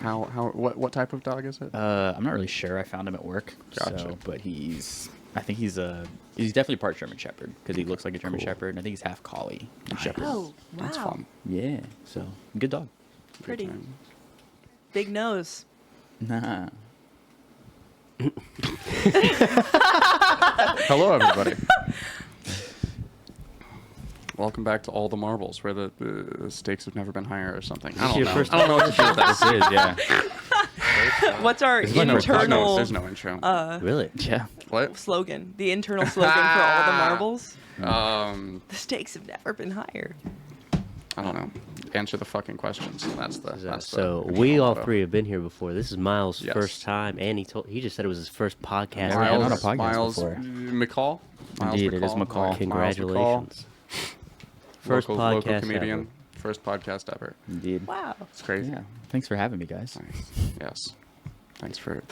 What type of dog is it? I'm not really sure. I found him at work. Gotcha. So, but I think he's definitely part German Shepherd because he looks like a German Shepherd, and I think he's half Collie and Shepherd. Oh, wow. That's fun. Yeah. So good dog. Pretty. Good time. Big nose. Nah. Hello, everybody. Welcome back to All the Marbles, where the stakes have never been higher or something. I don't know. I don't know what to do with that. This is, yeah. What's our internal There's no intro. Really? Yeah. What? slogan? The internal slogan for All the Marbles? The stakes have never been higher. I don't know. Answer the fucking questions. So we all three have been here before. This is Miles' Yes. first time, and he just said it was his first podcast. Never been on a podcast Miles before. McCall. Miles Indeed, it is McCall. Miles Congratulations. First First local podcast comedian. ever. First podcast ever. Indeed. Wow. It's crazy. Yeah. Thanks for having me, guys. Nice. Yes. Thanks for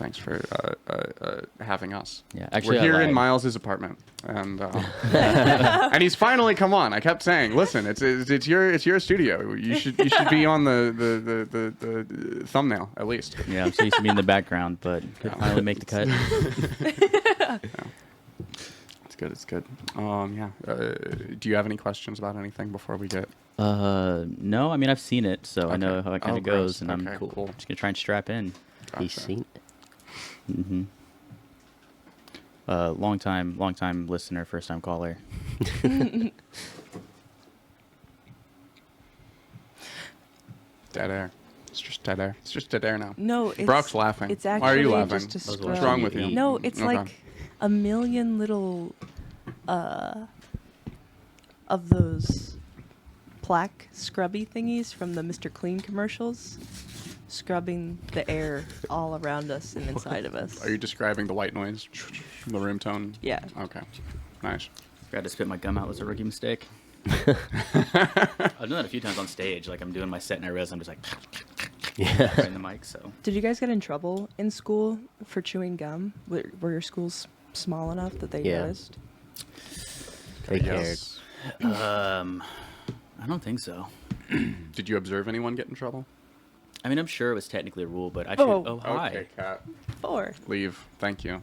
having us. Yeah, actually, we're here I in lied. Miles's apartment, and and he's finally come on. I kept saying, "Listen, it's your studio. You should be on the thumbnail at least." Yeah, I'm so used to being in the background, but could finally make the cut. Yeah. It's good. Yeah. Do you have any questions about anything before we get? No, I mean I've seen it, so I know Okay. how it kind Oh, of goes, gross. and I'm Okay, cool. cool. Just gonna try and strap in. He's Gotcha. seen it. Mm-hmm. Long time listener, first time caller. Dead air. It's just dead air. It's just dead air now. No, it's... Brock's laughing. It's Why are actually you laughing? just a What's What's scrub. wrong with you? No, it's Okay. like a million little of those plaque scrubby thingies from the Mr. Clean commercials, scrubbing the air all around us and inside of us. Are you describing the white noise? The room tone? Yeah. Okay. Nice. Forgot to spit my gum out. Was a rookie mistake. I've done that a few times on stage. Like I'm doing my set and I realize I'm just like Yeah. right in the mic. So Did you guys get in trouble in school for chewing gum? Were your schools small enough that they Yeah. noticed? They cared. Yes. I don't think so. Did you observe anyone get in trouble? I mean, I'm sure it was technically a rule, but I should. Oh. Oh, hi. Okay, Kat. 4. Leave. Thank you.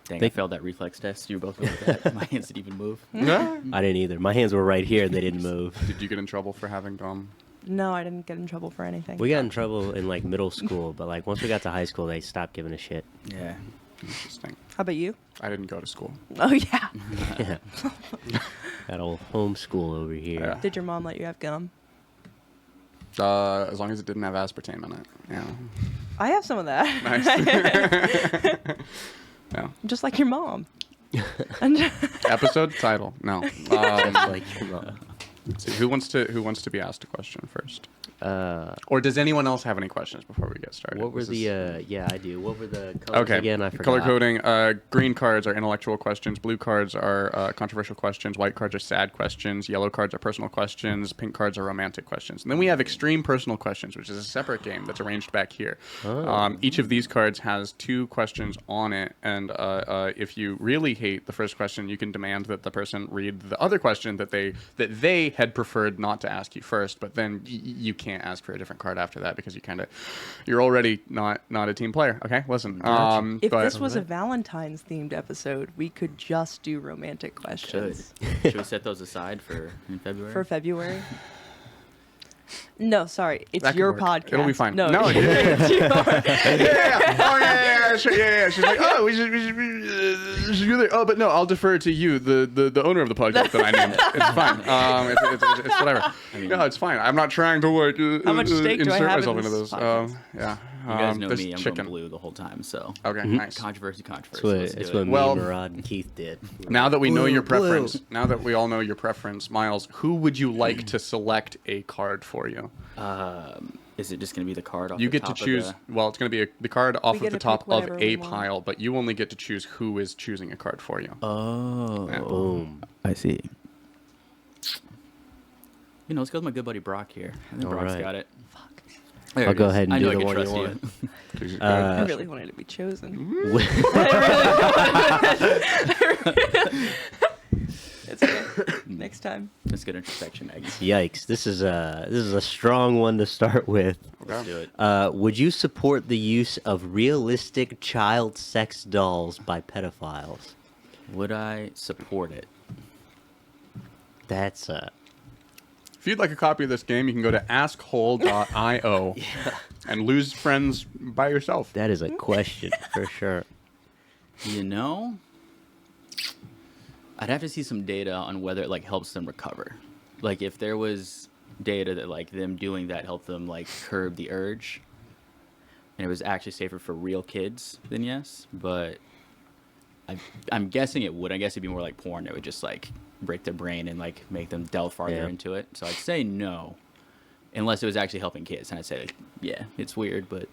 Dang, They- I failed that reflex test. You were both like that. My hands didn't even move. I didn't either. My hands were right here and they didn't move. Did you get in trouble for having gum? No, I didn't get in trouble for anything. We got in trouble in like middle school, but like once we got to high school, they stopped giving a shit. Yeah. Interesting. How about you? I didn't go to school. Oh, yeah. Yeah. That old homeschool over here. Yeah. Did your mom let you have gum? As long as it didn't have aspartame in it. Yeah. I have some of that. Nice. Yeah. Just like your mom. And Episode title? No. Like, Let's see, who wants to be asked a question first? uh, Or does anyone else have any questions before we get started? what were This the? is- Yeah, I do. What were the colors Okay. again? I forgot. Color coding. Green cards are intellectual questions. Blue cards are controversial questions. White cards are sad questions. Yellow cards are personal questions. Pink cards are romantic questions. And then we have extreme personal questions, which is a separate game that's arranged back here. Oh. Each of these cards has 2 questions on it, and if you really hate the first question, you can demand that the person read the other question that they had preferred not to ask you first. But then you can't ask for a different card after that because you're already not a team player. Okay, listen. if but this was a Valentine's themed episode, we could just do romantic Should. questions Should we set those aside for in February? for February. No, sorry, it's That could your work. podcast. It'll be fine. No, No, it's yours. Oh yeah. Sure, yeah. She's like, oh, we should do that. Oh, but no, I'll defer to you, the owner of the podcast that I named. It's fine. It's whatever. No, it's fine. I'm not trying to like How much stake do I insert have myself in into this this. podcast? Yeah. You guys know there's me. I'm chicken. going blue the whole time. So Okay, nice. controversy. That's what, Let's that's do what it. me, Well, Murad, and Keith did. Now that we know your Blue. preference, now that we all know your preference, Miles, who would you like to select a card for you? Is it just going to be the card off You the get to top of choose. the- Well, it's going to be the card off get of the to top pick of whatever a we want. pile, but you only get to choose who is choosing a card for you. Oh. Yeah. Boom. I see. You know, let's go with my good buddy Brock here. I think All Brock's right. got it. I'll go ahead and I do know I the can one trust you you. want. Please, I really wanted to be chosen. It's okay. Next next time. That's good introspection, Maggie. Yikes! This is a strong one to start with. Let's do it. Would you support the use of realistic child sex dolls by pedophiles? Would I support it? That's If you'd like a copy of this game, you can go to askhole.io and lose friends by yourself. that is a question for sure. You know, I'd have to see some data on whether it like helps them recover. Like if there was data that like them doing that helped them like curb the urge, and it was actually safer for real kids, then yes. But I'm guessing it would. I guess it'd be more like porn. It would just like break their brain and like make them delve farther Yeah. into it. So I'd say no, unless it was actually helping kids. And I'd say like, yeah, it's weird, but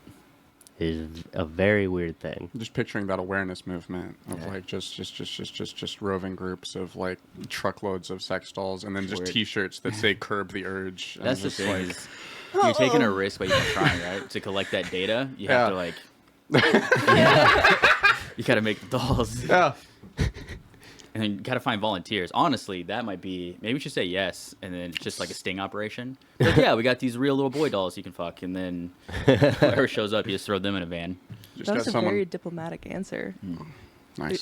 Is a very weird thing. Just picturing that awareness movement of Yeah. like just roving groups of like truckloads of sex dolls, and then just Weird. T-shirts that say "curb the urge." and that's the just, thing. like, Is you're taking a risk by even trying, right? To collect that data, you have to Yeah. like. You gotta make the dolls. yeah. And then you gotta find volunteers. Honestly, that might be. Maybe we should say yes, and then it's just like a sting operation. Like, yeah, we got these real little boy dolls you can fuck, and then whoever shows up, you just throw them in a van. Just That got was a someone very diplomatic answer. nice.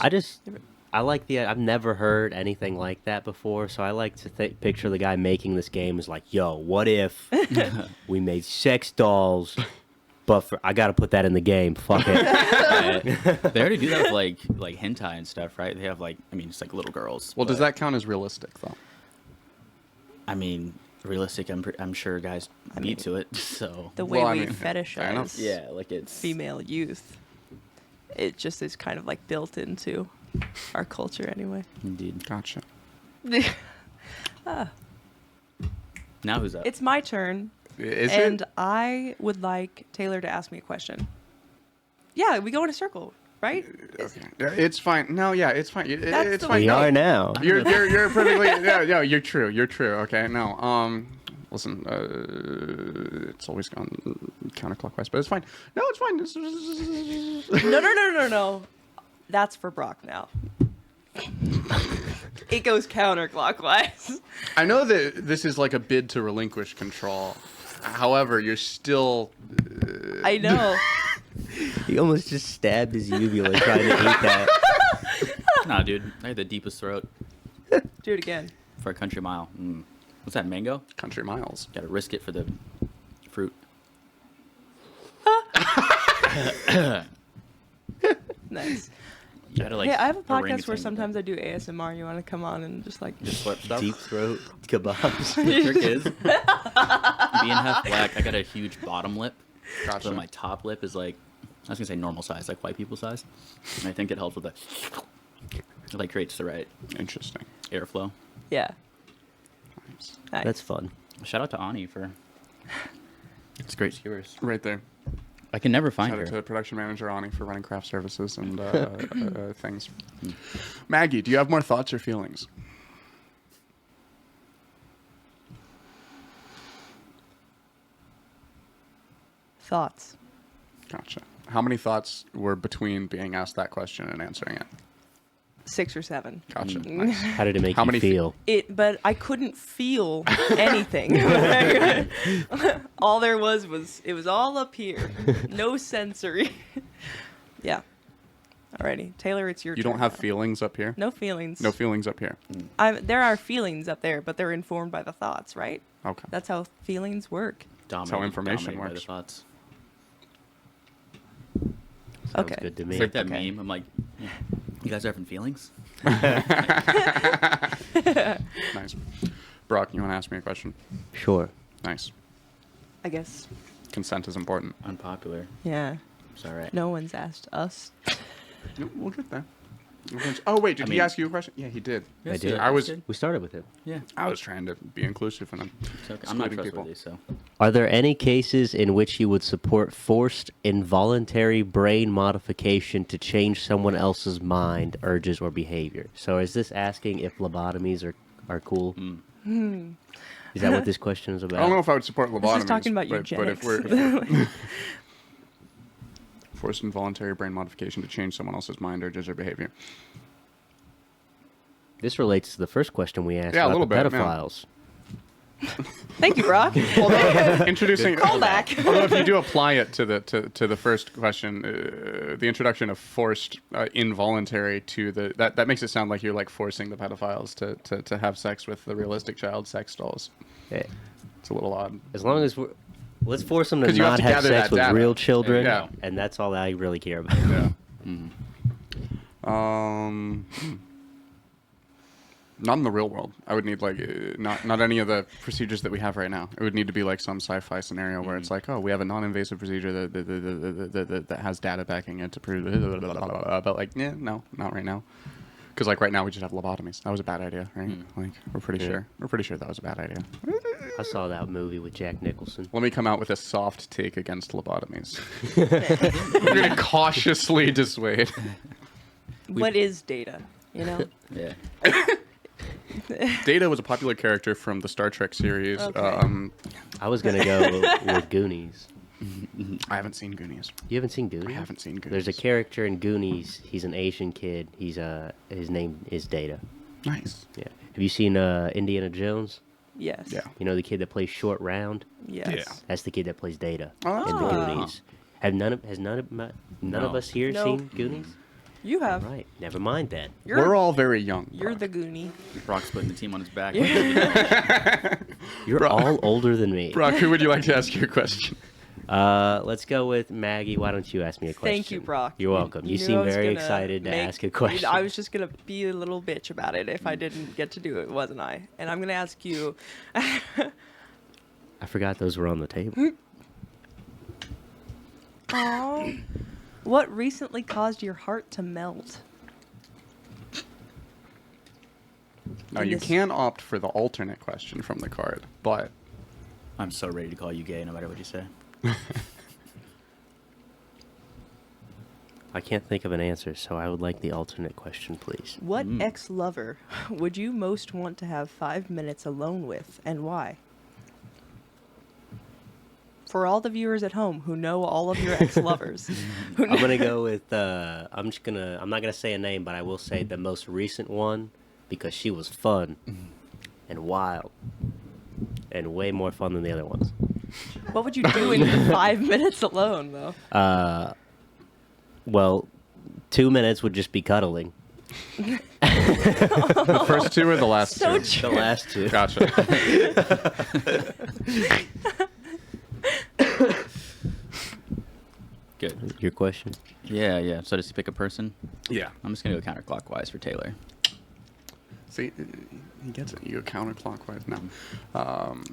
I like I've never heard anything like that before, so I like to picture the guy making this game as like, yo, what if we made sex dolls, but I gotta put that in the game. Fuck it. They already do that with like hentai and stuff, right? They have like, I mean, it's like little girls. Well, does but, that count as realistic though? I mean, realistic. I'm sure guys beat mean, to it. So The way Well, I we mean, fair enough. fetishize yeah, like it's female youth, it just is kind of like built into our culture anyway. indeed. Gotcha. Now who's up? It's my turn, Is and it? I would like Taylor to ask me a question. Yeah, we go in a circle, right? Okay. It's fine. No, yeah, it's fine. That's It's the fine. We No. are now. You're perfectly no, you're true. You're true. Okay, no. Listen, it's always gone counterclockwise, but it's fine. No, it's fine. No. That's for Brock now. It goes counterclockwise. I know that this is like a bid to relinquish control. However, you're still. I know. He almost just stabbed his uvula trying to eat that. Nah, dude, I had the deepest throat Do it again. for a country mile. What's that? Mango? Country miles. Got to risk it for the fruit. Nice. You gotta, like, Yeah, I have a podcast orangutan where with sometimes I do ASMR. You want to come on and just like it. Just slurp stuff. Deep throat kebabs. The trick is, being half black, I got a huge bottom lip. Gotcha. So my top lip is like, I was gonna say normal size, like white people size. And I think it helps with that. It like creates the right Interesting. airflow. yeah. Nice. Nice. That's fun. Shout out to Ani for. It's great skewers. Right there. I can never find Shout out her. to production manager Ani for running craft services and things. Maggie, do you have more thoughts or feelings? Thoughts. Gotcha. How many thoughts were between being asked that question and answering it? 6 or 7. Gotcha. Nice. How did it make How you many feel? But I couldn't feel anything. All there was it was all up here. No sensory. Yeah. Alrighty. Taylor, it's your You turn. don't have now. feelings up here? No feelings. No feelings up here. There are feelings up there, but they're informed by the thoughts, right? Okay. That's how feelings work. Dominated- information dominated by the works. thoughts. Sounds Okay. good to It's me. like that Okay. meme. I'm like, yeah, you guys are having feelings? Nice. Brock, you want to ask me a question? Sure. Nice. I guess. Consent is important. Unpopular. Yeah. It's all right. No one's asked us. No, we'll get there. Oh, wait, did I he mean- ask you a question? Yeah, he did. Yes, did. yeah, I was- that's good. We started with it. Yeah. I was trying to be inclusive and It's okay. I'm not excluding people. trustworthy, so. Are there any cases in which you would support forced involuntary brain modification to change someone else's mind, urges, or behavior? So is this asking if lobotomies are cool? Is that what this question is about? I don't know if I would support lobotomies. This is talking about but eugenics. if we're forced involuntary brain modification to change someone else's mind, urges, or behavior. This relates to the first question we asked Yeah, a about little the bit, yeah. pedophiles. Thank you, Brock. Introducing Call back. Although if you do apply it to the first question, the introduction of forced involuntary to that makes it sound like you're like forcing the pedophiles to have sex with the realistic child sex dolls. Yeah. It's a little odd. As long as let's force them to 'Cause you have not to have gather sex that with data. real children, Yeah. and that's all I really care about. Yeah. Mm-hmm. Not in the real world. I would need like not any of the procedures that we have right now. It would need to be like some sci-fi scenario where it's like, oh, we have a non-invasive procedure that has data backing it to prove. But like, yeah, no, not right now. Because like right now we just have lobotomies. That was a bad idea, right? Like we're pretty sure that was a bad idea. I saw that movie with Jack Nicholson. Let me come out with a soft take against lobotomies. We're gonna cautiously dissuade. What is data? You know? Yeah. Data was a popular character from the Star Trek series. Okay. I was gonna go with Goonies. I haven't seen Goonies. You haven't seen Goonies? I haven't seen Goonies. There's a character in Goonies. He's an Asian kid. He's his name is Data. Nice. Yeah. Have you seen Indiana Jones? Yes. Yeah. You know the kid that plays Short Round? Yes. Yeah. That's the kid that plays Data Oh. in the Goonies. Has none of No. us here No. seen Goonies? You have. Right. Never mind then. We're all very young. You're Brock. the Goonie. Brock's putting the team on his back. You're Bro- all older than me. Brock, who would you like to ask your question? Let's go with Maggie. Why don't you ask me a question? Thank you, Brock. You're welcome. You knew I seem was very gonna excited to make- ask a question. I was just gonna be a little bitch about it if I didn't get to do it, wasn't I? And I'm gonna ask you. I forgot those were on the table. Aww. What recently caused your heart to melt? Now, In you this- can opt for the alternate question from the card, but I'm so ready to call you gay no matter what you say. I can't think of an answer, so I would like the alternate question, please. What ex-lover would you most want to have 5 minutes alone with, and why? For all the viewers at home who know all of your ex-lovers. who I'm gonna go with. I'm not gonna say a name, but I will say the most recent one because she was fun and wild and way more fun than the other ones. What would you do in 5 minutes alone, though? Well, 2 minutes would just be cuddling. the first two or the last So two? true. The last two. Gotcha. Good. Your question? Yeah. So does he pick a person? Yeah. I'm just gonna go counterclockwise for Taylor. See, he gets it. You go counterclockwise now.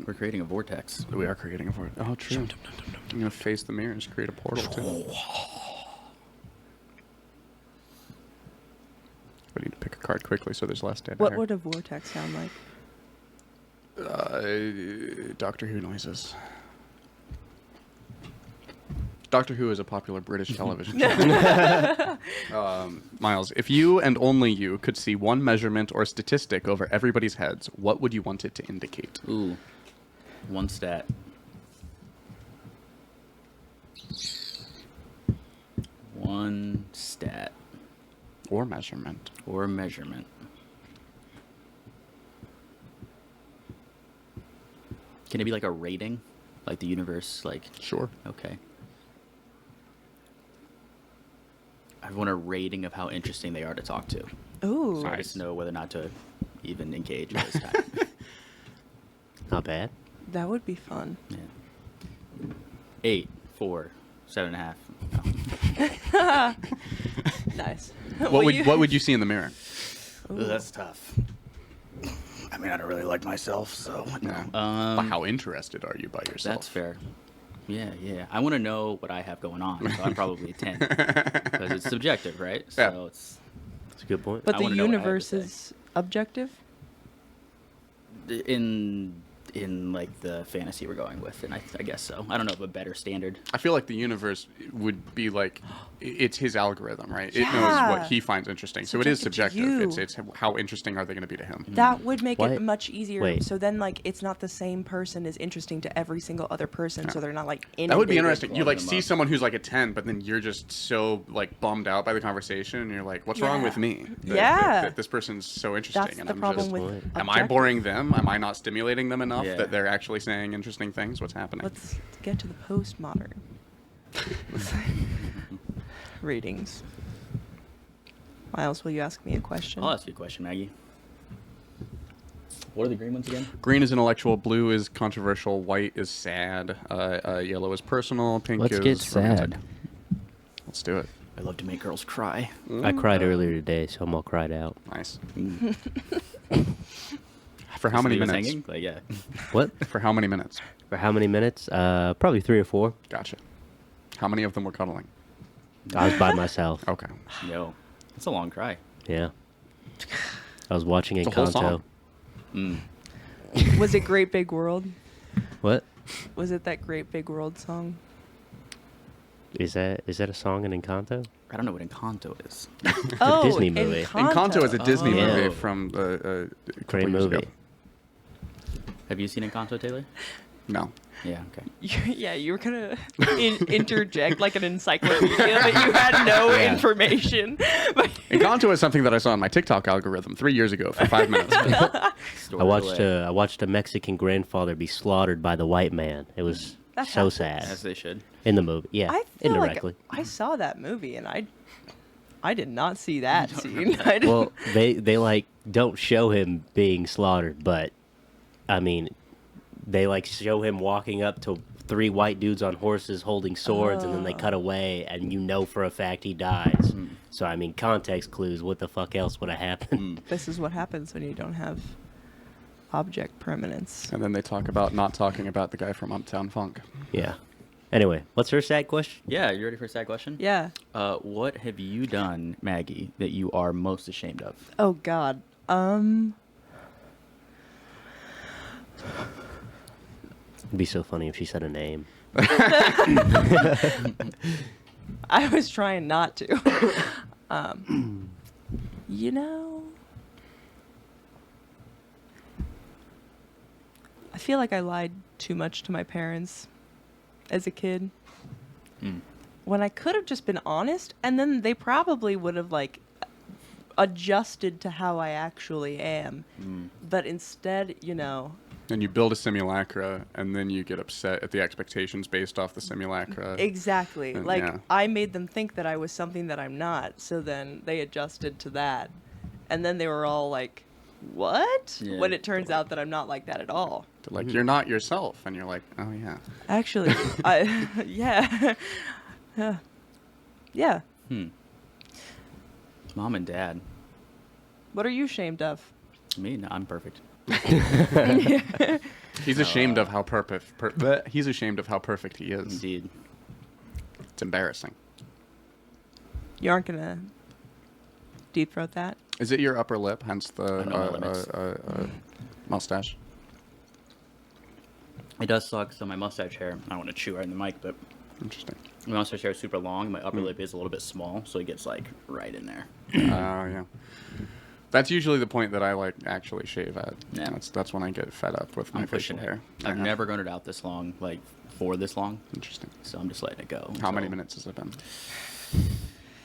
We're creating a vortex. We are creating a vortex. Oh, true. I'm going to face the mirror and just create a portal, too. We need to pick a card quickly so there's less dead What air. would a vortex sound like? Doctor Who noises. Doctor Who is a popular British television show. Miles, if you and only you could see one measurement or statistic over everybody's heads, what would you want it to indicate? Ooh. One stat. One stat Or measurement. or measurement. Can it be like a rating? Like the universe, like, Sure. okay. I want a rating of how interesting they are to talk to. Ooh. So I Nice. just know whether or not to even engage with this time. Not bad. That would be fun. Yeah. 8, 4, 7.5. No. Nice. What would you see in the mirror? Ooh, that's tough. I mean, I don't really like myself, so no. But how interested are you by yourself? That's fair. Yeah. I want to know what I have going on, so I'm probably 10. Because it's subjective, right? So Yeah. it's That's a good point. But I the wanna know what I have to universe say. is objective? in in like the fantasy we're going with, and I guess so. I don't know of a better standard. I feel like the universe would be like, it's his algorithm, right? It knows Yeah. what he finds interesting. So it is Subjective subjective. to It's how interesting are they going to be to him? That would make What? it much easier. Wait. So then, like, it's not the same person is interesting to every single other person, so they're not like That would be inundated. interesting. You like them see up. someone who's like a 10, but then you're just so like bummed out by the conversation, and you're like, "What's wrong Yeah. with me? Yeah. that this person's so interesting." That's and the I'm problem just, with. am I objective. boring them? Am I not stimulating them enough Yeah. that they're actually saying interesting things? What's happening? Let's get to the postmodern readings. Miles, will you ask me a question? I'll ask you a question, Maggie. What are the green ones again? Green is intellectual, blue is controversial, white is sad, yellow is personal, pink Let's is get romantic. sad. Let's do it. I love to make girls cry. I cried earlier today, so I'm all cried out. Nice. Mm. For how many He was minutes? hanging? Like, yeah. What? For how many minutes? For how many minutes? Probably 3 or 4. Gotcha. How many of them were cuddling? I was by myself. Okay. Yo, that's a long cry. Yeah. I was watching It's a whole Encanto. song. Mm. Was it Great Big World? What? Was it that Great Big World song? Is that a song in Encanto? I don't know what Encanto is. Oh, Disney movie. Encanto is a Disney Oh. movie Yeah. from a Great couple years movie. ago. Have you seen Encanto, Taylor? No. Yeah, okay. Yeah, you were gonna interject like an encyclopedia that you had no Yeah. information. But Encanto is something that I saw on my TikTok algorithm 3 years ago for 5 minutes. Stored I watched away. I watched a Mexican grandfather be slaughtered by the white man. It was That so happens. sad As they should. in the movie. Yeah, I feel indirectly. like I saw that movie and I did not see that scene. I didn't- Well, they like don't show him being slaughtered, but I mean, they like show him walking up to 3 white dudes on horses holding swords, and then they cut away, and you know for a fact he dies. So I mean, context clues. What the fuck else would have happened? This is what happens when you don't have object permanence. And then they talk about not talking about the guy from Uptown Funk. Yeah. Anyway, what's her sad question? Yeah, you ready for a sad question? Yeah. What have you done, Maggie, that you are most ashamed of? Oh God. It'd be so funny if she said a name. I was trying not to. You know, I feel like I lied too much to my parents as a kid. When I could have just been honest, and then they probably would have like adjusted to how I actually am. But instead, you know, And you build a simulacra, and then you get upset at the expectations based off the simulacra. exactly. And Like yeah. I made them think that I was something that I'm not. So then they adjusted to that. And then they were all like, "What?" Yeah. When it turns out that I'm not like that at all. Like, you're not yourself. And you're like, oh, yeah. Actually, yeah. Yeah. Yeah. Mom and Dad. What are you ashamed of? Me? No, I'm perfect. He's ashamed of how he's ashamed of how perfect he is. Indeed. It's embarrassing. You aren't gonna deep throat that? Is it your upper lip, hence I know my the limits. mustache? It does suck, so my mustache hair, I don't want to chew right in the mic, but Interesting. my mustache hair is super long. My upper lip is a little bit small, so it gets like right in there. Oh, yeah. That's usually the point that I like actually shave at. Yeah. That's when I get fed up with my I'm facial pushing it. hair. I've Yeah. never grown it out this long, like for this long, Interesting. so I'm just letting it go. How many minutes has it been?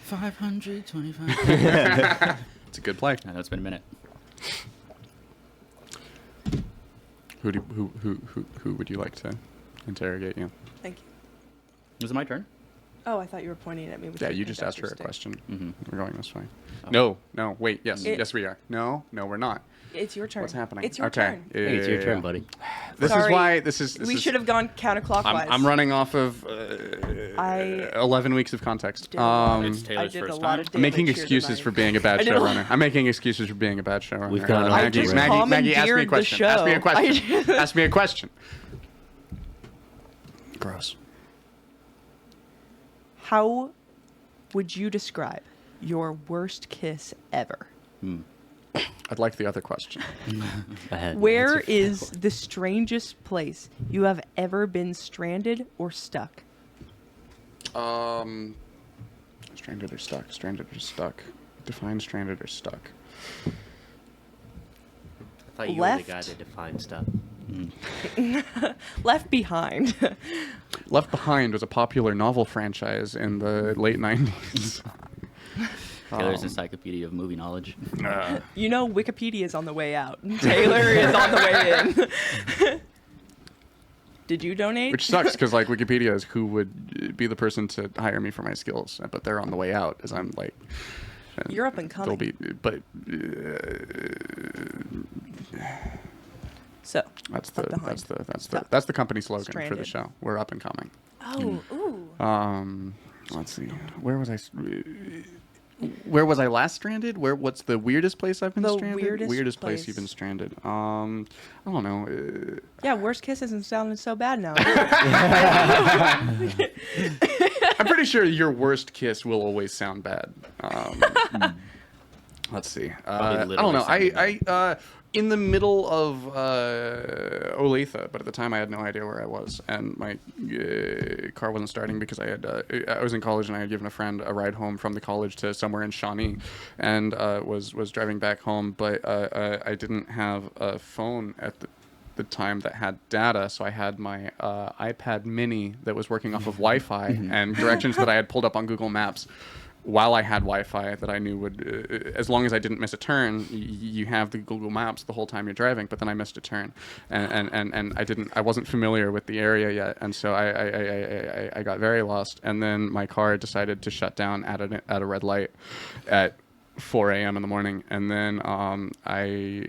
525. It's a good play. I know it's been a minute. Who would you like to interrogate you? Thank you. Was it my turn? Oh, I thought you were pointing at me. With Yeah, your you just asked her a stick. question. Mhm. We're going this way. Oh. No, wait, yes, It- yes we are. No, we're not. It's your turn. What's happening? It's your okay. turn. Hey, it's your turn, buddy. This Sorry. is why this is. We should have gone counterclockwise. I'm running off of I 11 weeks of context. did a lot of- It's Taylor's I did a first lot time. of I'm making damage here excuses tonight. for being a bad I did a lot- showrunner. I'm making excuses for being a bad showrunner. We've gone off Maggie, the rails. Maggie, ask me a commandeered the question. Ask me a show. question. Ask me a question. Gross. How would you describe your worst kiss ever? I'd like the other question. I had an Where answer for is that one. the strangest place you have ever been stranded or stuck? Stranded or stuck? Stranded or stuck? Define stranded or stuck. I thought you were the guy Left. that defined stuff. Left Behind. Left Behind was a popular novel franchise in the late 90s. Taylor's encyclopedia of movie knowledge. You know, Wikipedia is on the way out. Taylor is on the way in. Did you donate? Which sucks because like Wikipedia is who would be the person to hire me for my skills, but they're on the way out as I'm like. You're up and They'll coming. be, but So that's the Left Behind. that's the company slogan for the Stranded. show. We're up and coming. Oh, ooh. Let's see. Where was I last stranded? What's the weirdest place I've been The stranded? weirdest place you've been place. stranded. I don't know. Yeah, worst kiss isn't sounding so bad now. I'm pretty sure your worst kiss will always sound bad. Let's see. I don't know. literally I in the middle of Olathe, but at the time I had no idea where I was, and my car wasn't starting because I was in college and I had given a friend a ride home from the college to somewhere in Shawnee, and was driving back home, but I didn't have a phone at the time that had data, so I had my iPad mini that was working off of Wi-Fi and directions that I had pulled up on Google Maps while I had Wi-Fi that I knew would, as long as I didn't miss a turn, you have the Google Maps the whole time you're driving, but then I missed a turn, and I wasn't familiar with the area yet, and so I got very lost, and then my car decided to shut down at a red light at 4 a.m. in the morning, and then I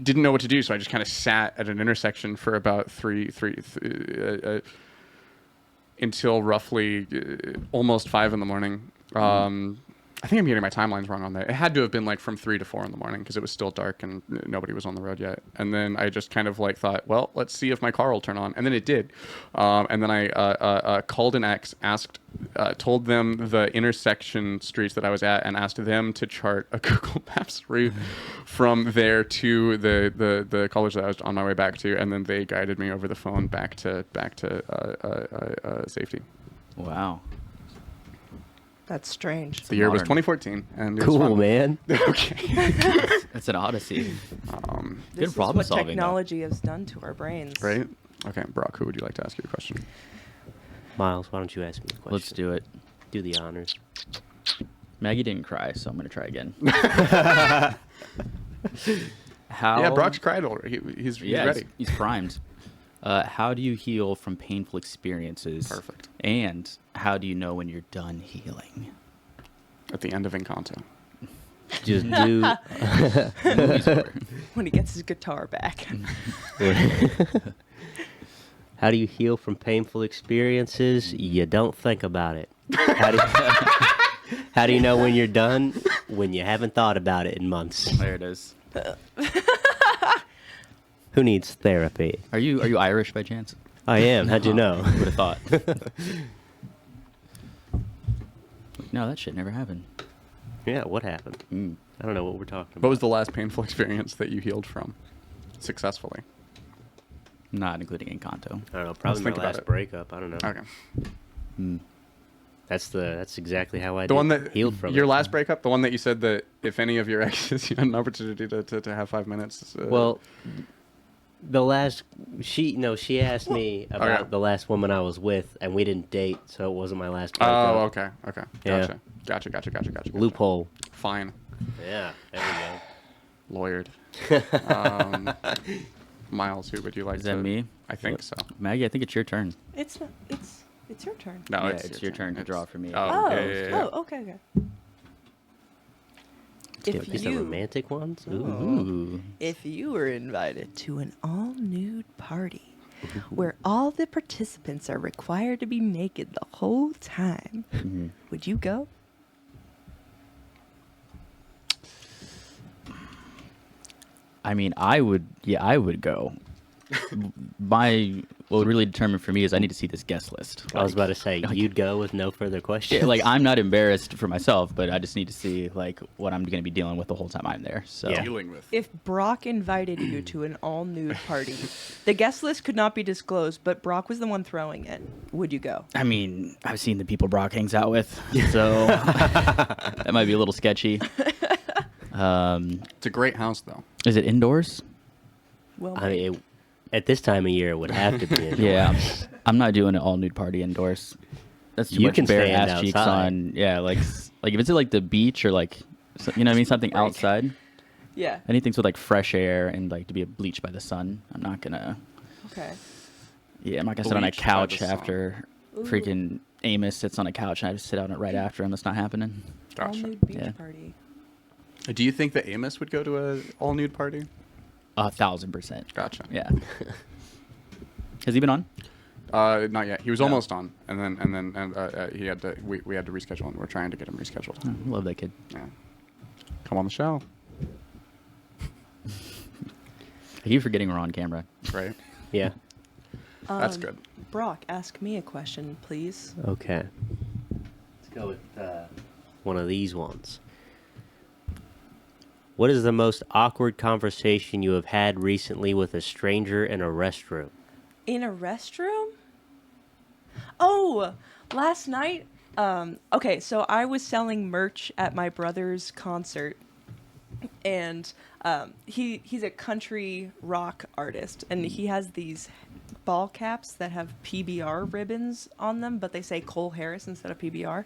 didn't know what to do, so I just kind of sat at an intersection for about until roughly almost 5 in the morning. I think I'm getting my timelines wrong on that. It had to have been like from 3 to 4 in the morning because it was still dark and nobody was on the road yet. And then I just kind of like thought, well, let's see if my car will turn on. And then it did. And then I called an ex, told them the intersection streets that I was at, and asked them to chart a Google Maps route from there to the college that I was on my way back to. And then they guided me over the phone back to safety. Wow. That's strange. The year was modern. 2014, and it was Cool, fun. man. Okay. That's an odyssey. This is problem what solving, though. technology has done to our brains. Right? Okay, Brock, who would you like to ask your question? Miles, why don't you ask me a question? Let's do it. Do the honors. Maggie didn't cry, so I'm going to try again. How? Yeah, Brock's cried already. He's ready. He's primed. How do you heal from painful experiences? Perfect. And how do you know when you're done healing? At the end of Encanto. Just do. Movies over. When he gets his guitar back. How do you heal from painful experiences? You don't think about it. How do you know when you're done? When you haven't thought about it in months. There it is. Who needs therapy? Are you Irish by chance? I am. How'd you know? Would have thought. No, that shit never happened. Yeah, what happened? Mm. I don't know what we're talking about. What was the last painful experience that you healed from successfully? Not including Encanto. I don't know. Probably my think about last it. breakup. I don't know. Okay. Mm. That's exactly how I The one that healed from your it. last breakup, the one that you said that if any of your exes you had an opportunity to have 5 minutes. Well, the last she asked me about Okay. the last woman I was with, and we didn't date, so it wasn't my last breakup. Oh, okay. Yeah. Gotcha. Loophole. Fine. Yeah, there we Lawyered. Miles, who would you like Is to? that me? I think so. Maggie, I think it's your turn. It's not, it's your turn. No, Yeah, it's your turn to draw for me. Oh, yeah. Oh, okay. go. If These are you romantic ones. Ooh. Ooh. if you were invited to an all-nude party where all the participants are required to be naked the whole time, Mhm. would you go? I mean, I would go. what would really determine for me is I need to see this guest list. I was about to say, you'd go with no further questions. Yeah, like I'm not embarrassed for myself, but I just need to see like what I'm going to be dealing with the whole time I'm there. So Yeah. Dealing with. If Brock invited you to an all nude party, the guest list could not be disclosed, but Brock was the one throwing it. Would you go? I mean, I've seen the people Brock hangs out with, so that might be a little sketchy. It's a great house, though. Is it indoors? Well, I mean, at this time of year, it would have to be. Yeah, I'm not doing an all nude party indoors. That's too You much can bare stand ass cheeks outside. on. Yeah, like if it's at like the beach or like, you know what I mean, something outside. yeah. Anything's with like fresh air and like to be bleached by the sun. I'm not gonna. Okay. Yeah, I'm not gonna sit on a Bleached by the couch sun. after Ooh. freaking Amos sits on a couch and I just sit on it right after him. That's not happening. All Gotcha. nude beach Yeah. party. Do you think that Amos would go to a all nude party? 1,000%. Gotcha. Yeah. Has he been on? Not yet. He was No. almost on, and then he had to. We had to reschedule, and we're trying to get him rescheduled. Oh, love that kid. Yeah. Come on the show, I keep forgetting we're on camera. right? Yeah. That's good. Brock, ask me a question, please. Okay. Let's go with one of these ones. What is the most awkward conversation you have had recently with a stranger in a restroom? In a restroom? Oh, last night. Okay, so I was selling merch at my brother's concert, and he's a country rock artist, and he has these ball caps that have PBR ribbons on them, but they say Cole Harris instead of PBR.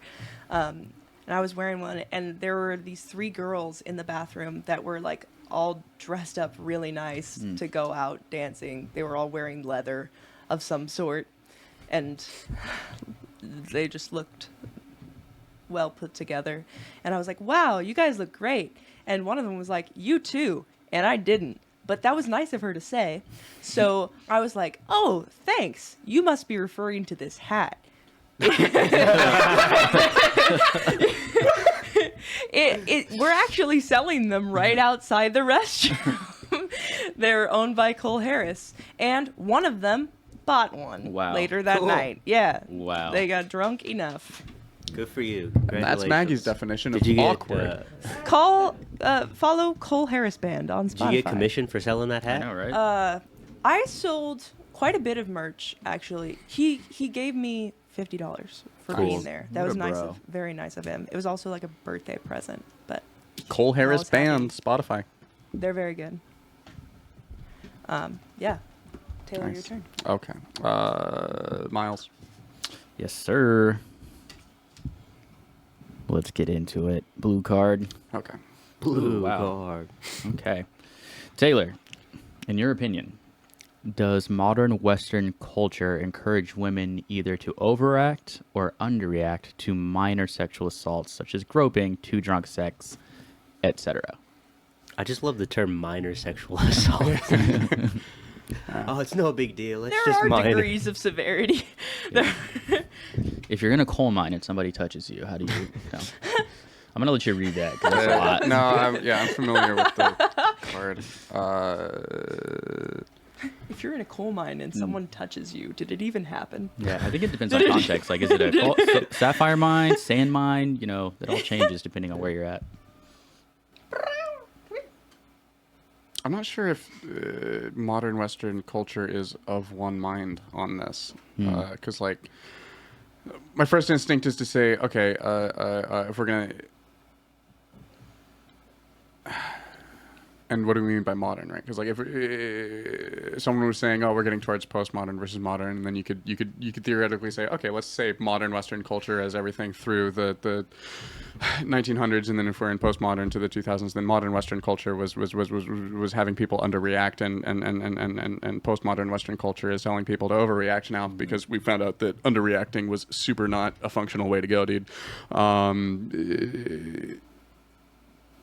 And I was wearing one, and there were these 3 girls in the bathroom that were like all dressed up really nice to go out dancing. They were all wearing leather of some sort, and they just looked well put together. And I was like, wow, you guys look great. And one of them was like, you too. And I didn't. But that was nice of her to say. So I was like, oh, thanks. You must be referring to this hat. We're actually selling them right outside the restroom. They're owned by Cole Harris, and one of them bought one Wow. later that Cool. night. Yeah. Wow. They got drunk enough. Good for you. That's Maggie's definition of Did you get, awkward. Follow Cole Harris Band on Spotify. Did you get commission for selling that I hat? know, right? I sold quite a bit of merch, actually. He gave me $50 for Cool. being there. That What was a nice, bro. very nice of him. It was also like a birthday present, but Cole Harris was happy. Band, Spotify. they're very good. Yeah. Taylor, your Nice. turn. Okay. Miles. Yes, sir. Let's get into it. Blue card. Okay. Blue Wow. card. Okay. Taylor, in your opinion, does modern Western culture encourage women either to overact or underreact to minor sexual assaults such as groping, too drunk sex, etc.? I just love the term minor sexual assault. Oh, it's no big deal. It's There just are minor. degrees of severity. If you're in a coal mine and somebody touches you, how do you know? I'm going to let you read that 'cause that's a lot. No, I'm familiar with the card. If you're in a coal mine and someone touches you, did it even happen? Yeah, I think it depends on context. Like, is it a sapphire mine, sand mine? You know, it all changes depending on where you're at. I'm not sure if modern Western culture is of one mind on this, because like my first instinct is to say, okay, if we're gonna, and what do we mean by modern, right? Because like if someone was saying, oh, we're getting towards postmodern versus modern, and then you could theoretically say, okay, let's say modern Western culture as everything through the 1900s, and then if we're in postmodern to the 2000s, then modern Western culture was having people underreact, and postmodern Western culture is telling people to overreact now because we found out that underreacting was super not a functional way to go, dude.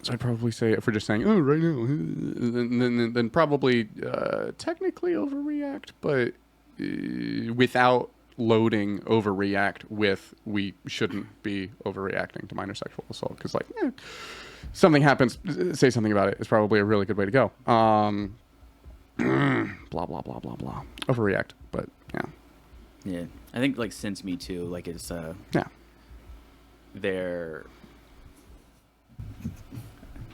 So I'd probably say, if we're just saying, oh, right now, then probably technically overreact, but without loading overreact with we shouldn't be overreacting to minor sexual assault. Because, like, something happens, say something about it is probably a really good way to go. blah blah blah blah blah. Overreact, but yeah, Yeah, I think like since Me Too, like it's yeah. there.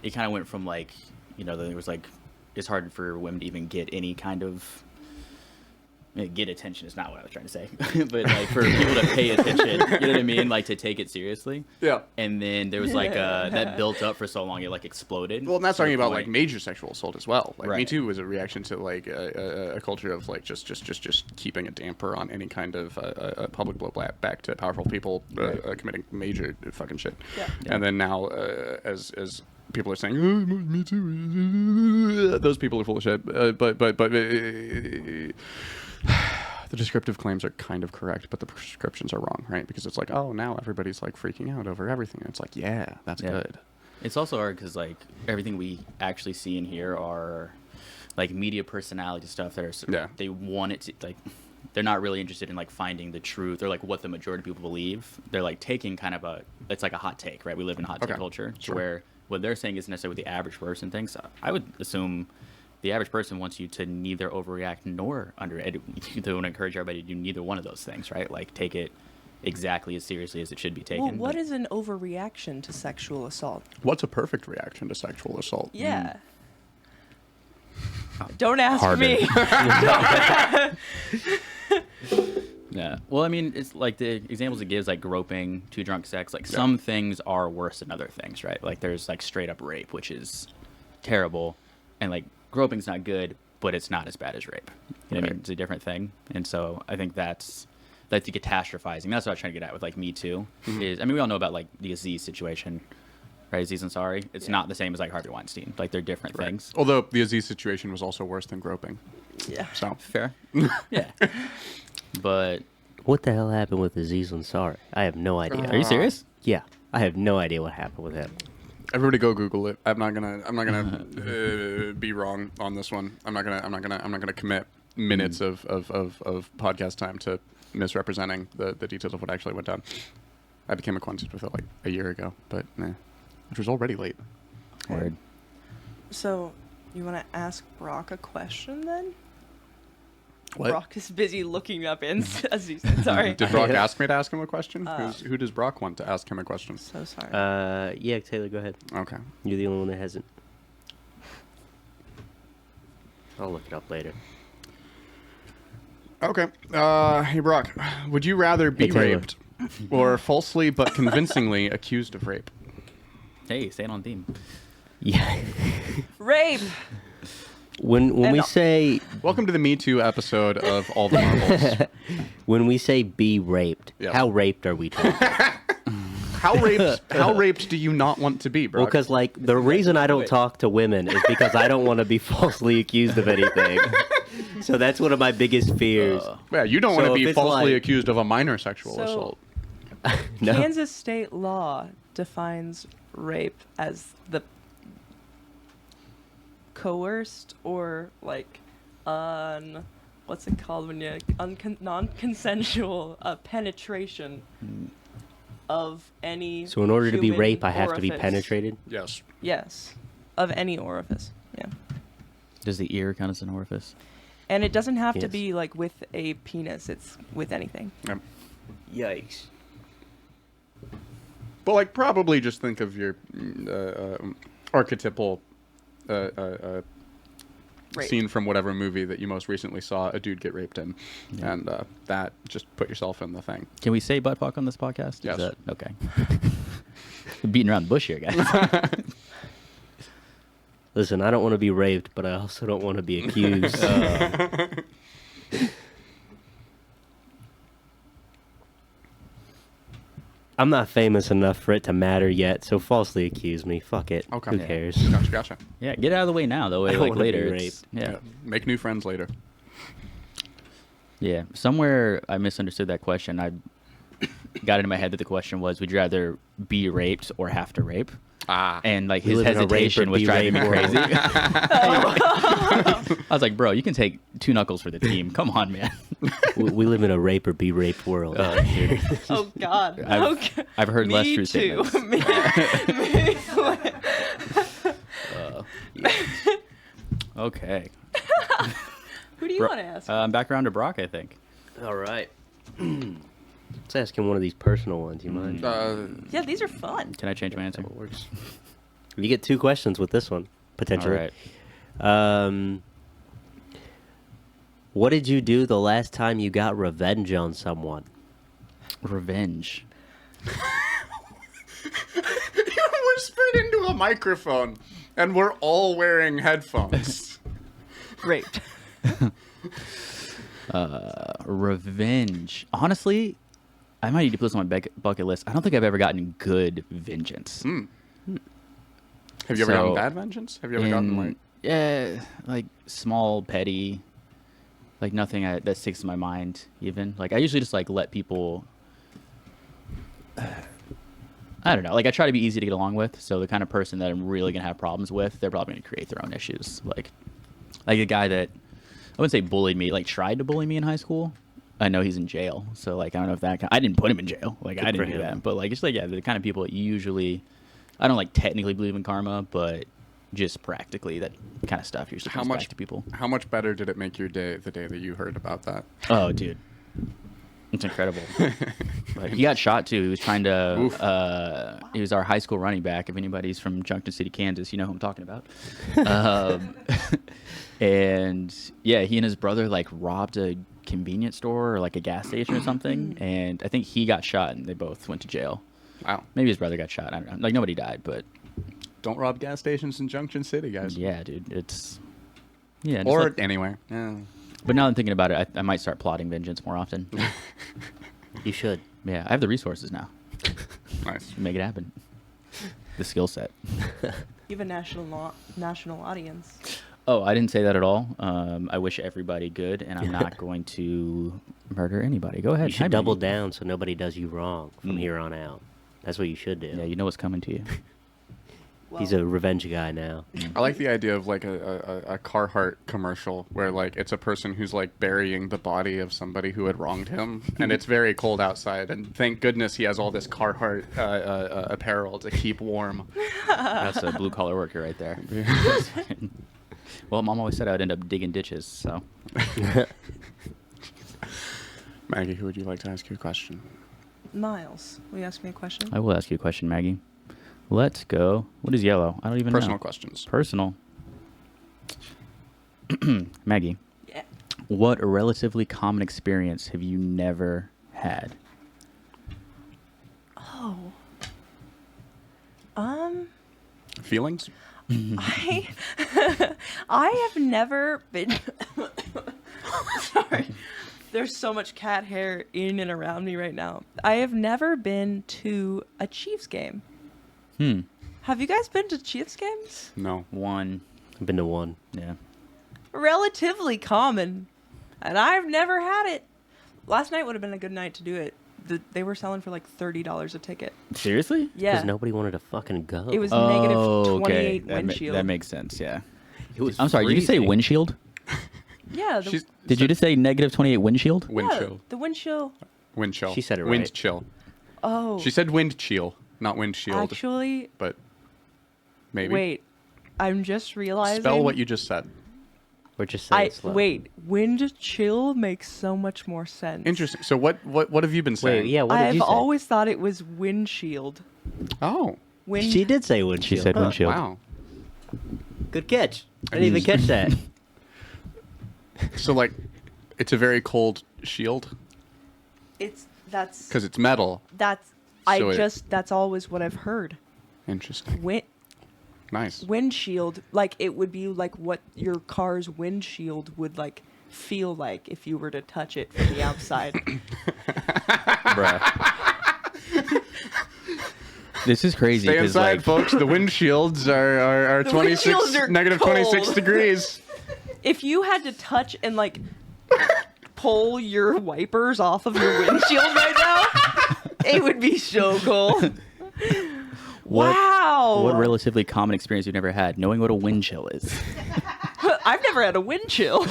It kind of went from like, you know, there was like, it's hard for women to even get any kind of. Get attention is not what I was trying to say, but like for people to pay attention, you know what I mean? Like to take it seriously. Yeah. And then there was like that built up for so long, it like exploded. Well, and that's to the talking about like point- major sexual assault as well. Like Me Right. Too was a reaction to like a culture of like just keeping a damper on any kind of public blowback to powerful people committing major fucking shit. Yeah. And then now, as people are saying, oh, Me Too, those people are full of shit. But the descriptive claims are kind of correct, but the prescriptions are wrong, right? Because it's like, oh, now everybody's like freaking out over everything. And it's like, yeah, that's Yeah. good. It's also hard because like everything we actually see in here are like media personality stuff that are Yeah. they want it to like they're not really interested in like finding the truth or like what the majority of people believe. They're like taking kind of it's like a hot take, right? We live in a hot take Okay. culture Sure. where what they're saying isn't necessarily what the average person thinks. I would assume the average person wants you to neither overreact nor underreact. They want to encourage everybody to do neither one of those things, right? Like take it exactly as seriously as it should be taken. Well, what but- is an overreaction to sexual assault? What's a perfect reaction to sexual assault? Yeah. Don't ask Harder. me. Yeah. Well, I mean, it's like the examples it gives, like groping, too drunk sex. Like some things are worse than other things, right? Like there's like straight up rape, which is terrible, and like groping's not good, but it's not as bad as rape. You know what I mean? Right. It's a different thing, and so I think that's the catastrophizing. That's what I was trying to get at with like Me Too. Is I mean, we all know about like the Aziz situation, right? Aziz Ansari. It's not the same as like Harvey Weinstein. Like they're different things. Although the Aziz situation was also worse than groping. Yeah. So Fair. Yeah. But What the hell happened with Aziz Ansari? I have no idea. are you serious? Yeah, I have no idea what happened with him. everybody go Google it. I'm not gonna be wrong on this one. I'm not gonna commit minutes of podcast time to misrepresenting the details of what actually went down. I became acquainted with it like a year ago, but which was already late. Word. So, you want to ask Brock a question then? What? Brock is busy looking up Aziz. Sorry. Did Brock ask me to ask him a question? Who does Brock want to ask him a question? So sorry. Yeah, Taylor, go ahead. Okay. You're the only one that hasn't. I'll look it up later. Okay. Hey, Brock, would you rather be Hey, Taylor. raped or falsely but convincingly accused of rape? Hey, staying on theme. Yeah. Rape. When And we all- say Welcome to the Me Too episode of All the Marbles. when we say be raped, Yeah. how raped are we talking? How raped do you not want to be, Brock? Well, because like the reason I don't talk to women is because I don't want to be falsely accused of anything. So that's one of my biggest fears. Yeah, you don't want So to if be it's falsely like- accused of a minor sexual So- assault. No. Kansas state law defines rape as the coerced or like what's it called when you non-consensual penetration of any So in order to be human rape, I have to be orifice. penetrated. Yes. Yes, of any orifice. Yeah, Does the ear count as an orifice? and it doesn't have to Yes. be like with a penis. It's with anything. Yep. Yikes. But like, probably just think of your archetypal Rape. scene from whatever movie that you most recently saw a dude get raped in, Yeah. and that just put yourself in the thing. Can we say butt fuck on this podcast? Yes. Is that okay? Beating around the bush here, guys. Listen, I don't want to be raped, but I also don't want to be accused. I'm not famous enough for it to matter yet, so falsely accuse me. Fuck it. Okay. Who Yeah. cares? Gotcha. Yeah, get out of the way now, though. I don't Like wanna be later, raped. it's, yeah. Make new friends later. Yeah, somewhere I misunderstood that question. I got into my head that the question was, would you rather be raped or have to rape? Ah. And like We his live in a rape hesitation or was be driving me raped crazy. world. I was like, bro, you can take 2 knuckles for the team. Come on, man. We live in a rape or be raped world. Oh God. Okay. I've heard Me less true too. statements. Me- Okay. do you want to ask? Back around to Brock, I think. All right. Let's ask him one of these personal ones. You mind? Yeah, these are fun. Can I change my answer? It works. You get 2 questions with this one, potentially. All right. What did you do the last time you got revenge on someone? Revenge. You whispered into a microphone, and we're all wearing headphones. Great. Revenge. Honestly, I might need to put this on my bucket list. I don't think I've ever gotten good vengeance. Have you ever gotten bad vengeance? Have you ever gotten like? Yeah, like small, petty, like nothing that sticks in my mind. Even like I usually just like let people. I don't know. Like I try to be easy to get along with. So the kind of person that I'm really gonna have problems with, they're probably gonna create their own issues. Like a guy that I wouldn't say bullied me, like tried to bully me in high school. I know he's in jail. So like I don't know if that. I didn't put him in jail. Like I didn't do that. But like it's like the kind of people that usually. I don't like technically believe in karma, but just practically that kind of stuff usually comes back to people. How much better did it make your day the day that you heard about that? Oh, dude. It's incredible. But he got shot too. He was trying to he was our high school running back. If anybody's from Junction City, Kansas, you know who I'm talking about. And yeah, he and his brother like robbed a convenience store or like a gas station or something, and I think he got shot and they both went to jail. Wow. Maybe his brother got shot. I don't know. Like nobody died, but don't rob gas stations in Junction City, guys. Yeah, dude. It's or like, anywhere. Yeah. But now that I'm thinking about it, I might start plotting vengeance more often. You should. Yeah, I have the resources now. Nice. Make it happen. The skill set. You have a national audience. Oh, I didn't say that at all. I wish everybody good, and I'm not going to murder anybody. Go ahead. You should double down so nobody does you wrong from here on out. That's what you should do. Yeah, you know what's coming to you. Well, He's a revenge guy now. I like the idea of like a Carhartt commercial where like it's a person who's like burying the body of somebody who had wronged him, and it's very cold outside, and thank goodness he has all this Carhartt apparel to keep warm. That's a blue collar worker right there. Well, Mom always said I would end up digging ditches, so. Maggie, who would you like to ask you a question? Miles, will you ask me a question? I will ask you a question, Maggie. Let's go. What is yellow? I don't even know. Personal questions. Personal. Maggie. Yeah. What relatively common experience have you never had? Oh. Feelings? I have never been. Sorry. There's so much cat hair in and around me right now. I have never been to a Chiefs game. Have you guys been to Chiefs games? No. One. I've been to one. Yeah. Relatively common, and I've never had it. Last night would have been a good night to do it. They were selling for like $30 a ticket. Seriously? Yeah. Because nobody wanted to fucking go. It was Oh, negative okay. 28 windshield. That makes sense, yeah. It was I'm sorry, did you say freezing. windshield? Yeah. Did you just say negative 28 windshield? Yeah, Wind chill. the wind chill. Wind chill. She said it Wind right. chill. Oh. She said wind chill, not windshield. Actually, But maybe. wait. I'm just realizing. Spell what you just said. Or just say it slow. Wait. Wind chill makes so much more sense. Interesting. So what have you been saying? Wait, yeah, what did I've you say? always thought it was windshield. Oh. Wind. She did say windshield. She said windshield. Wow. Good catch. I didn't even catch that. So like, it's a very cold shield That's because it's metal. that's that's always what I've heard. Interesting. Nice. Windshield, like it would be like what your car's windshield would like feel like if you were to touch it from the outside. Bruh. This is crazy. Stay 'cause, inside, like, folks. The windshields are The 26 windshields are negative cold. 26 degrees. If you had to touch and like pull your wipers off of your windshield right now, it would be so cold. Wow. What relatively common experience you've never had? Knowing what a wind chill is. I've never had a wind chill.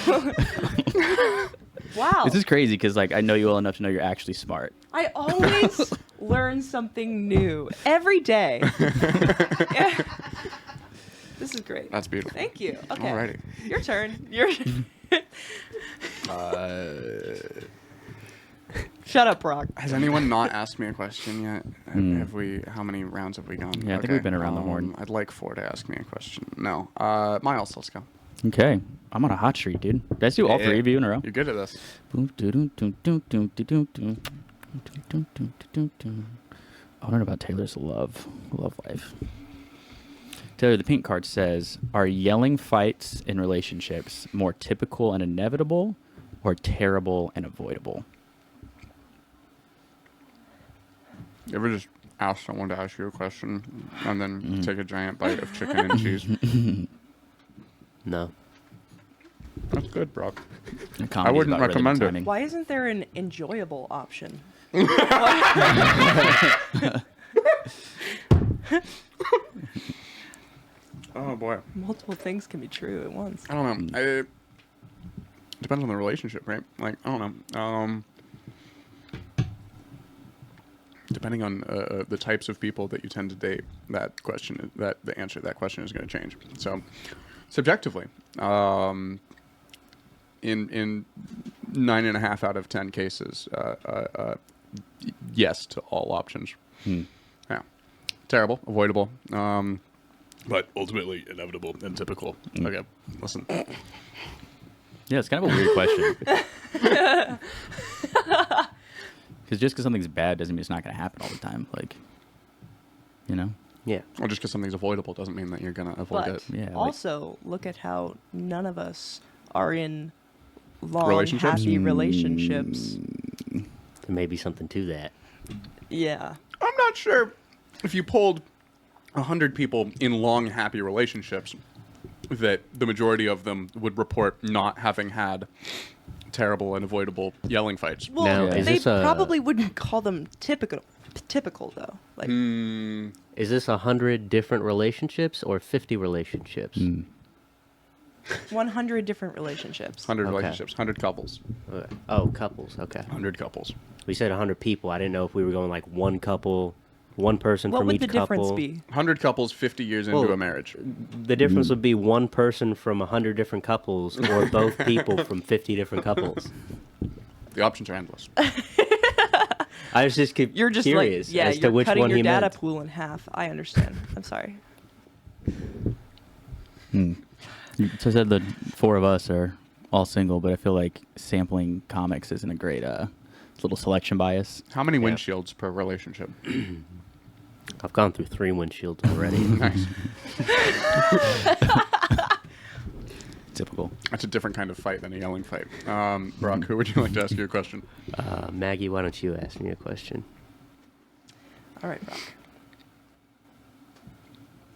Wow. This is crazy because like I know you well enough to know you're actually smart. I always learn something new every day. Yeah. This is great. That's beautiful. Thank you. Okay. Alrighty. Your turn. Shut up, Brock. Has anyone not asked me a question yet? Have we? How many rounds have we gone? Yeah, I think we've been around the horn. I'd like 4 to ask me a question. No. Miles, let's go. Okay. I'm on a hot streak, dude. Did I do all 3 of you in a row? You're good at this. I wonder about Taylor's love life. Taylor, the pink card says, are yelling fights in relationships more typical and inevitable or terrible and avoidable? You ever just ask someone to ask you a question and then take a giant bite of chicken and cheese? No. That's good, bro. Comedy's I wouldn't about rhythm and recommend it. timing. Why isn't there an enjoyable option? Oh boy. Multiple things can be true at once. I don't know. It depends on the relationship, right? Like, I don't know. Depending on the types of people that you tend to date, the answer to that question is going to change. So, subjectively, in 9.5 out of 10 cases, yes to all options. Yeah, terrible, avoidable, but ultimately inevitable and typical. Okay, listen. Yeah, it's kind of a weird question. Because just because something's bad doesn't mean it's not going to happen all the time. Like, you know? Yeah. Or just because something's avoidable doesn't mean that you're going to avoid But it. Yeah, like- also, look at how none of us are in long, Relationships? happy relationships. There may be something to that. Yeah. I'm not sure if you polled 100 people in long, happy relationships that the majority of them would report not having had terrible and avoidable yelling fights. Well, Now, is they this a- probably wouldn't call them typical though. Like, Is this 100 different relationships or 50 relationships? 100 different relationships. 100 Okay. relationships, 100 couples, Oh, couples. Okay. 100 couples. We said 100 people. I didn't know if we were going like one couple, one person What from would each the difference couple. be? 100 couples, 50 years into Well, a marriage. The difference would be one person from 100 different couples or both people from 50 different couples. The options are endless. I was just You're just curious like, yeah, as to you're which cutting one your he data meant. pool in half. I understand. I'm sorry. So I said the 4 of us are all single, but I feel like sampling comics isn't a great little selection bias. How many windshields per relationship? I've gone through 3 windshields already. Nice. Typical. That's a different kind of fight than a yelling fight. Brock, who would you like to ask you a question? Maggie, why don't you ask me a question? All right, Brock.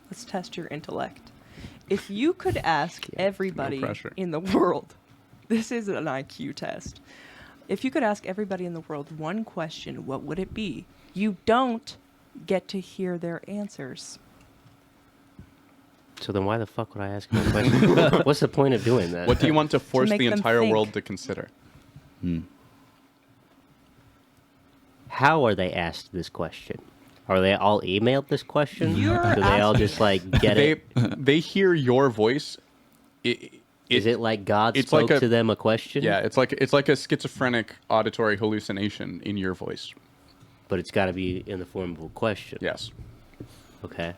Let's test your intellect. If you could ask everybody pressure. in the world, this is an IQ test. If you could ask everybody in the world one question, what would it be? You don't get to hear their answers. So then why the fuck would I ask him a question? What's the point of doing that? What do you want to force make the them entire think. world to consider? How are they asked this question? Are they all emailed this question? You're Do they all just like get it? They hear your voice. Is it like God it's spoke like a- to them a question? Yeah, it's like a schizophrenic auditory hallucination in your voice. But it's got to be in the form of a question. Yes. Okay.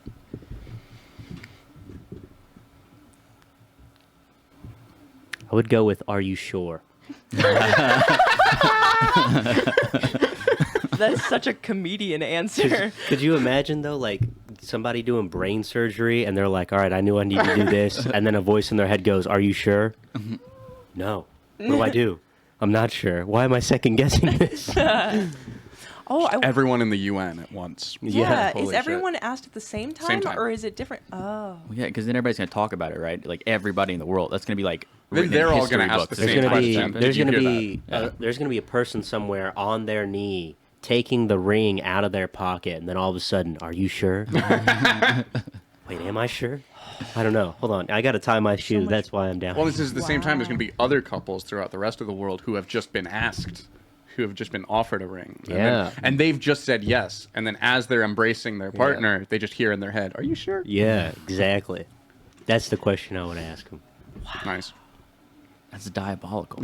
I would go with, are you sure? That's such a comedian answer. Could you imagine, though, like somebody doing brain surgery and they're like, all right, I knew I need to do this. And then a voice in their head goes, are you sure? No. What do I do? I'm not sure. Why am I second guessing this? Everyone in the UN at once. Yeah, Holy is shit. everyone asked at the same time, Same time. or is it different? Oh. Well, yeah, because then everybody's going to talk about it, right? Like everybody in the world. That's going to be like. Then written in they're all history gonna ask books. the There's same gonna be question. there's Did you gonna hear be there's gonna be a person somewhere on their knee taking the ring out of their pocket, and then all of a sudden, are you sure? Wait, am I sure? I don't know. Hold on, I gotta tie my shoe. much- That's why I'm down. Well, this is the same time. There's Wow. going to be other couples throughout the rest of the world who have just been asked, who have just been offered a ring. And Yeah. then- and they've just said yes. And then as they're embracing their partner, they just hear in their head, "Are you sure?" Yeah, exactly. That's the question I would ask him. Nice. That's diabolical.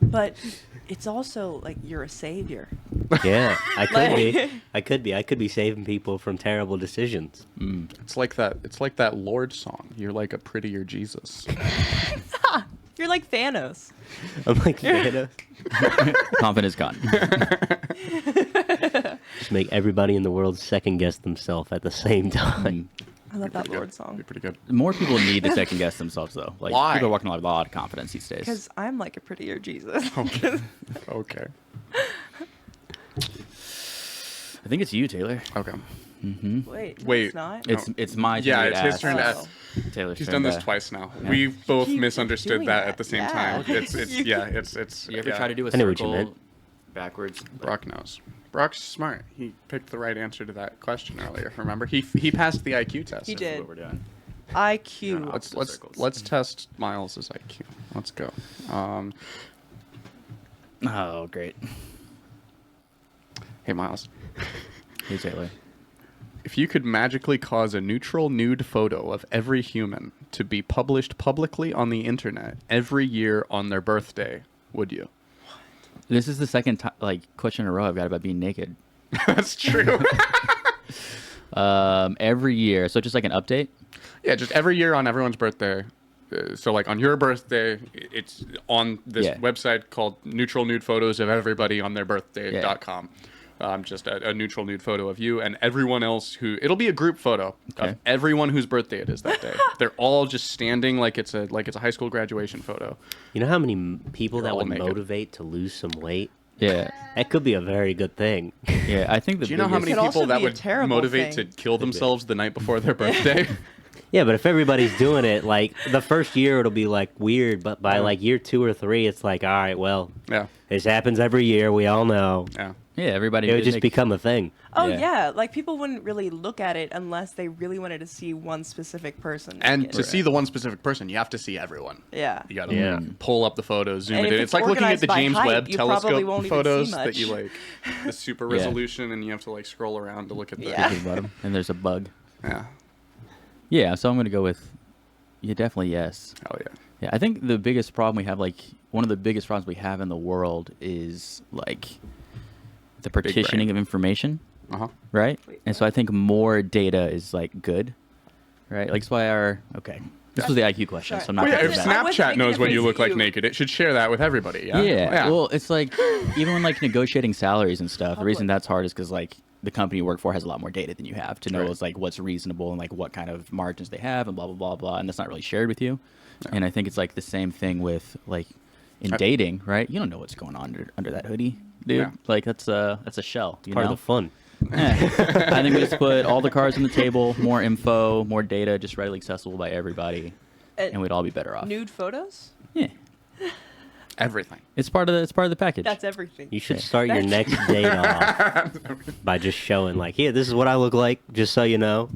But it's also like you're a savior. Yeah, I could Like- be. I could be saving people from terrible decisions. It's like that. It's like that Lord song. You're like a prettier Jesus. You're like Thanos. I'm like, Thanos. Confidence gone. Just make everybody in the world second guess themselves at the same time. I love that Pretty Lord good. song. Be pretty good. More people need to second guess themselves though. Like Why? people are walking around with a lot of confidence these days. Because I'm like a prettier Jesus. Okay. Okay. I think it's you, Taylor. Okay. Wait, no, Wait. it's not. It's my turn. Yeah, to it's his ask. turn to Oh. ask. Taylor's He's turn done this to- twice now. Yeah. We've both Keep misunderstood doing that that. at the same Yeah. time. It's You- yeah. It's. You ever yeah. try to do a I knew what you circle meant. backwards? Brock knows. Brock's smart. He picked the right answer to that question earlier. Remember, he passed the IQ test. He That's did. what we're doing. IQ. Let's test Miles's IQ. Let's go. Oh, great. Hey Miles, Hey, Taylor. if you could magically cause a neutral nude photo of every human to be published publicly on the internet every year on their birthday, would you? This is the second question in a row I've got about being naked. That's true. Every year. So just like an update? Yeah, just every year on everyone's birthday. So like on your birthday, it's on this Yeah. website called Neutral Nude Photos of Everybody on Their Birthday.com. Just a neutral nude photo of you and everyone else who it'll be a group photo Okay. of everyone whose birthday it is that day. They're all just standing like it's a high school graduation photo. You know how many people You're that all would naked. motivate to lose some weight? Yeah. That could be a very good thing. Yeah, I think the Do you know how many Could also people that be a would terrible motivate thing. to kill themselves the night before their birthday? Yeah, but if everybody's doing it, like the first year it'll be like weird, but by Yeah. like year 2 or 3, it's like, all right, well, Yeah. this happens every year. We all know. Yeah. Yeah, everybody It would did just make- become a thing. Oh Yeah. yeah. Like people wouldn't really look at it unless they really wanted to see one specific person. And naked. to see the one specific person, you have to see everyone. Yeah. You gotta Yeah. pull up the photos, zoom And it if in. it's It's like looking at organized the by James height, Webb you probably telescope won't even see photos much. that you like the super Yeah. resolution, and you have to like scroll around to look at the. Yeah. At the bottom, and there's a bug. Yeah. Yeah, so I'm gonna go with definitely yes. Hell yeah. Yeah, I think the biggest problem we have, like one of the biggest problems we have in the world is like the brain. partitioning of information, Uh huh. right? Wait, And so I think more data is like good, right? Like that's why this was the IQ question, so I'm not Well, yeah, gonna if do Snap- that. I wasn't Snapchat thinking knows if what you it's look like you. naked, it should share that with everybody. Yeah. Yeah. Well, it's like even when like negotiating salaries and stuff, the reason Public. that's hard is because like the company you work for has a lot more data than you have to know Right. is like what's reasonable and like what kind of margins they have and blah blah blah blah, and that's not really shared with you. And I think it's like the same thing with like in dating, right? You don't know what's going on under that hoodie, dude. Yeah. Like that's a shell. You Part know? of the fun. Yeah. I think we just put all the cards on the table, more info, more data, just readily accessible by everybody, and we'd all be better off. Nude photos? Yeah, Everything. it's part of the package. That's everything. You should start your next date off by just showing, like, here, this is what I look like, just so you know.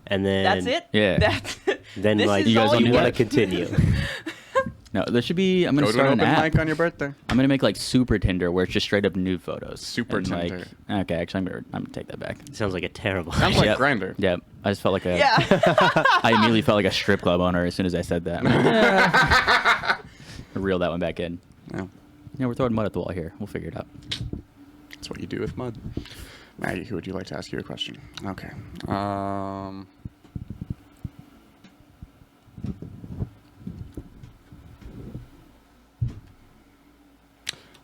And then That's it? Yeah. That's Then, this like, is you guys all don't you do want to that? continue. No, there should be. I'm gonna Go to start an an open app. mic on your birthday. I'm gonna make like Super Tinder, where it's just straight up nude photos. Super And, like- Tinder. okay, actually, I'm gonna take that back. Sounds like a terrible Sounds like Yep. Grinder. Yeah, I just felt like a. Yeah. I immediately felt like a strip club owner as soon as I said that. I reel that one back in. Yeah. Yeah, we're throwing mud at the wall here. We'll figure it out. That's what you do with mud. Maggie, who would you like to ask you a question? Okay.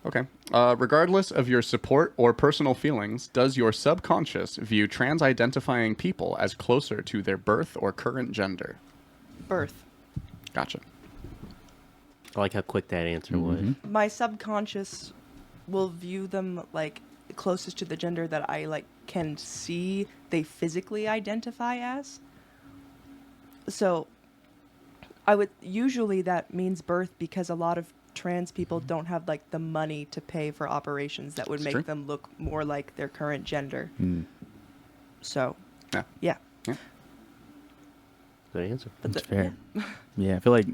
Okay. Regardless of your support or personal feelings, does your subconscious view trans-identifying people as closer to their birth or current gender? Birth. Gotcha. I like how quick that answer was. Mhm. My subconscious will view them like closest to the gender that I like can see they physically identify as. So I would usually that means birth because a lot of trans people don't have like the money to pay for operations that would It's make true. them look more like their current gender. Mm. So Yeah. yeah. Good answer. But That's the- fair. yeah. Yeah, I feel like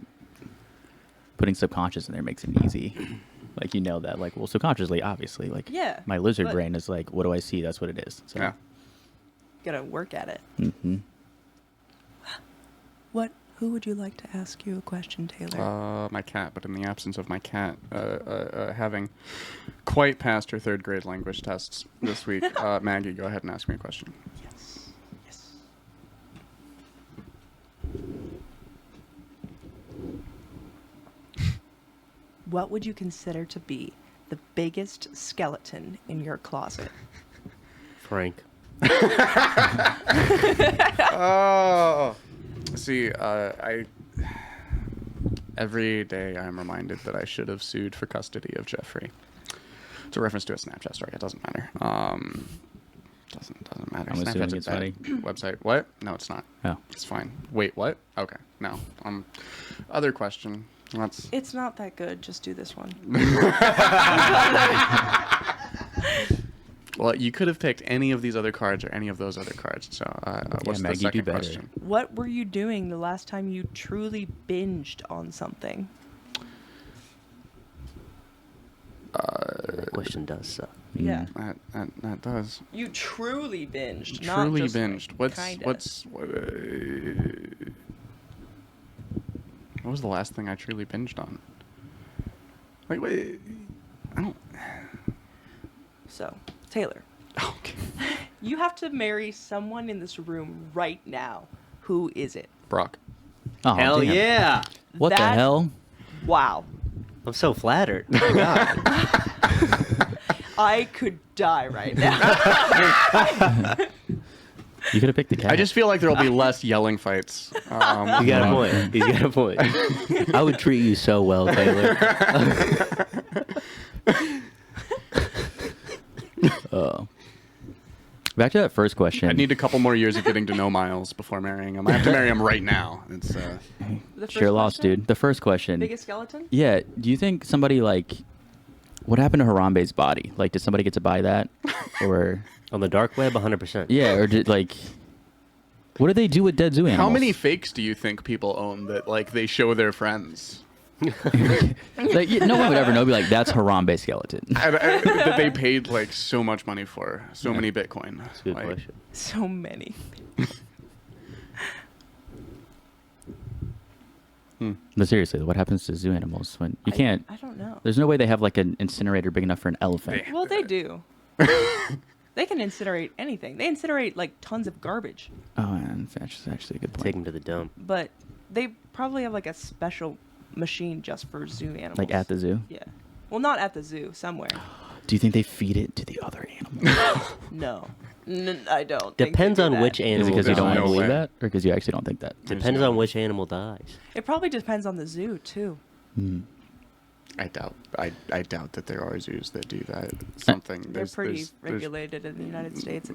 putting subconscious in there makes it easy. Like you know that, like, well, subconsciously, obviously, like, Yeah, my lizard but- brain is like, what do I see? That's what it is. So, Yeah. Gotta work at it. hmm What Who would you like to ask you a question, Taylor? My cat, but in the absence of my cat having quite passed her third grade language tests this week, Maggie, go ahead and ask me a question. Yes. Yes. What would you consider to be the biggest skeleton in your closet? Frank. Oh, see, every day I'm reminded that I should have sued for custody of Jeffrey. It's a reference to a Snapchat story. It doesn't matter. Doesn't matter. I'm assuming Snapchat's it's a funny. website. What? No, it's not. Oh. It's fine. Wait, what? Okay, no. Other question. That's It's not that good. Just do this one. well, you could have picked any of these other cards or any of those other cards. So, what's Maggie, the do second better. question? What were you doing the last time you truly binged on something? That question does suck. Yeah. That does. You truly binged. Not Truly just, like, binged. What was the last thing I truly binged on? Wait, I don't. So, Taylor, Okay. you have to marry someone in this room right now. Who is it? Brock. Oh, Hell damn. yeah! What the That- hell? Wow. I'm so flattered. Oh my God. I could die right now. You could have picked the cat. I just feel like there will be less yelling fights. You got a point. He's got a point. I would treat you so well, Taylor. Back to that first question. I need a couple more years of getting to know Miles before marrying him. I have to marry him right now. It's The first Sure lost, question? dude. The first question. Biggest skeleton? Yeah. Do you think somebody what happened to Harambe's body? Like, did somebody get to buy that, or On the dark web, 100%. yeah, or did what do they do with dead zoo animals? how many fakes do you think people own that they show their friends? No one would ever know. Be like, that's Harambe skeleton. That they paid so much money for, many Bitcoin. That's a good question. So many. But seriously, what happens to zoo animals when you can't? I don't know. There's no way they have an incinerator big enough for an elephant. Well, they do. They can incinerate anything. They incinerate tons of garbage, Oh, man, that's actually a good point. Take him to the dump. but they probably have a special machine just for zoo animals. Like at the zoo. Yeah. Well, not at the zoo. Somewhere. Do you think they feed it to the other animals? No. I don't. think they Depends do on that. which Is it animal because you don't No want to way. believe that, or because you actually don't think that? Depends on which animal dies. It probably depends on the zoo too. I doubt that there are zoos that do that. Something. They're pretty regulated in the United States.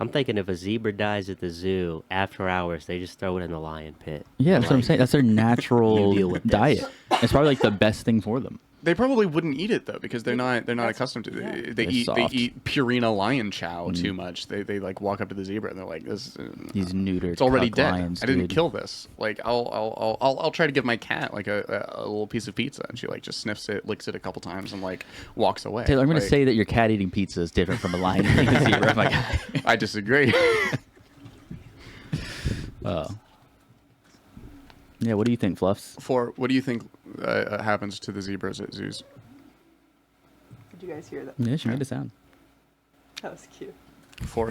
I'm thinking if a zebra dies at the zoo, after hours, they just throw it in the lion pit. Yeah, that's what I'm saying. That's their You natural deal with this. diet. It's probably the best thing for them. They probably wouldn't eat it though because they're not That's- accustomed to. yeah. They They're eat soft. Purina lion chow too much. They walk up to the zebra and they're like, "This These neutered. it's already cuck dead. lions, I didn't dude. kill this. I'll try to give my cat a little piece of pizza and she just sniffs it, licks it a couple times and walks away. Taylor, I'm going to Like, say that your cat eating pizza is different from a lion eating a zebra. My God. I disagree. Yeah, what do you think, Fluffs? What do you think happens to the zebras at zoos? Did you guys hear that? Yeah, she made a sound. That was cute.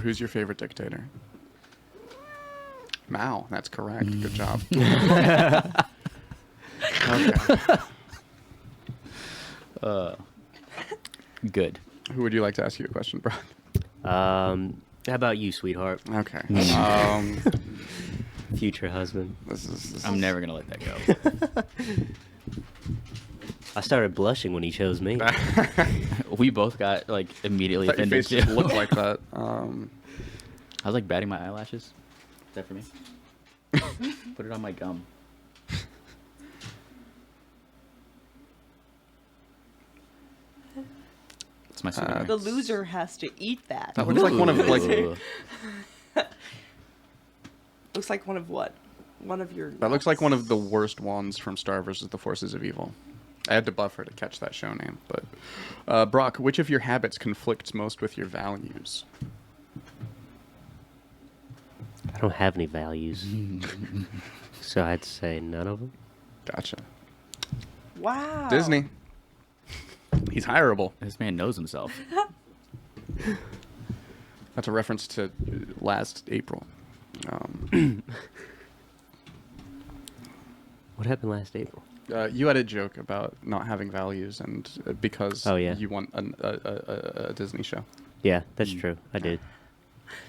Who's your favorite dictator? Mao. That's correct. Good job. Okay. Good. Who would you like to ask you a question, Brock? How about you, sweetheart? Okay. Future husband. This is I'm never going to let that go. I started blushing when he chose me. We both got immediately Thought your offended face just too. looked like that. I was batting my eyelashes. Is that for me? Put it on my gum. It's my souvenir. The loser has to eat that. That looks like one of Ooh. Looks like one of what? One of your. that looks like one of the worst wands from Star vs. the Forces of Evil. I had to buff her to catch that show name, but Brock, which of your habits conflicts most with your values? I don't have any values. So I'd say none of them. Gotcha. Wow. Disney. He's hireable. This man knows himself. That's a reference to last April. What happened last April? You had a joke about not having values, and because Oh, yeah. you want a Disney show. Yeah, that's true. I did.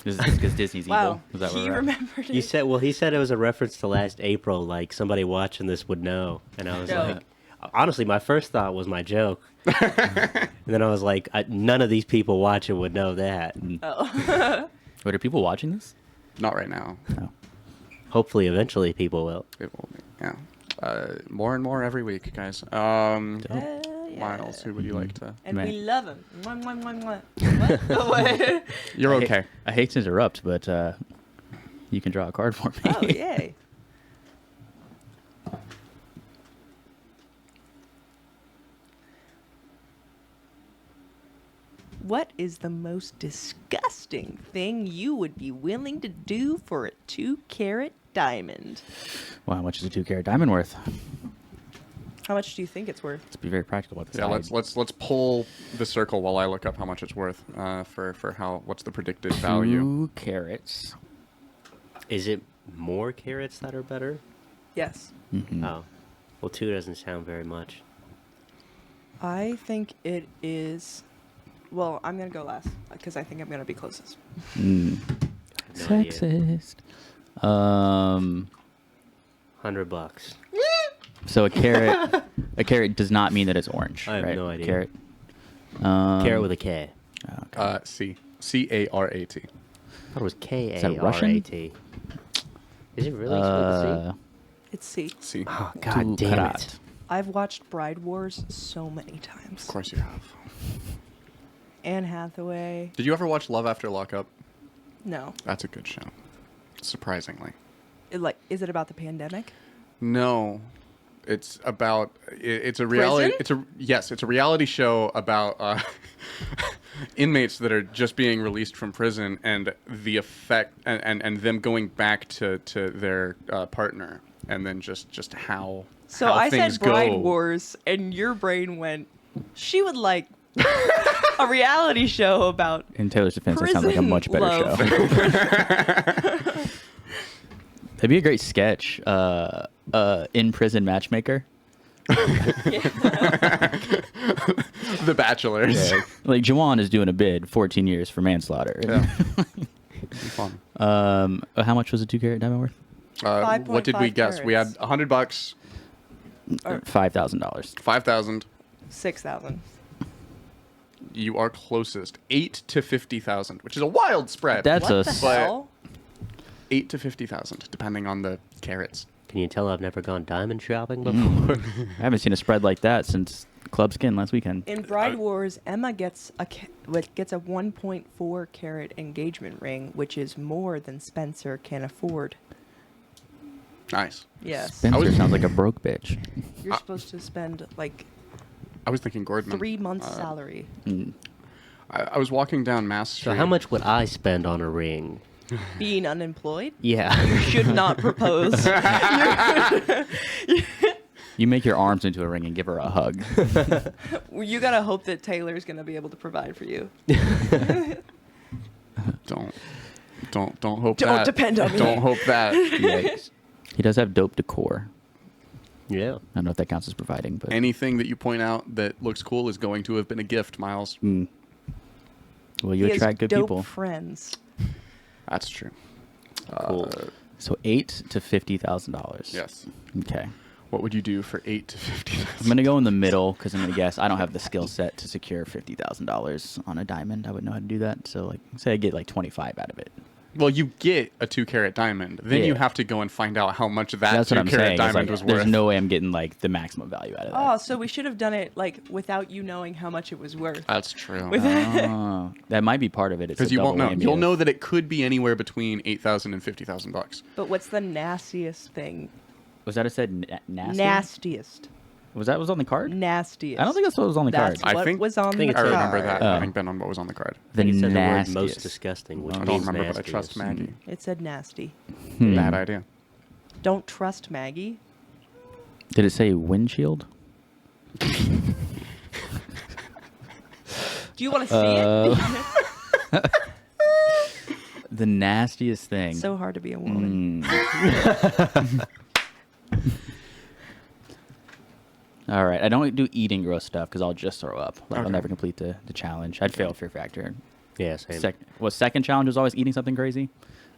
Is this because Disney's Wow. evil? Is that where He we're at? remembered it. You said, well, he said it was a reference to last April, like somebody watching this would know. And I was No. like, honestly, my first thought was my joke. And then I was like, none of these people watching would know that. And Oh. Wait, are people watching this? Not right now. No. hopefully, eventually, people will. It will be. Yeah. More and more every week, guys. Yeah. Miles, who would you like to? And Man. we love him. Mwah, mwah, mwah, mwah. What? Oh, wait. You're okay. I hate to interrupt, but you can draw a card for me. Oh, yay. What is the most disgusting thing you would be willing to do for a 2-carat diamond? Well, how much is a 2-carat diamond worth? How much do you think it's worth? Let's be very practical about this. Yeah, let's pull the circle while I look up how much it's worth for how what's the predicted value. 2 carats. Is it more carrots that are better? Yes. Mhm. Oh. Well, 2 doesn't sound very much. I think it is. Well, I'm going to go last because I think I'm going to be closest. Mm. No idea. Sexist. $100. So a carrot does not mean that it's orange. I have right? no idea. Carrot. Carrot with a K. Okay. Carat. I thought it was that Russian? K-A-R-A-T. Is it really spelled with a C? It's C. C. Oh, Two God damn karat. it. I've watched Bride Wars so many times. Of course you have. Anne Hathaway. Did you ever watch Love After Lockup? No. That's a good show. Surprisingly. Is it about the pandemic? No. It's about it's a reality Prison? it's a reality show about inmates that are just being released from prison and the effect and them going back to their partner and then just how So how I things said Bride go. Wars, and your brain went, she would like a reality show about. In Taylor's defense, that sounds like a Prison much better love. show. That'd be a great sketch. In prison matchmaker. The Bachelors. Like Juwan is doing a bid, 14 years for manslaughter. Yeah. It'd be fun. How much was a 2-carat diamond worth? What did we 5.5 guess? We had carats. $100, Or $5,000. 5,000. 6,000. You are closest. 8 to 50,000, which is a wild spread. That's What a the s- hell? 8 to 50,000, depending on the carats. Can you tell I've never gone diamond shopping before? I haven't seen a spread like that since Club Skin last weekend. In Bride Wars, Emma gets a 1.4 carat engagement ring, which is more than Spencer can afford. Nice. Yes. Spencer sounds like a broke bitch. You're supposed to spend like I was thinking Gordon. 3 months' salary. Mm. I was walking down Mass Street. So how much would I spend on a ring? Being unemployed, Yeah. you should not propose. You make your arms into a ring and give her a hug. You gotta hope that Taylor's gonna be able to provide for you. Don't hope that. Don't depend on me. Don't hope that. Yikes. He does have dope decor. Yeah. I don't know if that counts as providing, but Anything that you point out that looks cool is going to have been a gift, Miles. Well, you He has attract good dope people. friends. That's true. Cool. So $8,000 to $50,000. Yes. Okay. What would you do for 8 to 50? I'm gonna go in the middle because I'm gonna guess I don't have the skill set to secure $50,000 on a diamond. I wouldn't know how to do that. So like, say I get like 25 out of it. Well, you get a 2-carat diamond. Then you Yeah. have to go and find out how much that That's what I'm 2-carat saying. It's diamond like, was there's worth. no way I'm getting like the maximum value out of that. Oh, so we should have done it like without you knowing how much it was worth. That's true. With Oh, that might be part of it. It's Because a you won't know. double whammy You'll of- know that it could be anywhere between $8,000 and $50,000. But what's the nastiest thing? Was that it said nasty? Nastiest. Was that what was on the card? Nastiest. I don't think that's what was on the That's card. I what think- was on think the it I said- remember card. that Oh. having been on what was on the card. The I think it said the word most nastiest. disgusting, which I means don't remember, but I trust nastiest. Maggie. It said nasty. Hmm. Bad idea. Don't trust Maggie. Did it say windshield? Do you want to see it? The nastiest thing. So hard to be a woman. All right. I don't do eating gross stuff because I'll just throw up. Like, I'll Okay. never complete the challenge. I'd fail Fear Factor. Yeah, same. Second challenge was always eating something crazy.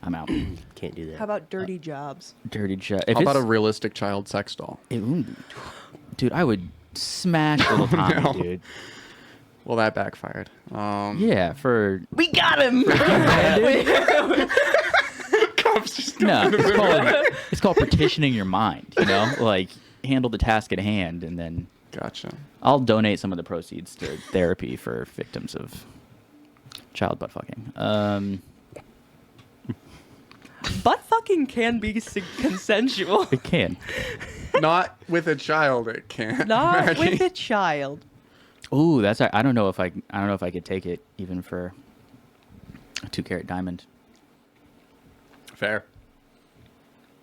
I'm out. Can't do that. How about dirty jobs? Dirty job. How about a realistic child sex doll? Dude, I would smash little Tommy, no. dude. Well, that backfired. Yeah, for We got him. Cops just no, it's called partitioning your mind. You know, like handle the task at hand, and then Gotcha. I'll donate some of the proceeds to therapy for victims of child butt fucking. Butt fucking can be consensual. It can. Not with a child, it can't. Not Maggie. with a child. Ooh, that's. I don't know if I could take it even for a 2-carat diamond. Fair.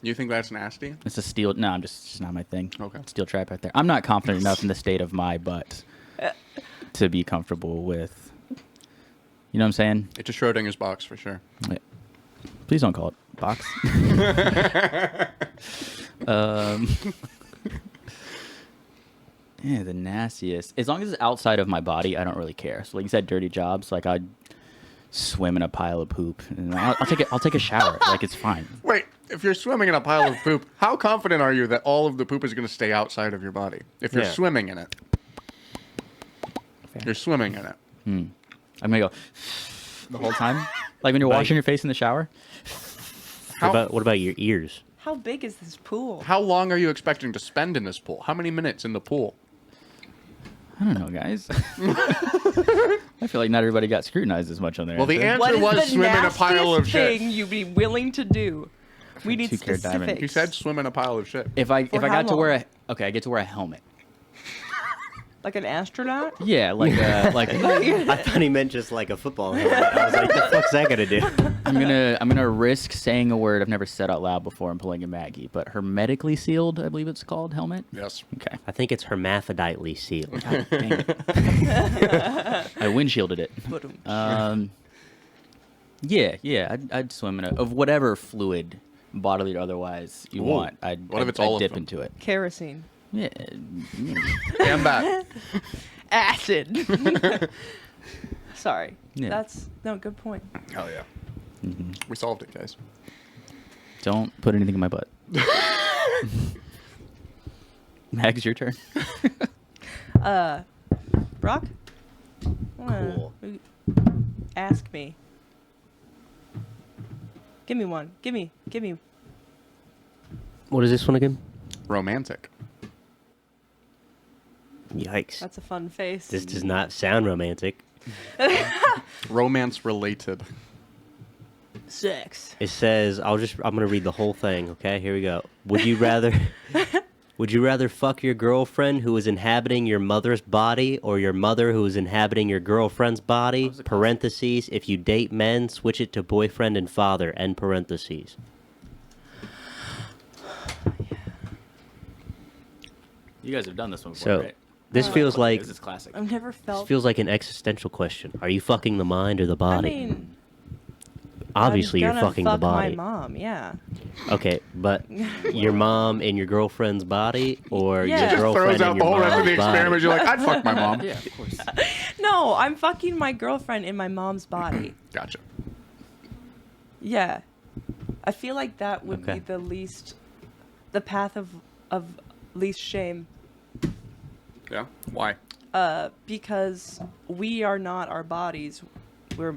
You think that's nasty? It's a steel. No, I'm just it's just not my thing. Okay. Steel trap right there. I'm not confident enough in the state of my butt to be comfortable with. You know what I'm saying? It's a Schrodinger's box for sure. Yeah. Please don't call it box. Yeah, the nastiest. As long as it's outside of my body, I don't really care. So, like you said, dirty jobs. Like I'd swim in a pile of poop, and I'll take a shower. Like it's fine. Wait, if you're swimming in a pile of poop, how confident are you that all of the poop is going to stay outside of your body? If you're Yeah. swimming in it. Fair. You're swimming in it. I'm gonna go the whole time. Like when you're washing your face in the shower. How, What about your ears? How big is this pool? how long are you expecting to spend in this pool? How many minutes in the pool? I don't know, guys. I feel like not everybody got scrutinized as much on their Well, the answer. answer What is was the swim in a pile of nastiest shit. thing you'd be willing to do? We need 2-carat diamond. specifics. He said swim in a pile of shit. If I For how got to wear long? I get to wear a helmet. Like an astronaut? Yeah, like I thought he meant just like a football helmet. I was like, the fuck's that gonna do? I'm gonna risk saying a word I've never said out loud before and pulling a Maggie, but hermetically sealed, I believe it's called, helmet. Yes. Okay. I think it's hermaphroditely sealed. God dang it. I windshielded it. Yeah, I'd swim in of whatever fluid, bodily or otherwise, you Ooh. want. I'd all of dip them? into it. Kerosene. Yeah. Damn that. Acid. Sorry. Yeah. That's no good point. Hell yeah. We solved it, guys. Don't put anything in my butt. Mags, your turn. Brock? Cool. Ask me. Give me one. Give me. What is this one again? Romantic. Yikes. That's a fun face. This does not sound romantic. Romance related. Sex. It says, I'm gonna read the whole thing, okay? Here we go. Would you rather fuck your girlfriend who is inhabiting your mother's body or your mother who is inhabiting your girlfriend's body? Parentheses, if you date men, switch it to boyfriend and father, end parentheses. You guys have done this one before, So, right? this feels like This is classic. I've never this felt. feels like an existential question. Are you fucking the mind or the I body? mean, Obviously, I'm you're gonna fucking fuck the body. My mom, yeah. Okay, but your mom in your girlfriend's body, or Yeah. your girlfriend Throws out in the your whole rest of the mom's body? experiment. You're like, I'd fuck my mom. Yeah, of course. No, I'm fucking my girlfriend in my mom's body. Gotcha. Yeah. I feel like that would Okay. be the path of least shame. Yeah. Why? Because we are not our bodies. We're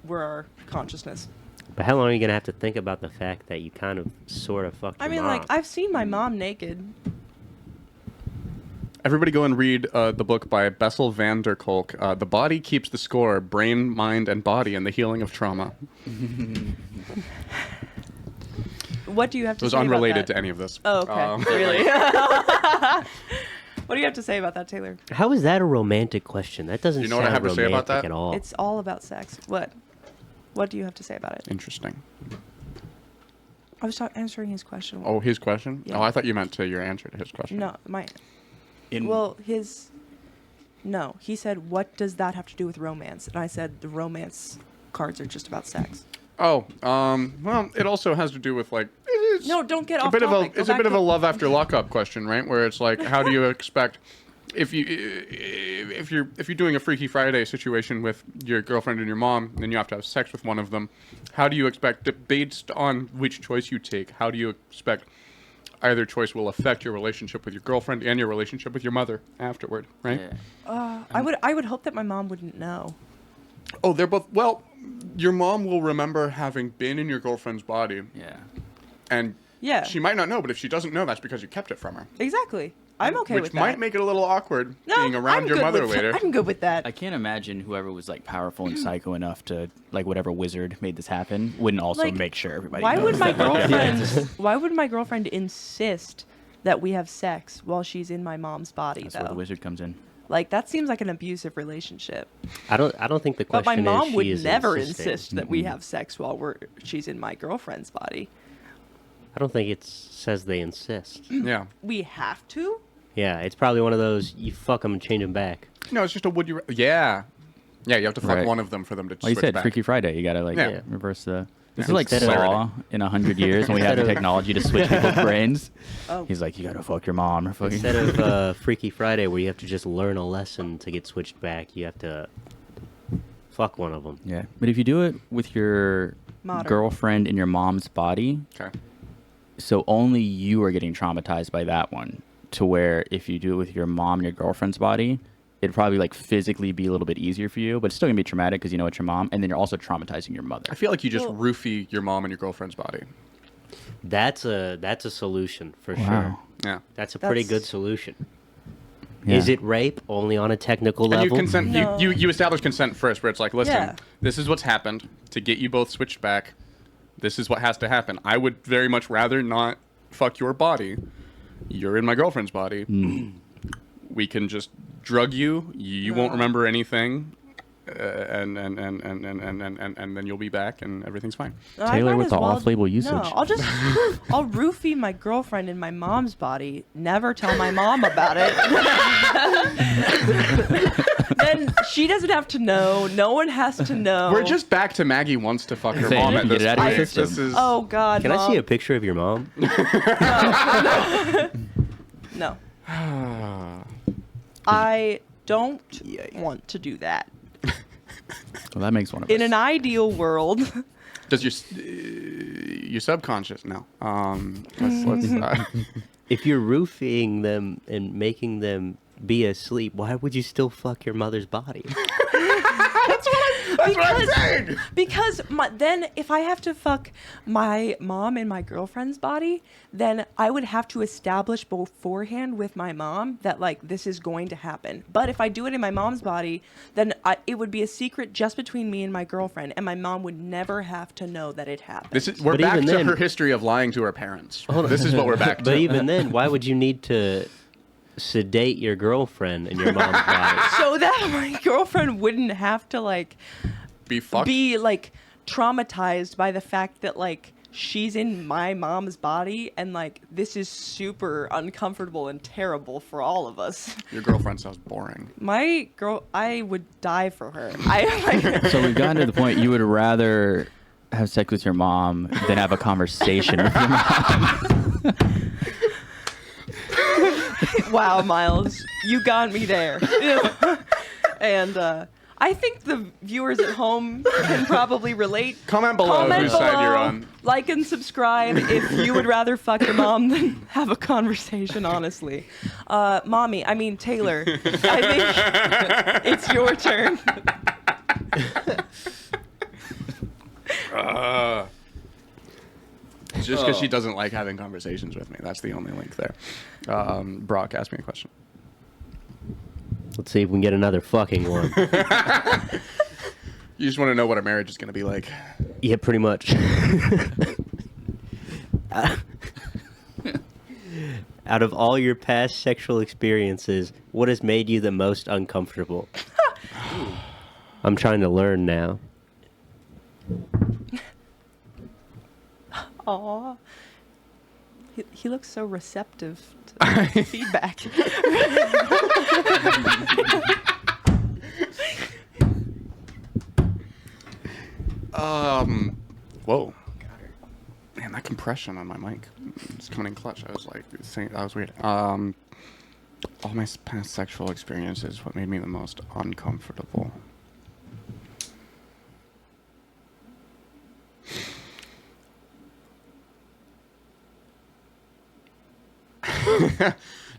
our consciousness. But how long are you gonna have to think about the fact that you kind of, sort of fucked I your mean, mom? like, I've seen my mom naked. Everybody go and read the book by Bessel van der Kolk, The Body Keeps the Score, Brain, Mind, and Body and the Healing of Trauma. What do you have It to was say unrelated about that? to any of this. Oh, okay. Really? What do you have to say about that, Taylor? How is that a romantic question? That doesn't You know what I sound have to say about romantic that? at all. It's all about sex. What do you have to say about it? Interesting. I was answering his question. Oh, his question? Yeah. Oh, I thought you meant to your answer to his question. No, No, he said, what does that have to do with romance? And I said, the romance cards are just about sex. Oh, well, it also has to do with like. No, don't get It's off a bit topic. of a. It's a bit of a love after lockup question, right? Where it's like, how do you expect if you're doing a Freaky Friday situation with your girlfriend and your mom, then you have to have sex with one of them. How do you expect, based on which choice you take, how do you expect either choice will affect your relationship with your girlfriend and your relationship with your mother afterward, right? Yeah. I would hope that my mom wouldn't know. Oh, they're both. Well, your mom will remember having been in your girlfriend's body, Yeah. and Yeah. she might not know, but if she doesn't know, that's because you kept it from her. Exactly. I'm okay Which with that. might make it a little awkward being around I'm your good mother with later. I'm good with that. I can't imagine whoever was like powerful and psycho enough to like whatever wizard made this happen wouldn't also Like, make sure everybody. Why knows would my that. girlfriend? Why would my girlfriend insist that we have sex while she's in my mom's body? That's though, where the wizard comes in. like that seems like an abusive relationship. I don't think the But question my is mom she would is never insisting. insist that we have sex while she's in my girlfriend's body. I don't think it says they insist. Yeah. We have to. Yeah, it's probably one of those you fuck them and change them back. No, it's just a would you. Yeah. Yeah, you have to fuck Right. one of them for them to Well, you switch said back. Freaky Friday. You gotta like Yeah. reverse the. This Yeah. is like Instead of- Saw in 100 years when we have the Instead of- technology to switch people's brains. Oh. He's like, you gotta fuck your mom or fucking. Instead of Freaky Friday, where you have to just learn a lesson to get switched back, you have to fuck one of them. Yeah, but if you do it with your Modern. girlfriend in your mom's body, Okay. so only you are getting traumatized by that one. To where if you do it with your mom in your girlfriend's body, it'd probably like physically be a little bit easier for you, but it's still gonna be traumatic because you know it's your mom, and then you're also traumatizing your mother. I feel like you just Well- roofie your mom and your girlfriend's body. That's a solution for sure. Wow. Yeah. That's a pretty good That's- solution. Yeah. Is it rape only on a technical And level? you consent. No. You establish consent first, where it's like, listen, Yeah. this is what's happened to get you both switched back. This is what has to happen. I would very much rather not fuck your body. You're in my girlfriend's body. We can just drug you. You won't No. remember anything, and then you'll be back, and everything's fine. I Taylor might with as the well- off-label usage. No, I'll just I'll roofie my girlfriend in my mom's body. Never tell my mom about it. Then she doesn't have to know. No one has to know. We're just back to Maggie wants to fuck her Saying mom you at can this get it out of point. your system. This is Oh God. Can I see Mom. a picture of your mom? No. I don't want to do that. Well, that makes one of In us. an ideal world, Does your subconscious? No. Let's If you're roofing them and making them be asleep, why would you still fuck your mother's body? That's what I'm saying. because then if I have to fuck my mom in my girlfriend's body, then I would have to establish beforehand with my mom that like this is going to happen. But if I do it in my mom's body, then it would be a secret just between me and my girlfriend, and my mom would never have to know that it happened. We're But back even to then- her history of lying to her parents. This is what we're back to. But even then, why would you need to sedate your girlfriend in your mom's body? So that my girlfriend wouldn't have to like be fucked. be like traumatized by the fact that like she's in my mom's body and like this is super uncomfortable and terrible for all of us. Your girlfriend sounds boring. My girl, I would die for her. I like So we've gotten to the point you would rather have sex with your mom than have a conversation with your mom. wow, Miles, you got me there. And I think the viewers at home can probably relate. Comment below whose side you're on. Like and subscribe if you would rather fuck your mom than have a conversation, honestly. Taylor, I think it's your turn. Just because she doesn't like having conversations with me. That's the only link there. Brock, ask me a question. Let's see if we can get another fucking one. You just want to know what a marriage is going to be like. Yeah, pretty much. Out of all your past sexual experiences, what has made you the most uncomfortable? I'm trying to learn now. Aw. He looks so receptive to feedback. Whoa. Man, that compression on my mic is coming in clutch. I was like, saying that was weird. All my past sexual experiences, what made me the most uncomfortable?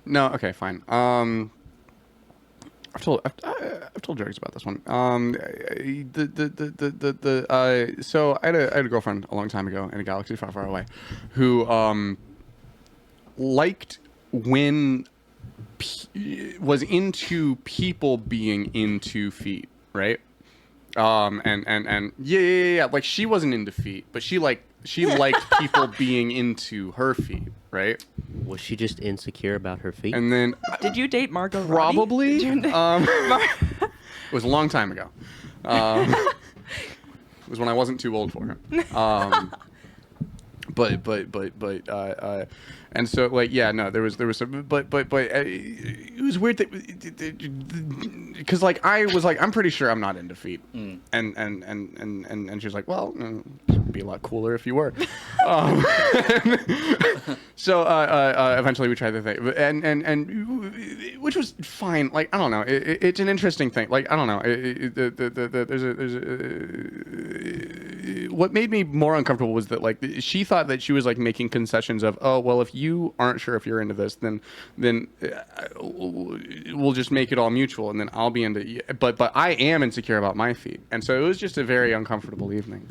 No, okay, fine. I've told jokes about this one. So I had a girlfriend a long time ago in a galaxy far, far away, who liked when was into people being into feet, right? And yeah. Like she wasn't into feet, but she liked people being into her feet, right? Was she just insecure about her feet? And then Did you date Margot Robbie? probably Did you- it was a long time ago. It was when I wasn't too old for her. And so like yeah, no, there was some, but it was weird that because like I was like I'm pretty sure I'm not into feet, and she was like, well, it'd be a lot cooler if you were. So eventually we tried the thing, and which was fine. Like I don't know, it's an interesting thing. Like I don't know, what made me more uncomfortable was that like she thought that she was like making concessions of, oh well, if you aren't sure if you're into this, then we'll just make it all mutual, and then I'll be into. But I am insecure about my feet, and so it was just a very uncomfortable evening.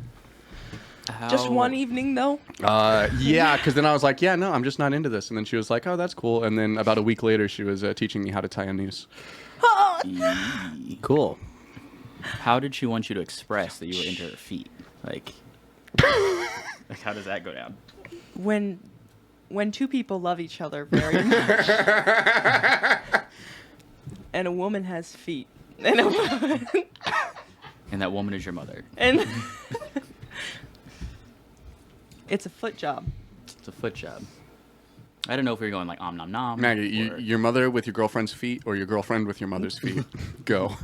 Just one evening, though? Yeah, because then I was like, yeah, no, I'm just not into this, and then she was like, oh, that's cool, and then about a week later, she was teaching me how to tie a noose. Cool. How did she want you to express that you were into her feet? Like how does that go down? When two people love each other very much, and a woman has feet, and a woman, And that woman is your mother. and it's a foot job. It's a foot job. I don't know if we were going like om nom nom. Maggie, or- your mother with your girlfriend's feet, or your girlfriend with your mother's feet? Go.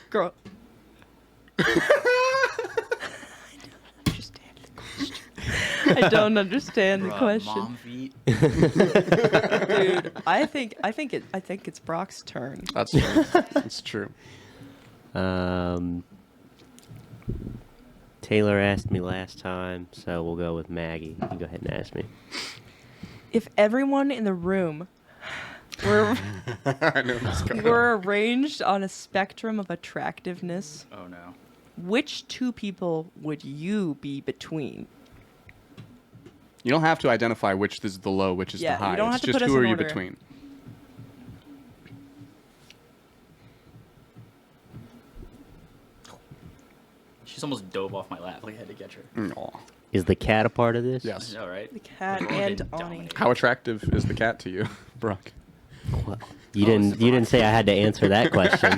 Girl. I don't understand the Bruh, question. Mom feet. Dude, I think it's Brock's turn. That's true. That's true. Taylor asked me last time, so we'll go with Maggie. You go ahead and ask me. If everyone in the room were I know what's going on. were arranged on a spectrum of attractiveness, Oh no. which two people would you be between? You don't have to identify which is the low, which is Yeah, the high. you don't It's have to just put us who in are you order. between. She's almost dove off my lap. Like I had to catch her. Aw. Is the cat a part of this? Yes. All right. The cat We've and been Ani. dominated. How attractive is the cat to you, Brock? Well, you didn't say I had to answer that question.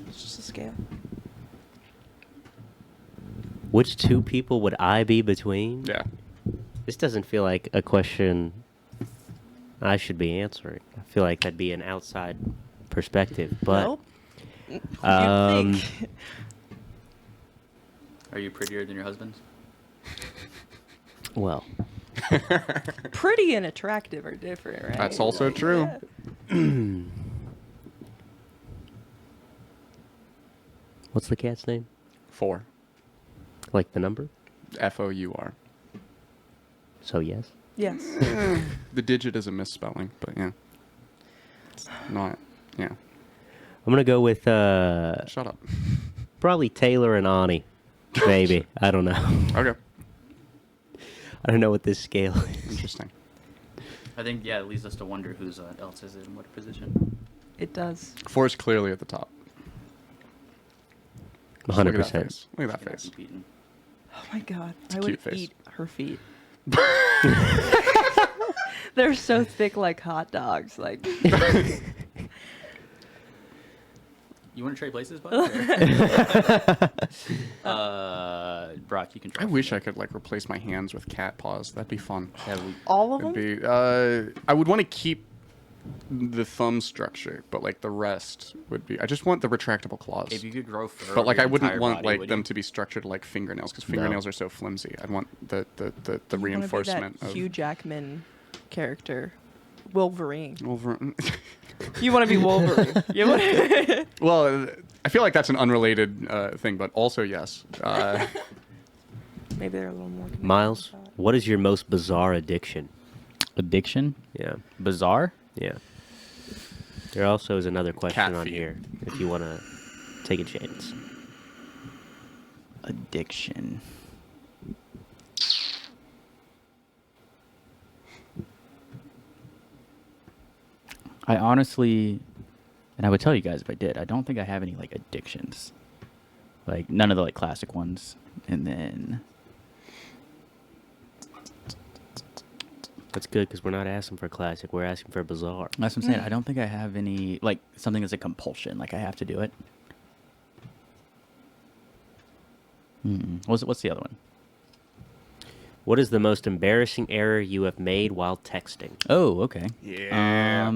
It's just a scale. Which two people would I be between? Yeah. This doesn't feel like a question I should be answering. I feel like that'd be an outside perspective. But Nope. um, You think? Are you prettier than your husband? well, Pretty and attractive are different, right? That's also true. Yeah. what's the cat's name? 4. Like the number? Four. So yes. Yes. The digit is a misspelling, but yeah. It's not. Yeah. I'm gonna go with Shut up. probably Taylor and Ani. Maybe. I don't know. Okay. I don't know what this scale is. Interesting. I think yeah, it leads us to wonder who's else is in what position. It does. 4 is clearly at the top. Just Look at that 100%. face. Look at that Yeah, face. competing. Oh my god. It's a I would cute face. eat her feet. They're so thick like hot dogs. Like You want to trade places, bud? Brock, you can. I wish I could like replace my hands with cat paws. That'd be fun. All of them? It'd be. I would want to keep the thumb structure, but like the rest would be. I just want the retractable claws. If you could grow fur, But like over I your wouldn't entire want body, like would them you? to be structured like fingernails because fingernails are so flimsy. I'd want the You wanna be reinforcement that of Hugh Jackman character, Wolverine. Wolverine. You want to be Wolverine. You wanna... Well, I feel like that's an unrelated thing, but also yes. Maybe they're a little more. connected Miles, with that. what is your most bizarre addiction? Addiction? Yeah. Bizarre? Yeah. There also is another question Cat on feed. here if you want to take a chance. Addiction. I honestly, and I would tell you guys if I did, I don't think I have any like addictions. Like none of the like classic ones. And then That's good because we're not asking for classic. We're asking for bizarre. that's what I'm saying. I don't think I have any like something that's a compulsion. Like I have to do it. What's the other one? What is the most embarrassing error you have made while texting? Oh, okay. Yeah.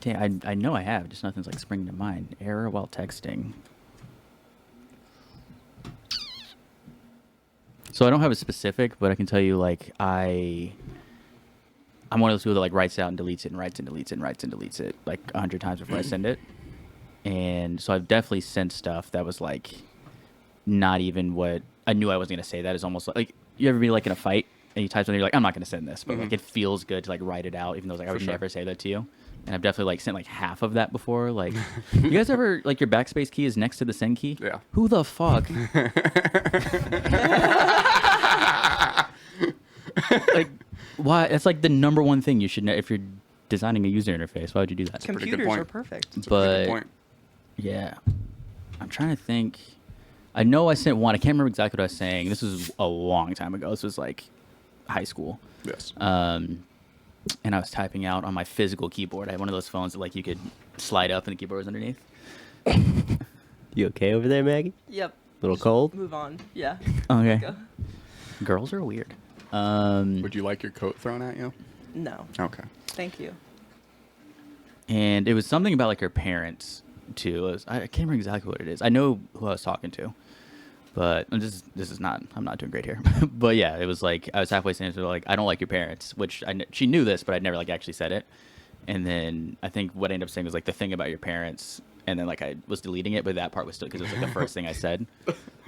Damn, I know I have, just nothing's like springing to mind. Error while texting. So I don't have a specific, but I can tell you like I'm one of those people that like writes out and deletes it and writes and deletes it and writes and deletes it like 100 times before I send it. And so I've definitely sent stuff that was like not even what I knew I wasn't gonna say. That is almost like you ever be like in a fight and you type something, you're like, I'm not gonna send this, but like it feels good to like write it out, even though like I would sure. never say that to you. And I've definitely like sent like half of that before. Like, you guys ever like your backspace key is next to the send key? Yeah. Who the fuck? Like, why? That's like the number one thing you should know if you're designing a user interface. Why would you do that? pretty good Computers point. are perfect. That's a pretty But good point. yeah, I'm trying to think. I know I sent one. I can't remember exactly what I was saying. This was a long time ago. This was like high school. Yes. And I was typing out on my physical keyboard. I had one of those phones that like you could slide up and the keyboard was underneath. You okay over there, Maggie? Yep. Little cold? Move on. Yeah. Okay. Go. Girls are weird. Would you like your coat thrown at you? No. Okay. Thank you. And it was something about like her parents too. I can't remember exactly what it is. I know who I was talking to, but this is not. I'm not doing great here. But yeah, it was like I was halfway saying to her like, I don't like your parents, which she knew this, but I'd never like actually said it. And then I think what I ended up saying was like the thing about your parents, and then like I was deleting it, but that part was still because it was like the first thing I said.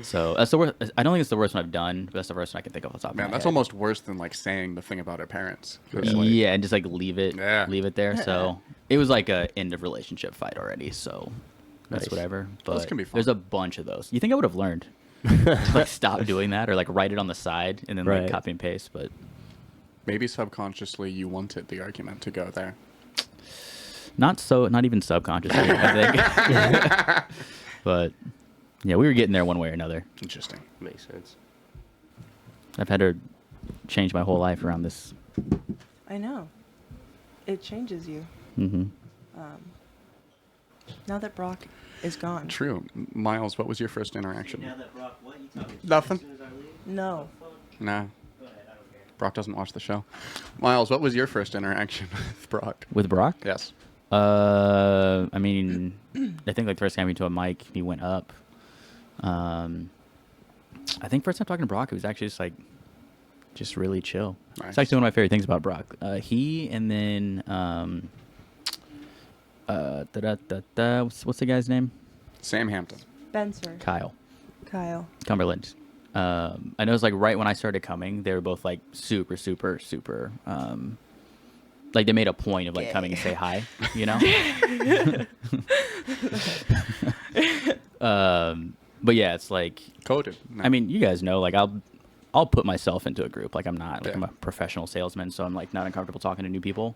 So that's the worst. I don't think it's the worst one I've done, but that's the worst one I can think of off the top of Man, my that's head. almost worse than like saying the thing about her parents. 'Cause, like, Yeah, and just like leave it Yeah. there. So it was like a end of relationship fight already. So that's Nice. whatever. But Those can be fun. there's a bunch of those. You think I would have learned? To, like stop doing that or like write it on the side and then Right. like copy and paste. But maybe subconsciously you wanted the argument to go there. not even subconsciously, I think. But yeah, we were getting there one way or another. Interesting. Makes sense. I've had to change my whole life around this. I know. It changes you. Mm-hmm. Now that Brock is gone. True. Miles, what was your first interaction? Nothing. Nothing? No. No. Brock doesn't watch the show. Miles, what was your first interaction with Brock? With Brock? Yes. I mean, I think like the first time we to a mic, he went up. I think first time talking to Brock, it was actually just really chill. Nice. It's actually one of my favorite things about Brock. He and then what's the guy's name? Sam Hampton. Spencer. Kyle Kyle. I know it's like right when I started coming, they were both like super like they made a point of like coming and say hi, you know? But yeah, it's like Coded. No. I mean, you guys know, like I'll put myself into a group. Like I'm not like Yeah. I'm a professional salesman, so I'm like not uncomfortable talking to new people.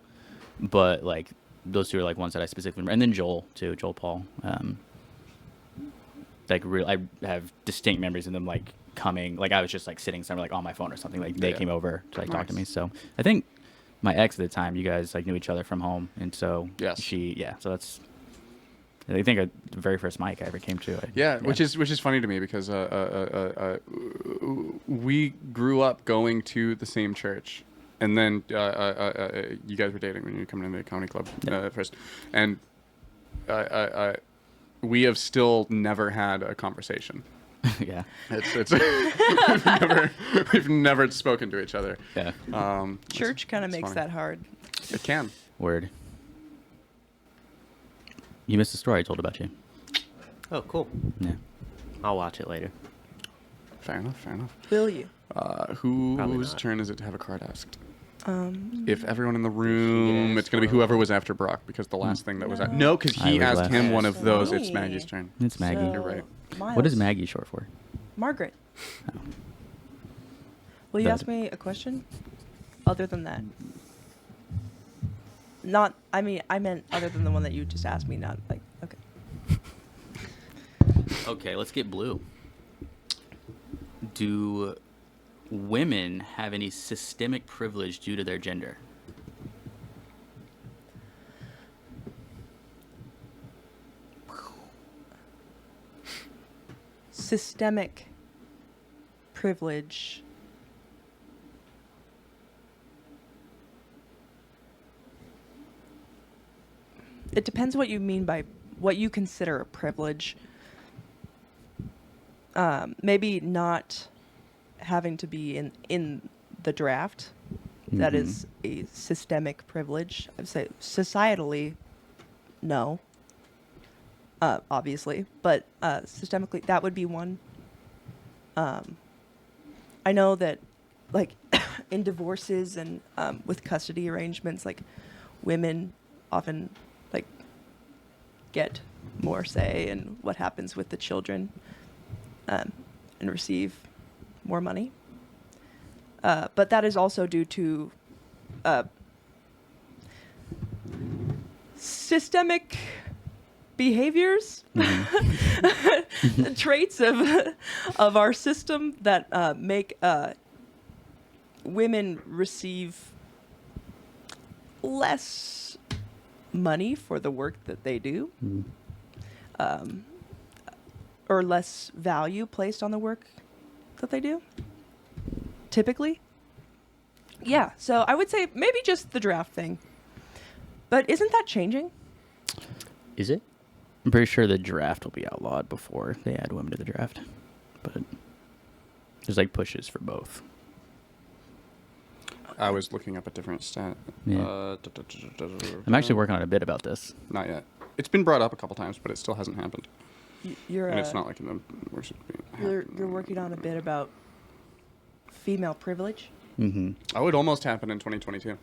But like those two are like ones that I specifically remember. And then Joel too, Joel Paul. Like real, I have distinct memories of them like coming. Like I was just like sitting somewhere like on my phone or something. Like they Yeah. came over to like talk to me. Nice. So I think my ex at the time, you guys like knew each other from home, and so Yes. so that's. I think the very first mic I ever came to. Which is funny to me because we grew up going to the same church, and then you guys were dating when you were coming into the comedy club first, and we have still never had a conversation. yeah. It's we've never spoken to each other. Yeah. Church kind of it's makes funny. that hard. It can. Word. You missed the story I told about you. Oh, cool. Yeah. I'll watch it later. Fair enough. Fair enough. Will you? Probably Whose not. turn is it to have a card asked? Um, If everyone in the room, it's going to be whoever was after Brock because the last thing that was at. No, because I he was asked last. him one of those. It's Me. Maggie's turn. It's Maggie. so, You're right. What is Miles. Maggie short for? Margaret. Will you That- ask me a question? Other than that. Not, I mean, I meant other than the one that you just asked me, not like, okay. Okay, let's get blue. Do women have any systemic privilege due to their gender? Systemic privilege. It depends what you mean by what you consider a privilege. Maybe not having to be in the draft. That is a systemic privilege. I'd say societally, no. Obviously, but systemically, that would be one. I know that, like, in divorces and with custody arrangements, like, women often, like, get more say in what happens with the children and receive more money. But that is also due to systemic behaviors, traits of our system that make women receive less money for the work that they do, or less value placed on the work that they do, typically. Yeah, so I would say maybe just the draft thing. But isn't that changing? Is it? I'm pretty sure the draft will be outlawed before they add women to the draft. But there's like pushes for both. I was looking up a different stat. Yeah. I'm actually working on a bit about this. Not yet. It's been brought up a couple times, but it still hasn't happened. You're And it's not like in the worship. you're working on a bit about female privilege. Mm-hmm. Oh, it almost happened in 2022.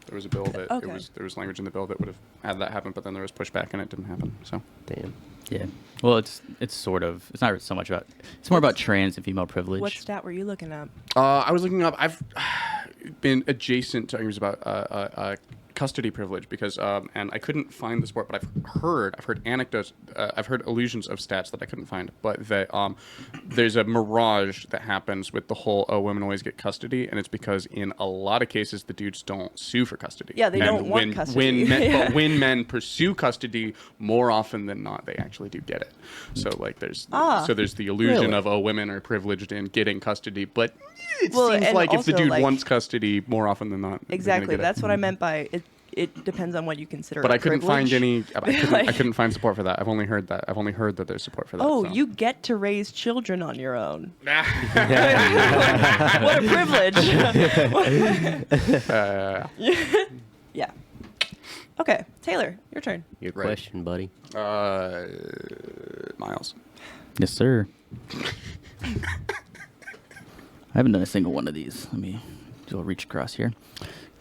There was a bill that Okay. there was language in the bill that would have had that happen, but then there was pushback and it didn't happen. So Damn. Yeah. Well, it's sort of. It's not so much about. It's more about trans and female privilege. What stat were you looking at? I was looking up. I've been adjacent to arguments about custody privilege because and I couldn't find the sport, but I've heard anecdotes, I've heard allusions of stats that I couldn't find, but that there's a mirage that happens with the whole women always get custody, and it's because in a lot of cases the dudes don't sue for custody. Yeah, they And don't want custody. But when men pursue custody, more often than not they actually do get it. So like there's the illusion Really? of women are privileged in getting custody, but it Well, seems and like if the also, dude like- wants custody, more often than not, they're gonna Exactly. get it. That's what I meant by it. It depends on what you consider. But a I couldn't find privilege. any. I Like- couldn't find support for that. I've only heard that. I've only heard that there's support for that. Oh, so. you get to raise children on your own. What a privilege. Yeah. Okay, Taylor, your turn. Your Right. question, buddy. Miles. Yes, sir. I haven't done a single one of these. Let me do a reach across here.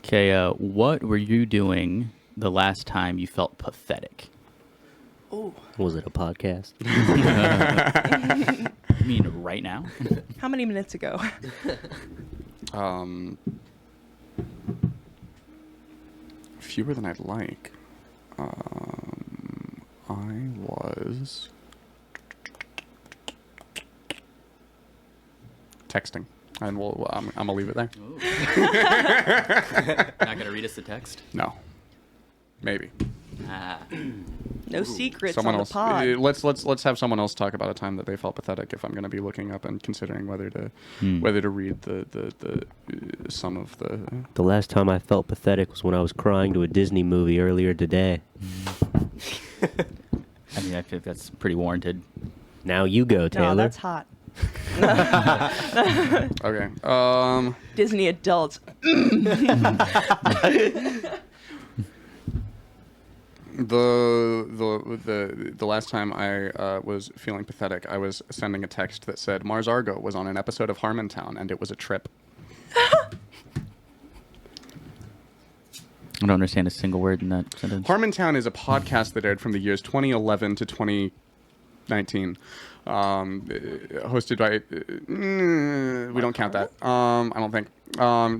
Okay, what were you doing the last time you felt pathetic? Oh, Was it a podcast? You mean right now? how many minutes ago? Fewer than I'd like. I was texting. And I'm gonna leave it there. Not gonna read us the text. No, maybe No secrets someone on else. the pod. Let's have someone else talk about a time that they felt pathetic. If I'm gonna be looking up and considering whether to read the some of the. The last time I felt pathetic was when I was crying to a Disney movie earlier today. I mean, I think that's pretty warranted. Now you go, Taylor. No, that's hot. Okay. Disney adults. The last time I was feeling pathetic, I was sending a text that said Mars Argo was on an episode of Harmontown and it was a trip. I don't understand a single word in that sentence. Harmontown is a podcast that aired from the years 2011 to 2019, hosted by we don't count that. I don't think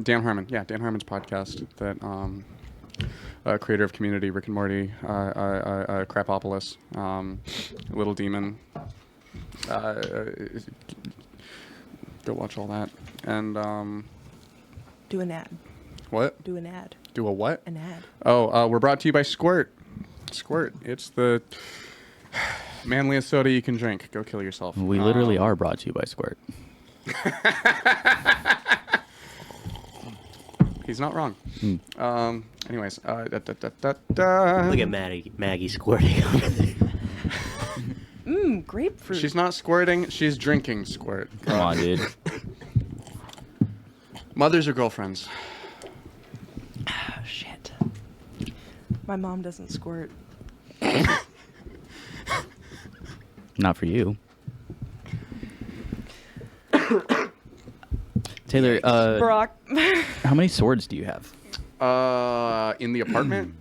Dan Harmon. Yeah, Dan Harmon's podcast that creator of Community, Rick and Morty, Crapopolis, Little Demon. Go watch all that. And Do an ad. what? Do an ad. Do a what? An ad. Oh, we're brought to you by Squirt. Squirt. It's the manliest soda you can drink. Go kill yourself. We literally are brought to you by Squirt. He's not wrong. Anyways, Look at Maggie squirting over there. Grapefruit. she's not squirting. She's drinking Squirt. Come on, dude. Mothers or girlfriends? Oh, shit. My mom doesn't squirt. Not for you. Taylor, Brock. how many swords do you have? In the apartment?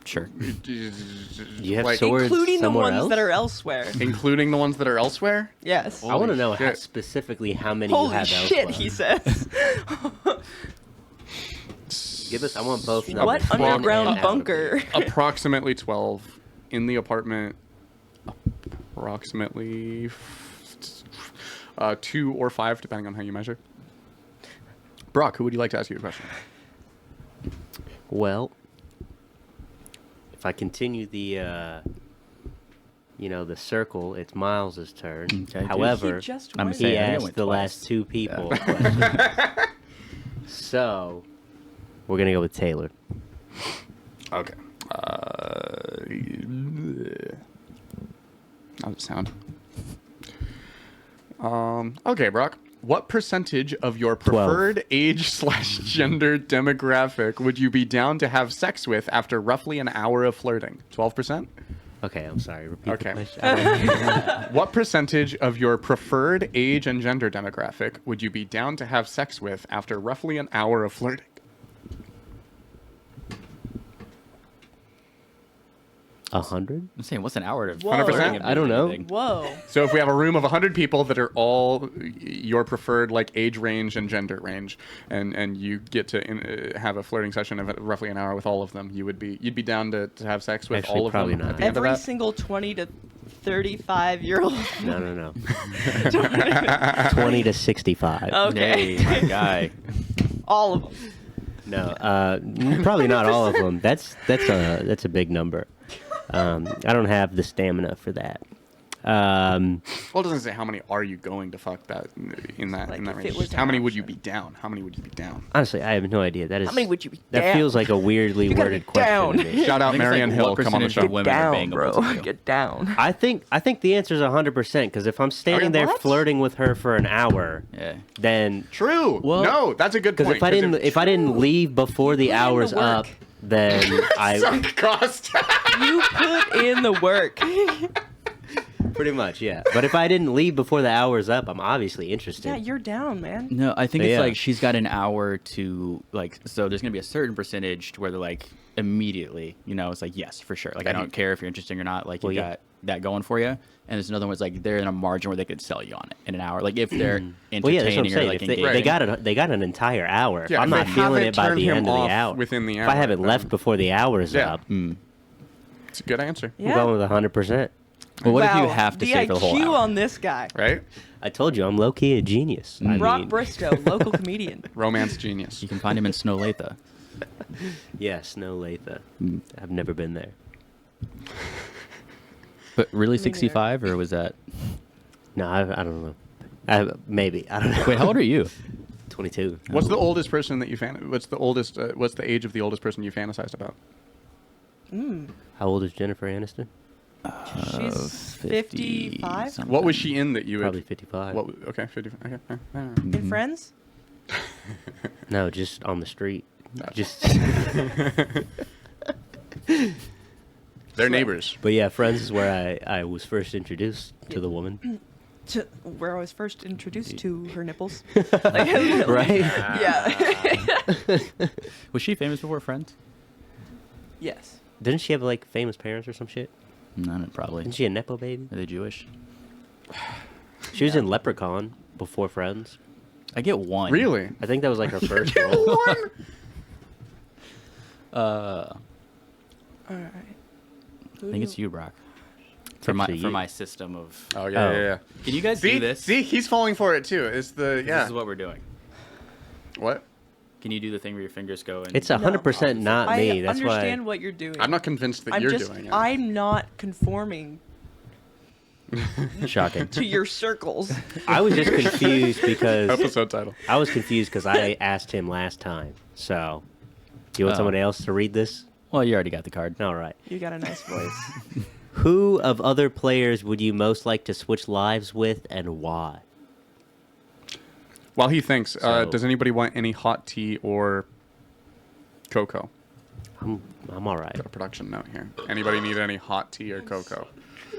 Sure. You have Like, swords Including the somewhere ones else? that are elsewhere. Including the ones that are elsewhere? Yes. I want to know how, shit. specifically how many you Holy have shit, elsewhere. he says. Give us. I want both numbers. What in underground and out. bunker? Approximately 12. In the apartment, approximately 2 or 5, depending on how you measure. Brock, who would you like to ask you a question? Well, if I continue the, the circle, it's Miles' turn. Okay, dude. However, He just I'm went. saying, he I think I asked went the twice. last two people questions. So, we're going to go with Taylor. Okay. How's it sound? Okay, Brock. What percentage of your 12. preferred age/gender demographic would you be down to have sex with after roughly an hour of flirting? 12%? Okay, I'm sorry. Repeat Okay. the question. I don't- What percentage of your preferred age and gender demographic would you be down to have sex with after roughly an hour of flirting? 100? I'm saying, what's an hour to 100%? I don't know. Whoa. So if we have a room of 100 people that are all your preferred age range and gender range, and you get to have a flirting session of roughly an hour with all of them, you'd be down to have sex with Actually, all of probably them not. at the end of Every that? single 20 to 35-year-old. No. 20 to 65. Okay. Hey, my guy. All of them. No, probably not all of them. That's a big number. I don't have the stamina for that. Well, it doesn't say how many are you going to fuck that in that Like, in that if range. it It's was just an how many would you option. be down? How many would you be down? Honestly, I have no idea. That is. How many would you be That down? feels like a weirdly You gotta worded be question to down. me. Shout out I think it's Marianne like, Hill, what come on the percentage show. of women are down, bangable bro. to you? Get down. I think the answer is 100% because if I'm standing Okay. there What? flirting with her for an hour, Yeah. then True. Well, no, that's a good because point. if I didn't leave before the put in the hour's work. up, then I sunk cost. You put in the work. pretty much But if I didn't leave before the hour's up, I'm obviously interested. Yeah, you're down, man. No, I think So, it's yeah. like she's got an hour to so there's gonna be a certain percentage to where they're like immediately, it's like yes for sure. Like I don't care if you're interesting or not. Like you Well, yeah. got that going for you. And there's another one that's like they're in a margin where they could sell you on it in an hour. Like if they're entertaining Well, yeah, that's what I'm or saying. like If they engaging. got an entire hour. Yeah, I'm if not they feeling haven't it by turned the him end of off the hour. within the If I hour, haven't then- left before the hour's Yeah. up, It's a good answer, Yeah. I'm going with 100%. Well, what if you Wow, have to the stay for the whole IQ hour? on this guy. right? I told you I'm low key a genius. I Brock mean, Bristow, local comedian. Romance genius. You can find him in Snow Latha. yeah, Snow Latha. Mm. I've never been there. But really Me neither. 65, or was that? No, I don't know. Maybe I don't know. Wait, how old are you? 22. What's the oldest person that you What's the oldest? What's the age of the oldest person you fantasized about? How old is Jennifer Aniston? She's 55? something. What was she in that you Probably would? 55. What? Okay, 55. Okay. In Friends? No, just on the street. Gotcha. Just. They're neighbors. But yeah, Friends is where I was first introduced to the woman. To where I was first introduced to her nipples. Right? Yeah. Was she famous before Friends? Yes. Didn't she have like famous parents or some shit? No, probably. Isn't she a nepo baby? Are they Jewish? She was in Leprechaun before Friends. I get one. Really? I think that was like her first role. All right. I think it's you, Brock. It's For my actually you. system of. Oh yeah, Oh. yeah. Can you guys See, do this? see, he's falling for it too. It's the yeah. This is what we're doing. What? Can you do the thing where your fingers go and? It's 100% not I me. That's understand why. what you're doing. I'm not convinced that I'm you're just, doing it. I'm not conforming Shocking. to your circles. I was just confused because Episode title. I was confused because I asked him last time. So, do you want Oh. somebody else to read this? Well, you already got the card. All right. You got a nice voice. Who of other players would you most like to switch lives with, and why? While he thinks, So- does anybody want any hot tea or cocoa? I'm all right. Got a production note here. Anybody need any hot tea or cocoa?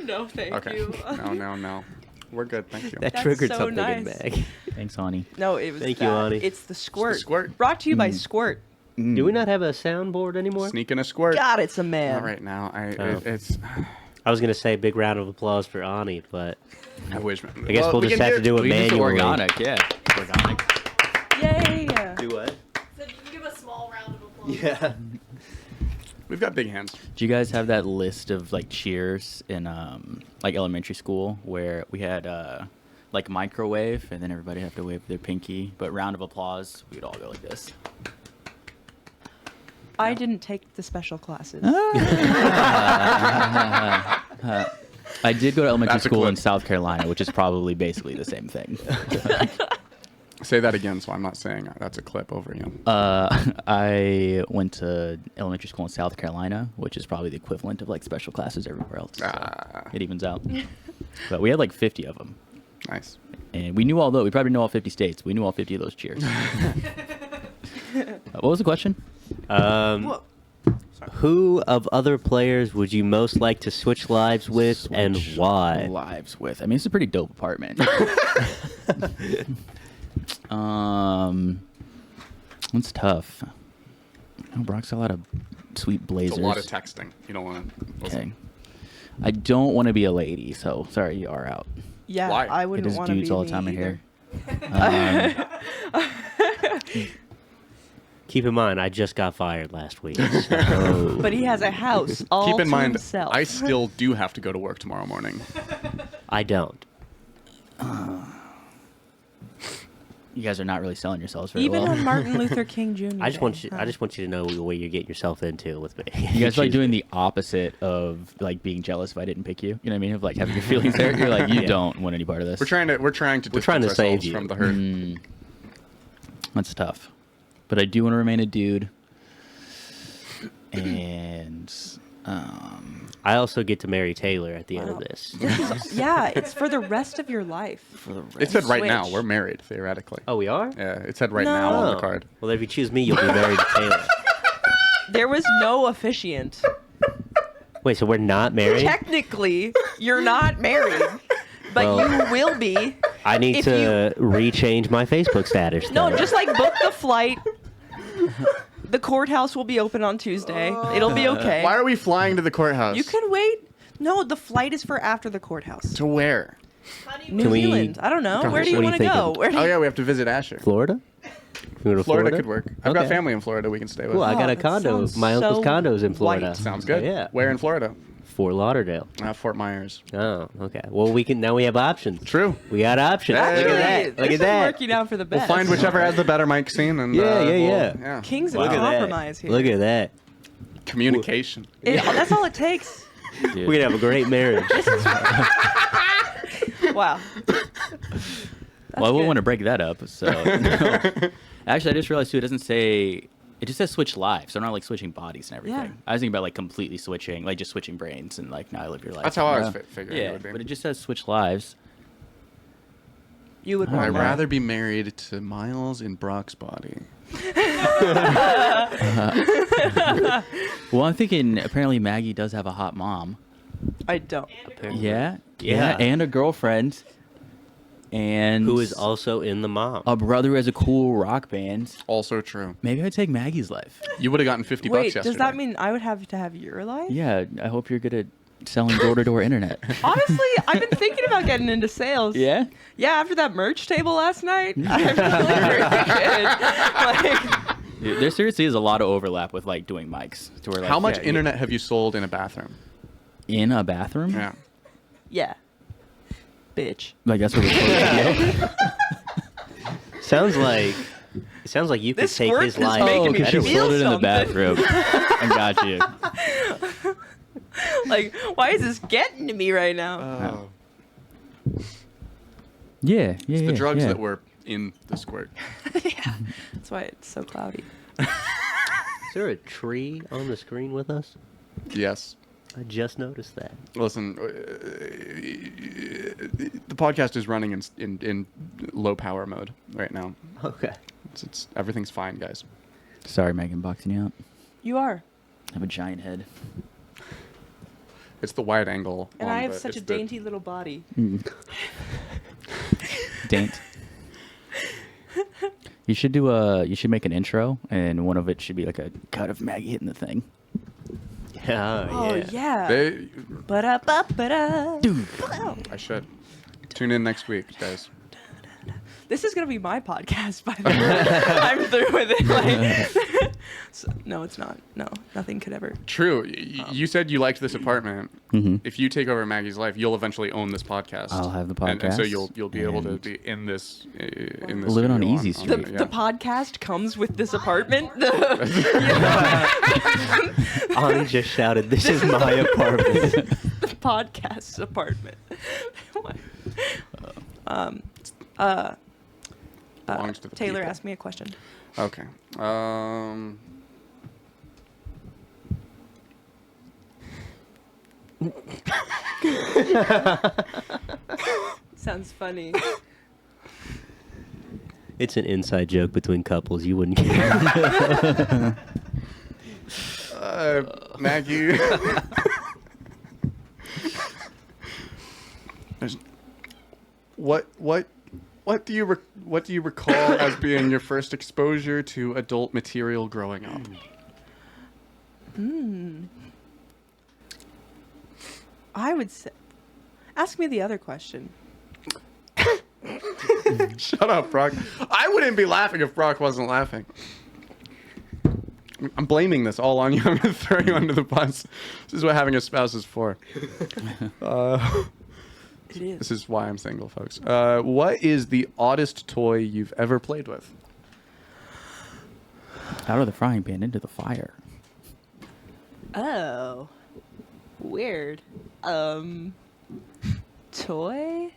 No, thank Okay. you. No. We're good, thank you. That That's triggered so something in nice. Meg. Thanks, Ani. No, it was Thank you, that. Ani. It's the squirt. squirt. Brought to you by Squirt. Do we not have a soundboard anymore? Sneaking a squirt. God, it's a man. Not right now. Oh. It's. I was gonna say big round of applause for Ani, but I wish. I guess we'll just have to do it We can do manually. organic, yeah. Organic. Yay! Do what? So you can give a small round of applause. Yeah. We've got big hands. Do you guys have that list of like cheers in like elementary school where we had like microwave and then everybody have to wave their pinky, but round of applause, we'd all go like this. I didn't take the special classes. I did go to elementary That's a school in clip. South Carolina, which is probably basically the same thing. Say that again, so I'm not saying that's a clip over you. I went to elementary school in South Carolina, which is probably the equivalent of like special classes everywhere else. So Ah. it evens out. But we had like 50 of them. Nice. And we knew all those. We probably know all 50 states. We knew all 50 of those cheers. What was the question? Whoa. Who of other players would you most like to switch lives with, and Switch why? Lives with. I mean, it's a pretty dope apartment. It's tough. Oh, Brock's got a lot of sweet It's blazers. a lot of texting. You don't want to. Okay. I don't want to be a lady, so sorry, you are out. Yeah, Why? I It wouldn't is want to be dudes all the me time in either. here. Keep in mind, I just got fired last week. So But he has a house all Keep in to mind, himself. I still do have to go to work tomorrow morning. I don't. You guys are not really selling yourselves very Even well. on Martin Luther King Jr. I just want Day, you. huh? I just want you to know what you're getting yourself into with me. You guys are like doing the opposite of like being jealous if I didn't pick you. You know what I mean? Of like having your feelings there. You're like, you Yeah. don't want any part of this. We're trying to We're trying to distance save ourselves you. from the hurt. That's tough. But I do want to remain a dude. And I also get to marry Taylor at the end of Wow. this. Yeah, it's for the rest of your life. for the rest, It said right now Switch. we're married theoretically. Oh, we are. Yeah, it said right now on the Oh. card. Well, if you choose me, you'll be married to Taylor. There was no officiant. Wait, so we're not married? Technically, you're not married, but Well- you will be. I need if to rechange my Facebook status. No, then. just like book the flight. The courthouse will be open on Tuesday. It'll be okay. Why are we flying to the courthouse? You can wait. No, the flight is for after the courthouse. To where? New Can we- Zealand. I don't know. Where do you What are want you to go? thinking? Where do Oh you... yeah, we have to visit Asher. Florida. You go to Florida could work. I've got Okay. family in Florida we can stay with. Cool. I got Oh, a that condo. sounds My uncle's so condo's in Florida. white. Sounds good. Yeah. Where in Florida? Fort Lauderdale. Fort Myers. Oh, okay. Well, now we have options. True. We got options. Hey. Look at that. Look This at is that. working out for the We'll best. find whichever has the better mic scene. And, Yeah. Kings of Look at that. compromise here. Look at that. Communication. That's all it takes. Dude. We'd have a great marriage. Wow. Well, I wouldn't good. want to break that up. So, no. Actually, I just realized too. It doesn't say. It just says switch lives. So not like switching bodies and everything. Yeah. I was thinking about like completely switching, like just switching brains and like now live your life. That's how I was Yeah. figuring it Yeah, would be. but it just says switch lives. You would Oh, want I'd no. that. rather be married to Miles in Brock's body. Well, I'm thinking apparently Maggie does have a hot mom. I don't. Yeah, Yeah. and a girlfriend, and Who is also in the mom. a brother who has a cool rock band. Also true. Maybe I'd take Maggie's life. You would have gotten 50 Wait, bucks yesterday. does that mean I would have to have your life? Yeah, I hope you're good at selling door-to-door internet. Honestly, I've been thinking about getting into sales. Yeah. Yeah, after that merch table last night, I'm really good. Like, Dude, there seriously is a lot of overlap with like doing mics. To where, like, How much yeah, internet have you sold in a bathroom? in a bathroom? Yeah. yeah. Bitch. Like that's what we're supposed to do. Sounds like you could This take work his is life. making Oh, me because you feel sold it in the something. bathroom. I got you. Like, why is this getting to me right now? Oh. Yeah, yeah. It's the yeah, drugs yeah. that were in the squirt. Yeah. That's why it's so cloudy. Is there a tree on the screen with us? Yes. I just noticed that. Listen, the podcast is running in low power mode right now. Okay. It's everything's fine, guys. Sorry, Megan, boxing you out. You are. I have a giant head. It's the wide angle. And one, I have but such a it's the- dainty little body. Daint. You should make an intro, and one of it should be like a cut of Maggie hitting the thing. Oh, Oh, yeah. yeah. They, Ba-da-ba-ba-da. I should tune in next week, guys. This is going to be my podcast, by the way. I'm through with it. Like, so, no, it's not. No, nothing could ever. True. You said you liked this apartment. Mhm. If you take over Maggie's life, you'll eventually own this podcast. I'll have the and so podcast, you'll be able to and- be in this in this. Living on studio Easy The, Street. yeah. the podcast comes with this apartment. Ani just shouted, "This is my apartment." The podcast's apartment. Belongs to the Taylor, people. ask me a question. Okay. Sounds funny. It's an inside joke between couples. You wouldn't care. Maggie. There's- what do you recall as being your first exposure to adult material growing up? I would say. Ask me the other question. Shut up, Brock. I wouldn't be laughing if Brock wasn't laughing. I'm blaming this all on you. I'm going to throw you under the bus. This is what having a spouse is for. It is. This is why I'm single, folks. What is the oddest toy you've ever played with? Out of the frying pan into the fire. Oh. Weird. Toy?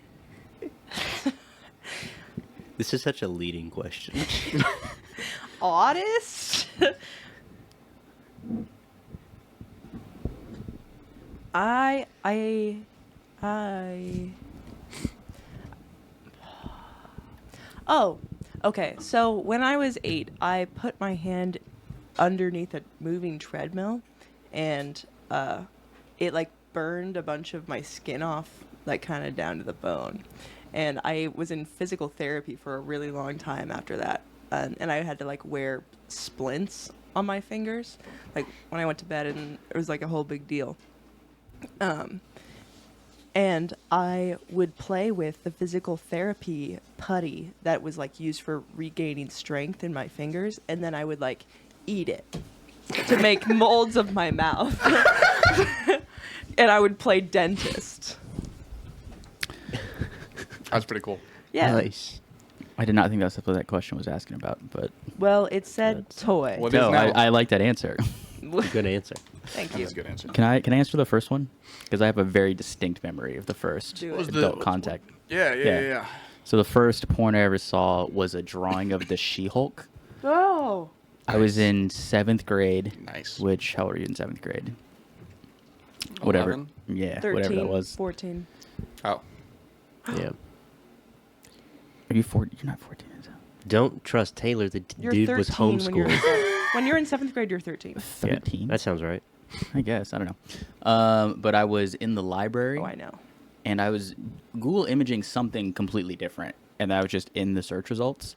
This is such a leading question. Oddest? I Oh, okay. So when I was 8, I put my hand underneath a moving treadmill, and it like burned a bunch of my skin off, like kind of down to the bone. And I was in physical therapy for a really long time after that, and I had to like wear splints on my fingers, like when I went to bed, and it was like a whole big deal. And I would play with the physical therapy putty that was like used for regaining strength in my fingers, and then I would like eat it to make molds of my mouth. and I would play dentist. That's pretty cool. Yeah. Nice. I did not think that's what that question was asking about, but Well, it said toy. Well, no, is now. I like that answer. Good answer. Thank That you. was a good answer. Can I answer the first one? Because I have a very distinct memory of the first Do What was it. the- adult contact. Yeah. So the first porn I ever saw was a drawing of the She-Hulk. Oh. I was in 7th grade. Nice. Which, how old were you in 7th grade? Whatever. 11? Yeah, 13, whatever that was. 14. Oh. Yeah. Are you 14? You're not 14. Is it? Don't trust Taylor. The You're dude 13 was when you're, homeschooled. when you're in 7th grade, you're 13. 13? Yeah, that sounds right. I guess. I don't know. But I was in the library. Oh, I know. And I was Google imaging something completely different. And I was just in the search results.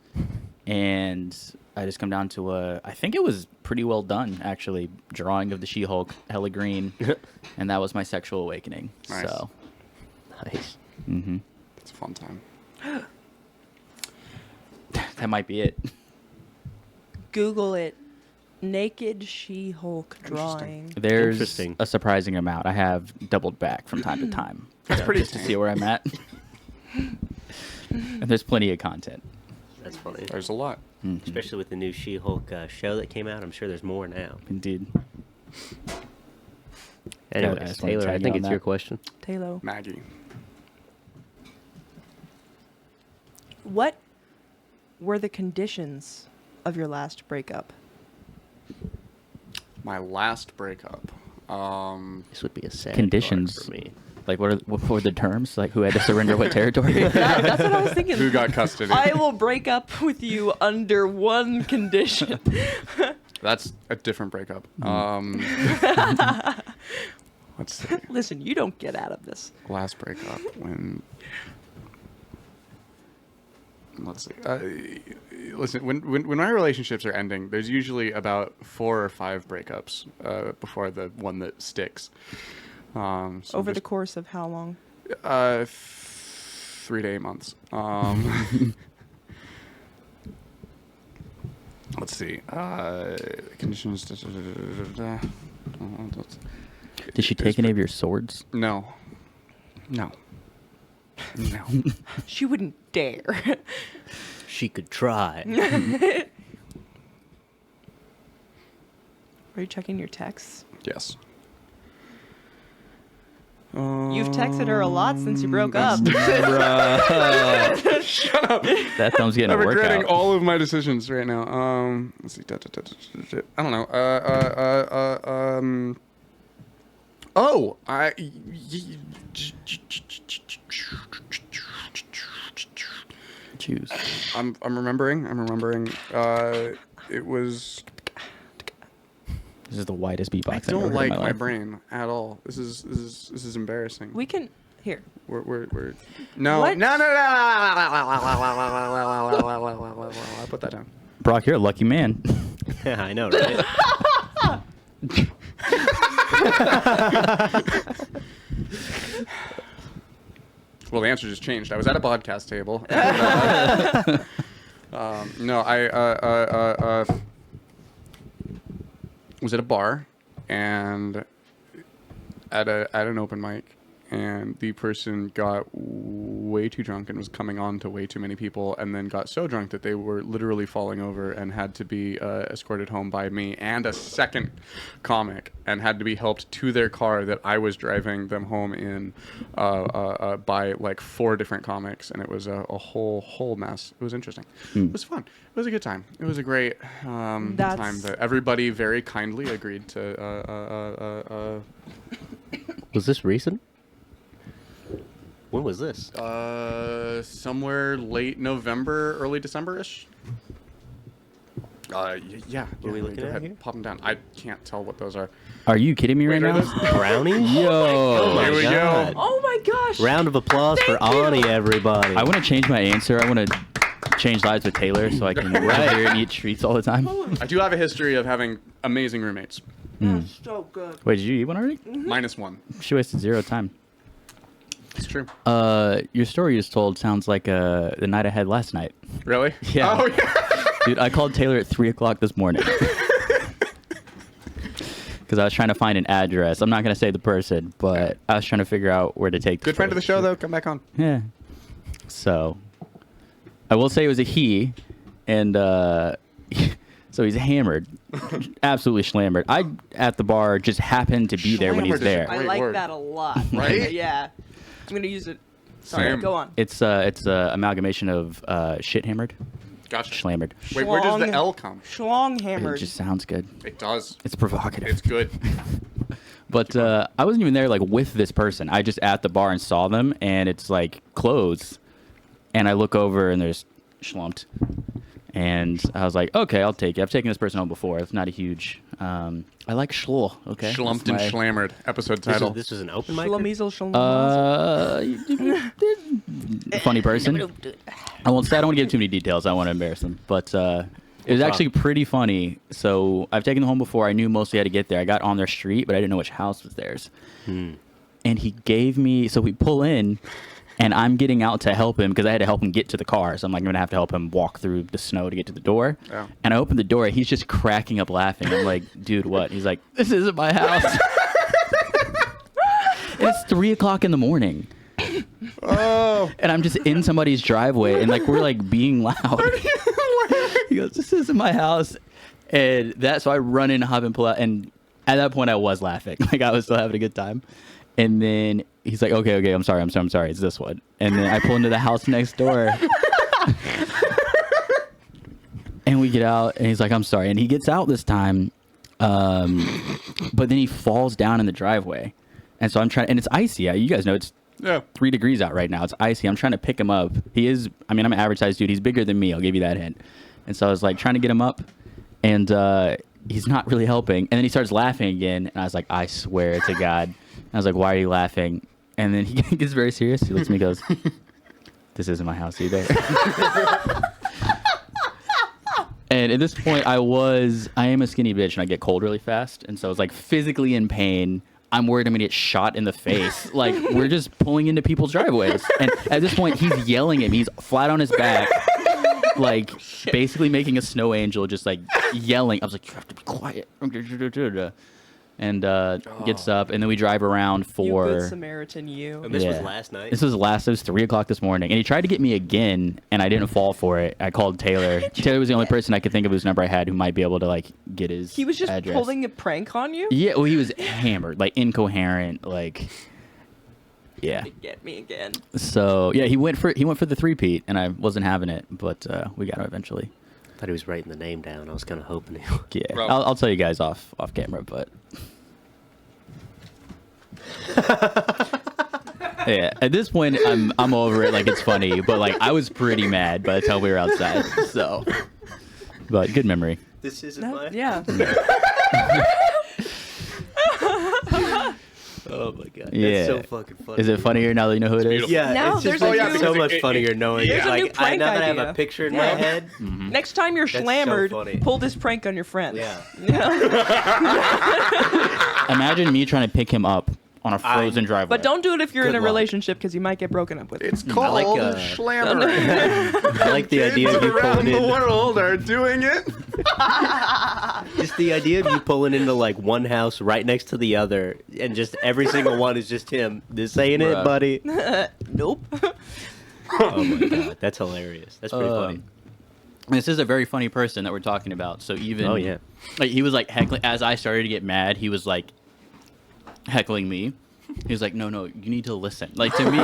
And I just come down to I think it was pretty well done, actually. Drawing of the She-Hulk, hella green. And that was my sexual awakening. Nice. So, Nice. It's a fun time. that might be it. Google it. Naked She-Hulk Interesting. drawing. There's Interesting. a surprising amount. I have doubled back from time to time. That's pretty just to tame. see where I'm at. And there's plenty of content. That's funny. There's a lot. Mhm. Especially with the new She-Hulk show that came out. I'm sure there's more now. Indeed. Anyways, I just wanna Taylor, I tag think you on it's your that. question. Taylor. Maggie. What were the conditions of your last breakup? My last breakup. This would be a sad Conditions. card for me. Like, what were the terms? Like, who had to surrender what territory? That's what I was thinking. Who got custody? I will break up with you under one condition. That's a different breakup. Let's see. Listen, you don't get out of this. Last breakup when. Let's see. Listen, when my relationships are ending, there's usually about 4 or 5 breakups before the one that sticks. So Over the just, course of how long? 3 to 8 months. Let's see. Conditions. Did she take any of your swords? No. No. No. She wouldn't dare. She could try. Are you checking your texts? Yes. You've texted her a lot since you broke up. Shut up. That thumb's getting I'm a regretting workout. all of my decisions right now. Let's see. I don't know. Oh, Choose. I'm remembering. It was. This is the widest beatbox I I've ever don't heard like in my my life. brain at all. This is embarrassing. We can here. We're no What? no. I put that down. Brock, you're a lucky man. I know, right? Well, the answer just changed. I was at a podcast table. No, I was at a bar and at an open mic, and the person got way too drunk and was coming on to way too many people, and then got so drunk that they were literally falling over and had to be escorted home by me and a second comic, and had to be helped to their car that I was driving them home in by like 4 different comics, and it was a whole mess. It was interesting. It was fun. It was a good time. It was a great time that everybody very kindly agreed to Was this recent? When was this? somewhere late November, early December-ish. Yeah. What are we looking go at ahead, here? pop them down. I can't tell what those are. Are you kidding me right Wait, are now? those- Brownies? Yo. Oh my Here we go. God. Oh my gosh! Round of applause for Ani, everybody. I want to change my answer. I want to change lives with Taylor so I can live here and eat treats all the time. I do have a history of having amazing roommates. That's so good. Wait, did you eat one already? -1. She wasted 0 time. It's true. Your story you just told sounds like the night I had last night. Really? Yeah. Oh, yeah. Dude, I called Taylor at 3 o'clock this morning. because I was trying to find an address. I'm not gonna say the person, but I was trying to figure out where to take. Good friend of the show, though. Come back on. Yeah. So, I will say it was a he, and so he's hammered, absolutely schlammered. I at the bar just happened to be there when he's Schlammered is there. I Great like word. that a lot. Right? Yeah. I'm gonna use it. Sorry, Same. go on. It's a amalgamation of shit hammered, Gotcha. schlammered. Wait, where does the Schlong. L come? Schlong It hammered. just sounds good. It does. It's provocative. It's good. But I wasn't even there like with this person. I just at the bar and saw them, and it's like closed. And I look over, and there's schlumped. And I was like, okay, I'll take it. I've taken this person home before. It's not a huge. I like schlul. Okay. Schlumped That's and my- schlammered. Episode This title. was an open mic. Schlemiesel, schlemiesel. Funny person. I won't say. I don't want to give too many details. I don't want to embarrass them. But it was actually pretty funny. So I've taken them home before. I knew mostly how to get there. I got on their street, but I didn't know which house was theirs. And he gave me. So we pull in, and I'm getting out to help him because I had to help him get to the car. So I'm like, I'm gonna have to help him walk through the snow to get to the door. Yeah. And I open the door. He's just cracking up laughing. I'm like, dude, what? He's like, this isn't my house. And it's 3:00 in the morning. Oh. And I'm just in somebody's driveway, and like we're like being loud. He goes, "This isn't my house," and so I run in, hop and pull out, and at that point I was laughing, like I was still having a good time. And then he's like, "Okay, I'm sorry, it's this one." And then I pull into the house next door, and we get out, and he's like, "I'm sorry," and he gets out this time, but then he falls down in the driveway, and so I'm trying, and it's icy. You guys know it's Yeah. 3 degrees out right now. It's icy. I'm trying to pick him up. I'm an average sized dude. He's bigger than me. I'll give you that hint. And so I was like trying to get him up, and he's not really helping. And then he starts laughing again. And I was like, I swear to God. And I was like, why are you laughing? And then he gets very serious. He looks at me and goes, this isn't my house either. And at this point, I am a skinny bitch, and I get cold really fast. And so I was like physically in pain. I'm worried I'm gonna get shot in the face. Like, we're just pulling into people's driveways. And at this point, he's yelling at me. He's flat on his back, like basically making a snow angel, just like yelling. I was like, you have to be quiet. And gets up, and then we drive around You good for. Samaritan, you. And this was Yeah. last night. It was 3:00 this morning, and he tried to get me again, and I didn't fall for it. I called Taylor. Taylor was the only person I could think of whose number I had who might be able to like get his. He was just address. pulling a prank on you? Yeah, well, he was hammered, like incoherent, like. Yeah. Get me again. So yeah, he went for the 3-peat, and I wasn't having it, but we got him eventually. I thought he was writing the name down. I was kind of hoping he would. Yeah, Bro. I'll tell you guys off camera, but. Yeah, at this point I'm over it. Like, it's funny, but like I was pretty mad by the time we were outside. So, but good memory. This isn't No, mine. yeah. Oh my god. Yeah. That's so fucking funny. Is it funnier now that you know who it is? beautiful. Yeah. Now it's just there's a like, new- so because much it- funnier knowing. There's a new like prank now that I have idea. a picture in Yeah. my head. Next time you're That's so slammered, funny. pull this prank on your friends. Yeah. Imagine me trying to pick him up on a frozen driveway. But don't do it if you're in Good a luck. relationship, because you might get broken up with. It's I called like, schlammer. I like the idea Kids of you around pulling the in. world are doing it. Just the idea of you pulling into like one house right next to the other, and just every single one is just him. This ain't it, Bruh. buddy. Nope. Oh my god, that's hilarious. That's pretty funny. This is a very funny person that we're talking about. So even Oh, yeah. like he was like heckling as I started to get mad. He was like heckling me. He was like, "No, you need to listen." Like, to me.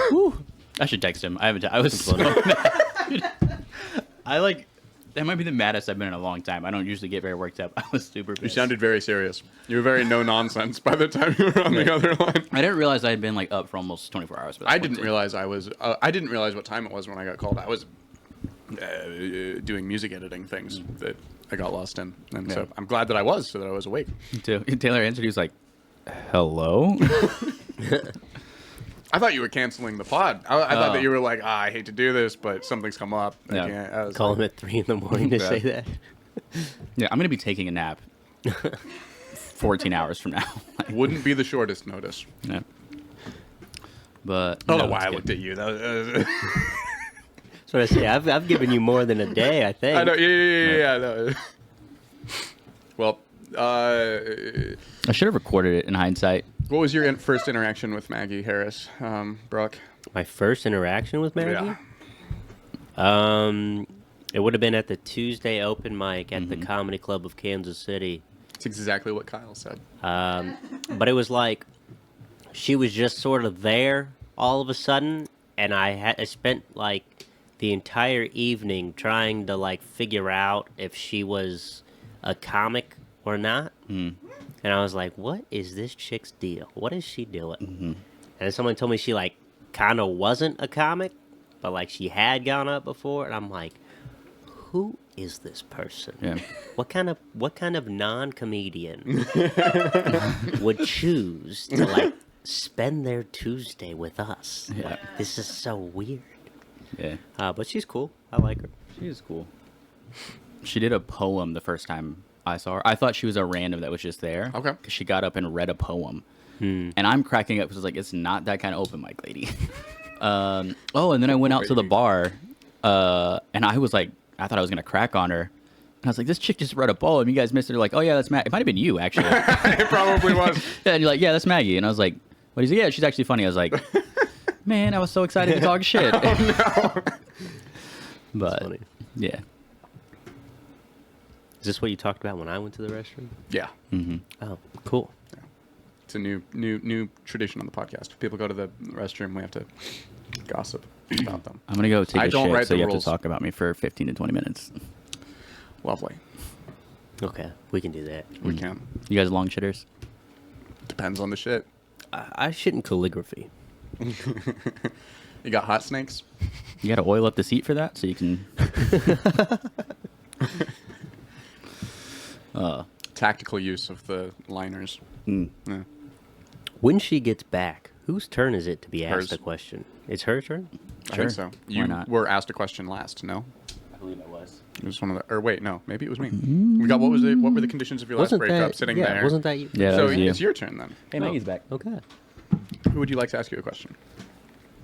Whew. I should text him. I haven't. I was so mad. I like. That might be the maddest I've been in a long time. I don't usually get very worked up. I was super pissed. You sounded very serious. You were very no nonsense by the time you were on the other line. I didn't realize I had been like up for almost 24 hours. But I didn't realize I was. I didn't realize what time it was when I got called. I was doing music editing things that I got lost in, and so Yeah. I'm glad that I was, so that I was awake. Taylor answered. He was like, "Hello." I thought you were canceling the pod. I thought Oh. that you were like, I hate to do this, but something's come up. I Yeah. can't. I was Call like, him at 3 in the morning to Yeah. say that. Yeah, I'm gonna be taking a nap 14 hours from now. Like, wouldn't be the shortest notice. yeah. But I don't no, know why it's I good. looked at you. That was, So what I say. I've given you more than a day, I think. I know. Yeah. I know. Well, I should have recorded it in hindsight. what was your first interaction with Maggie Harris, Brooke? My first interaction with Maggie? It would have been at the Tuesday open mic at the Comedy Club of Kansas City. It's exactly what Kyle said. But it was like she was just sort of there all of a sudden, and I spent like the entire evening trying to like figure out if she was a comic or not. And I was like, what is this chick's deal? What is she doing? And someone told me she like kind of wasn't a comic, but like she had gone up before, and I'm like, who is this person? Yeah. What kind of non-comedian would choose to like spend their Tuesday with us? Yeah. Like, this is so weird. Yeah. But she's cool. I like her. She is cool. She did a poem the first time I saw her. I thought she was a random that was just there. Okay. Because she got up and read a poem. And I'm cracking up because like, it's not that kind of open mic lady. And then I went out to the bar, and I was like, I thought I was going to crack on her. And I was like, this chick just read a poem. You guys missed her. Like, oh, yeah, that's Maggie. It might have been you, actually. It probably was. And you're like, yeah, that's Maggie. And I was like, what? He's like, yeah, she's actually funny. I was like, man, I was so excited to talk shit. But, funny. yeah. Is this what you talked about when I went to the restroom? Yeah. Oh, cool. It's a new tradition on the podcast. If people go to the restroom, we have to gossip about them. I'm going to go take I a don't shit, write so the you rules. have to talk about me for 15 to 20 minutes. Lovely. Okay, we can do that. We can. You guys long shitters? Depends on the shit. I shit in calligraphy. You got hot snakes? You got to oil up the seat for that so you can... Tactical use of the liners. Mm. Yeah. When she gets back, whose turn is it to be asked Hers. a question? It's her turn? I Sure. think so. Why You not? were asked a question last, no? I believe I was. It was one of the... Or wait, no. Maybe it was me. We got... What was it? What were the conditions of your last breakup sitting there? Wasn't that you? Yeah, that So was you. it's your turn then. Hey, Maggie's back. Okay. Who would you like to ask you a question?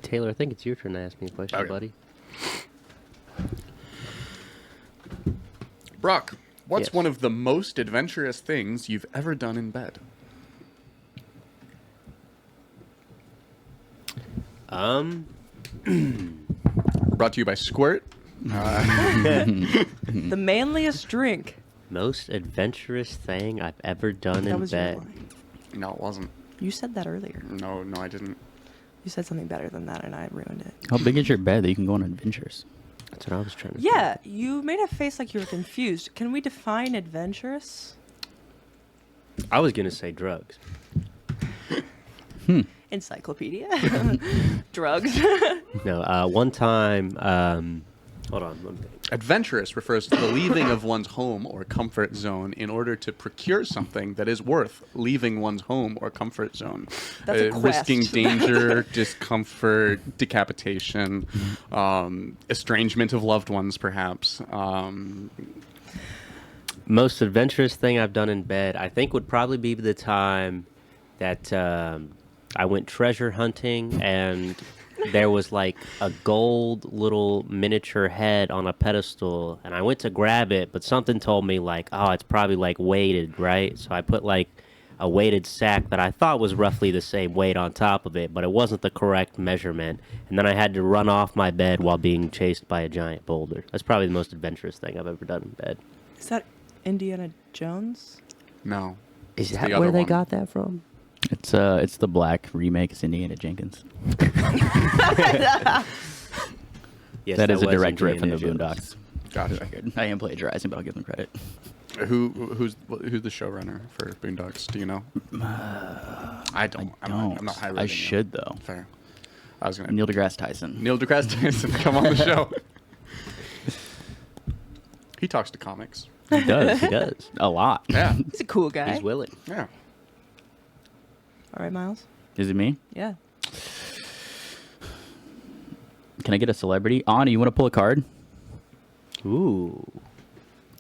Taylor, I think it's your turn to ask me a question, Okay. buddy. Brock, what's Yes. one of the most adventurous things you've ever done in bed? Brought to you by Squirt. The manliest drink. Most adventurous thing I've ever done That in was your bed. line. No, it wasn't. You said that earlier. No, I didn't. You said something better than that, and I ruined it. How big is your bed that you can go on adventures? That's what I was trying to Yeah, you made a face like you were confused. Can we define adventurous? say. I was going to say drugs. Encyclopedia. Drugs. No, one time, hold on. Let me think. Adventurous refers to the leaving of one's home or comfort zone in order to procure something that is worth leaving one's home or comfort zone. That's a quest. Risking danger, discomfort, decapitation, estrangement of loved ones, perhaps. Most adventurous thing I've done in bed, I think, would probably be the time that I went treasure hunting and there was like a gold little miniature head on a pedestal, and I went to grab it, but something told me like, oh, it's probably like weighted, right? So I put like a weighted sack that I thought was roughly the same weight on top of it, but it wasn't the correct measurement, and then I had to run off my bed while being chased by a giant boulder. That's probably the most adventurous thing I've ever done in bed. Is that Indiana Jones? No. Is It's that the where other they one. got that from? It's the black remake. It's Indiana Jenkins. Yes, that is a was direct rip from the Indiana Jones. Boondocks. Gotcha. I am plagiarizing, but I'll give them credit. Who's the showrunner for Boondocks? Do you know? I don't. I'm not high I rating should, though. Fair. I was gonna. Neil deGrasse Tyson. Neil deGrasse Tyson, come on the show. He talks to comics. He does. He does. A lot. Yeah. He's a cool guy. He's willing. Yeah. All right, Miles. Is it me? Yeah. Can I get a celebrity? Ani, you want to pull a card? Ooh.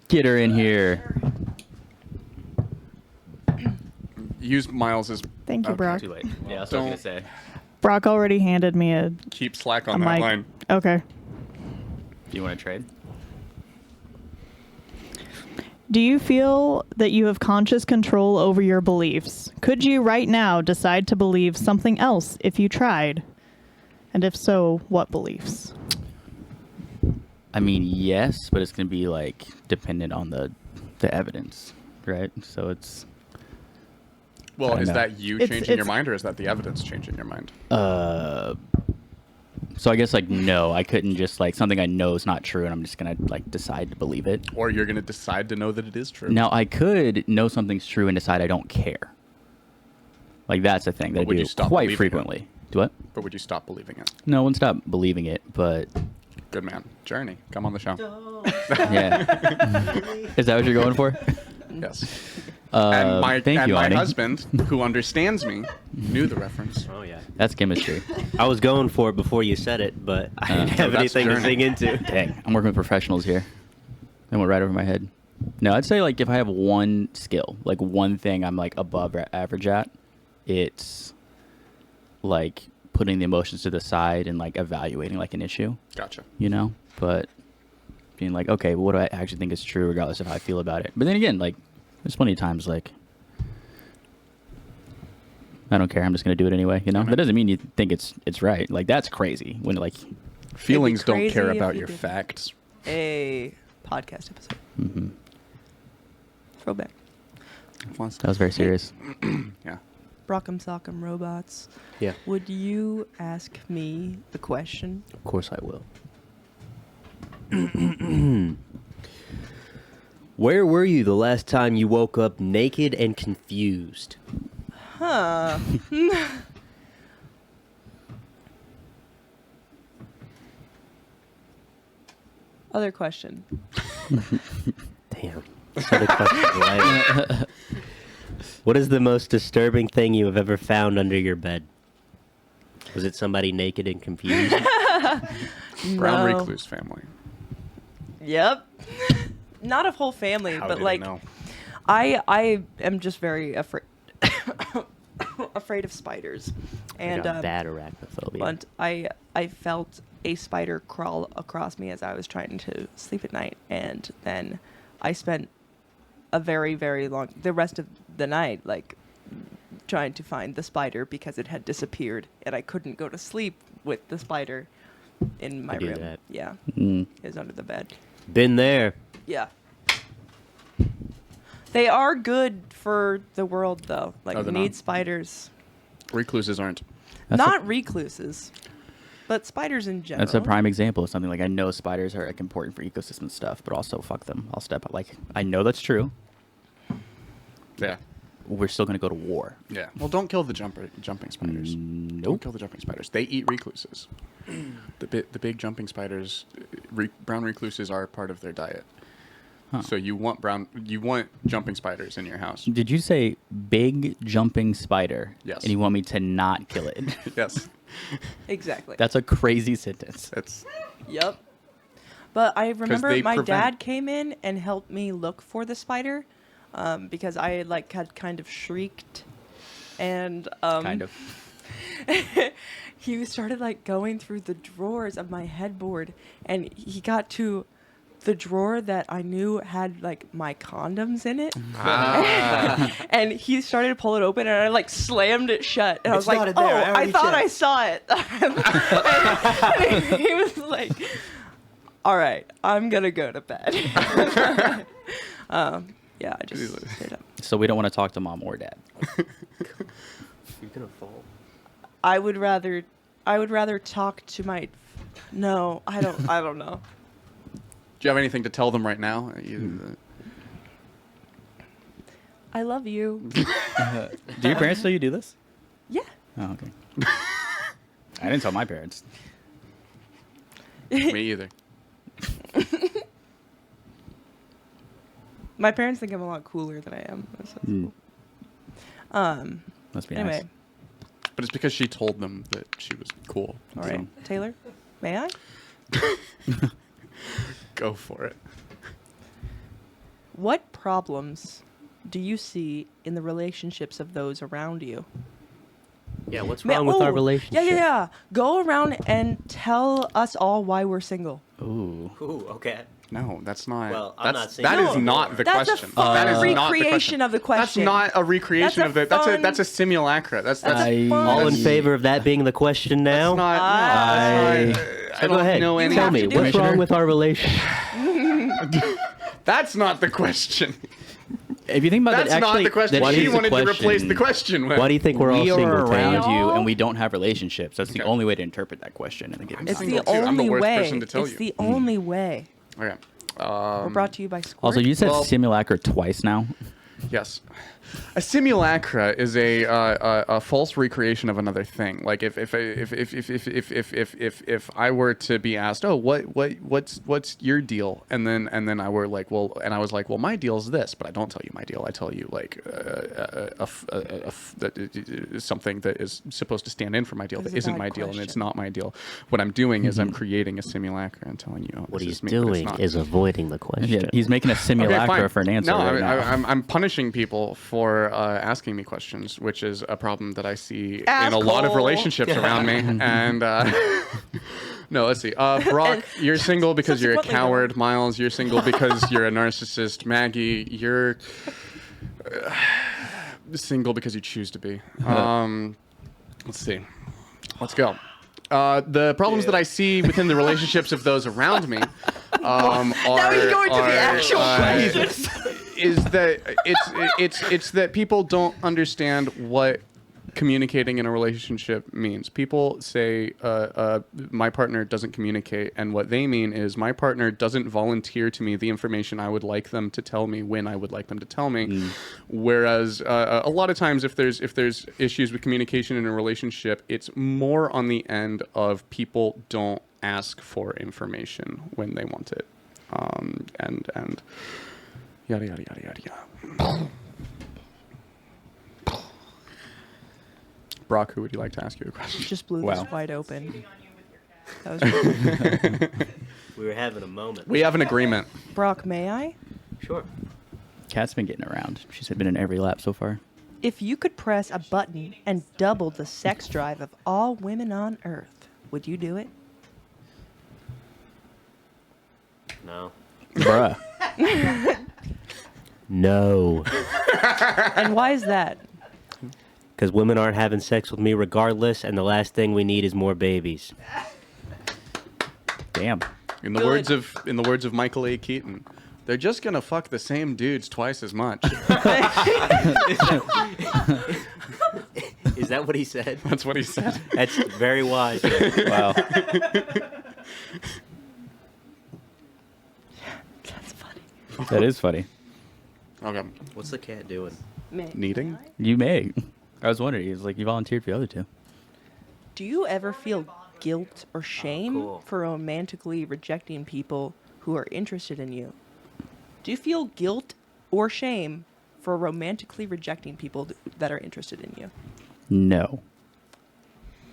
Get her in here. Use Miles's. Thank you, Okay. Brock. Too late. Yeah, that's what I what I was was going to say. Brock already handed me a Keep slack on that mic. line. Okay. Do you want to trade? Do you feel that you have conscious control over your beliefs? Could you right now decide to believe something else if you tried? And if so, what beliefs? I mean, yes, but it's going to be like dependent on the evidence, right? So it's Well, I is know. that you It's- changing your it's- mind, or is that the evidence changing your mind? so I guess like no, I couldn't just like something I know is not true and I'm just going to like decide to believe it. Or you're going to decide to know that it is true? Now, I could know something's true and decide I don't care. Like that's the thing that I would do you stop quite believing it? frequently. Do what? But would you stop believing it? No, I wouldn't stop believing it, but Good man. Journey, come on the show. yeah. Is that what you're going for? Yes. And my, thank you, my Ani. husband, who understands me, knew the reference. Oh yeah. That's chemistry. I was going for it before you said it, but I didn't have that's anything to journey. sing into. Dang, I'm working with professionals here. That went right over my head. No, I'd say like if I have one skill, like one thing I'm like above average at, it's like putting the emotions to the side and like evaluating like an issue, Gotcha. you know? But being like, okay, well, what do I actually think is true regardless of how I feel about it? But then again, like there's plenty of times like I don't care, I'm just going to do it anyway, you know? Okay. That doesn't mean you think it's right. Like that's crazy when like Feelings don't crazy care if about you your didn't. facts. A podcast episode. mhm. Throwback. That was very serious. Yeah. Rock'em Sock'em Robots. Yeah. Would you ask me the question? Of course I will. Where were you the last time you woke up naked and confused? Huh. Other question. Damn. That's a question, right? What is the most disturbing thing you have ever found under your bed? Was it somebody naked and confused? Brown No. recluse family. Yep. Not a whole family, How but did it like know? I am just very afraid afraid of spiders. And I got bad arachnophobia. but I felt a spider crawl across me as I was trying to sleep at night, and then I spent a very, very long the rest of the night like trying to find the spider because it had disappeared, and I couldn't go to sleep with the spider in my do room. that. Yeah, Mm. it was under the bed. Been there. Yeah. They are good for the world, though. Like, No, we they're need not. spiders. Recluses aren't. That's Not recluses, but spiders in general. That's a prime example of something like I know spiders are like important for ecosystem stuff, but also fuck them. I'll step out. Like I know that's true. Yeah. We're still gonna go to war. Yeah. Well, don't kill the jumping spiders. Nope. Don't kill the jumping spiders. They eat recluses. The big jumping spiders, brown recluses are part of their diet. Huh. So you want jumping spiders in your house. Did you say big jumping spider? Yes. And you want me to not kill it? Yes. Exactly. That's a crazy sentence. That's Yep. But I remember they my prevent- dad came in and helped me look for the spider because I like had kind of shrieked, and Kind of. he started like going through the drawers of my headboard, and he got to the drawer that I knew had like my condoms in it. And he started to pull it open, and I like slammed it shut. And I was It's like, not in "Oh, there. I I already thought I checked." saw it." And he was like, "All right, I'm gonna go to bed." Yeah, I just stayed up. So we don't want to talk to mom or dad. You're gonna fall. I would rather talk to my. No, I don't know. Do you have anything to tell them right now? I love you. Do your parents tell you do this? Yeah. Oh, okay. I didn't tell my parents. Me either. My parents think I'm a lot cooler than I am. That's Mm. cool. Must be Anyway, nice. But it's because she told them that she was cool. all right, Taylor, may I? Go for it. What problems do you see in the relationships of those around you? Yeah, what's wrong with our relationship? Yeah. Go around and tell us all why we're single. Ooh. Ooh, okay. No, that's not. Well, I'm that's, not saying that no. is not the That's question. a fucking That is not the recreation question. of the question. That's not a recreation That's a of the. fun- That's a simulacra. That's All in I- favor of that being the question now? That's not. So go ahead. know any. Tell have me, to do what's it. wrong with our relationship? That's not the question. If you think about That's it, actually, not the question. that She is the wanted to question. replace the question with. Why do you think we're all We are single, around Taylor? you, and we don't have relationships. That's the Okay. only way to interpret that question. And It's single the too. I'm the only worst way. person to tell It's you. the only way. Okay. We're brought to you by Squirt. Also, you said Well- simulacra twice now. Yes. A simulacra is a false recreation of another thing. Like if I were to be asked, oh, what's your deal, and then I were like, well, and I was like, well, my deal's this, but I don't tell you my deal. I tell you like something that is supposed to stand in for my deal that This is a isn't bad my deal, and it's question. not my deal. What I'm doing is I'm creating a simulacra and telling you, oh, What this he's is me, but it's doing not. is avoiding the question. Yeah, he's making a Okay, simulacra fine. for an answer. No, right now. I'm punishing people for asking me questions, which is a problem that I see in a Asshole. lot of relationships around me. And no, let's see. Brock, you're single because you're a subsequently, coward. Miles, you're single because you're a narcissist. Maggie, you're single because you choose to be. Let's see. Let's go. The problems that I see within the relationships of those around me are Now he's going to the actual questions. is that it's that people don't understand what communicating in a relationship means. People say my partner doesn't communicate, and what they mean is my partner doesn't volunteer to me the information I would like them to tell me when I would like them to tell me. Whereas a lot of times if there's issues with communication in a relationship, it's more on the end of people don't ask for information when they want it, and yada yada yada yada yada. Brock, who would you like to ask you a question? Just blew Wow. this wide open. That was We were having a moment. We have an agreement. Brock, may I? Sure. Kat's been getting around. She's been in every lap so far. If you could press a button and double the sex drive of all women on Earth, would you do it? No. Bruh. No. And why is that? Because women aren't having sex with me regardless, and the last thing we need is more babies. Damn. In the Good. words of Michael A. Keaton, they're just gonna fuck the same dudes twice as much. Is that what he said? That's what he said. That's very wise. Wow. That's funny. That is funny. Okay. What's the cat doing? Kneading? You may. I was wondering. He's like, you volunteered for the other two. Do you ever feel guilt or shame cool. for romantically rejecting people who are interested in you? Do you feel guilt or shame for romantically rejecting people that are interested in you? No.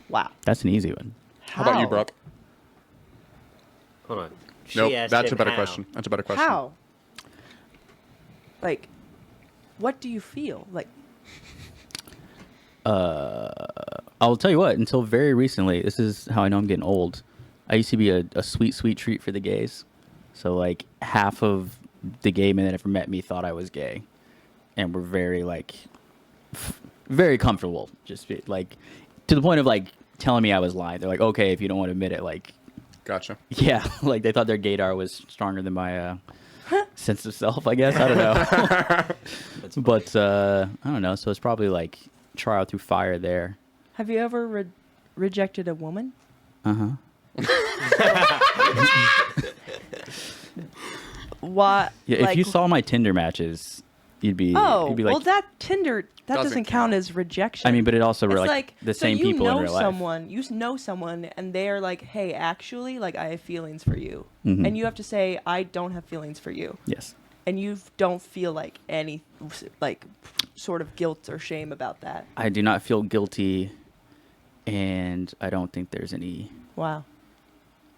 Wow. That's an easy one. How about you, Brock? Hold on. Nope, She asked that's him a better how. question. That's a better question. How? Like, what do you feel? Like, I'll tell you what, until very recently, this is how I know I'm getting old. I used to be a sweet, sweet treat for the gays. So, like, half of the gay men that ever met me thought I was gay. And were very, like, very comfortable. Just, like, to the point of, like, telling me I was lying. They're like, okay, if you don't want to admit it, like, Gotcha. yeah. Like, they thought their gaydar was stronger than my sense of self, I guess. I don't know. But, I don't know. So it's probably, like, trial through fire there. have you ever rejected a woman? Uh-huh. What? Yeah, if you saw my Tinder matches, you'd be Oh, you'd be like, well, that Tinder Doesn't doesn't count as rejection. I mean, but it also were It's like, the so same you people know in real life. someone, you know someone, and they're like, "Hey, actually, like, I have feelings for you," Mhm. and you have to say, "I don't have feelings for you," Yes. and you don't feel like any, like, sort of guilt or shame about that. I do not feel guilty, and I don't think there's any Wow.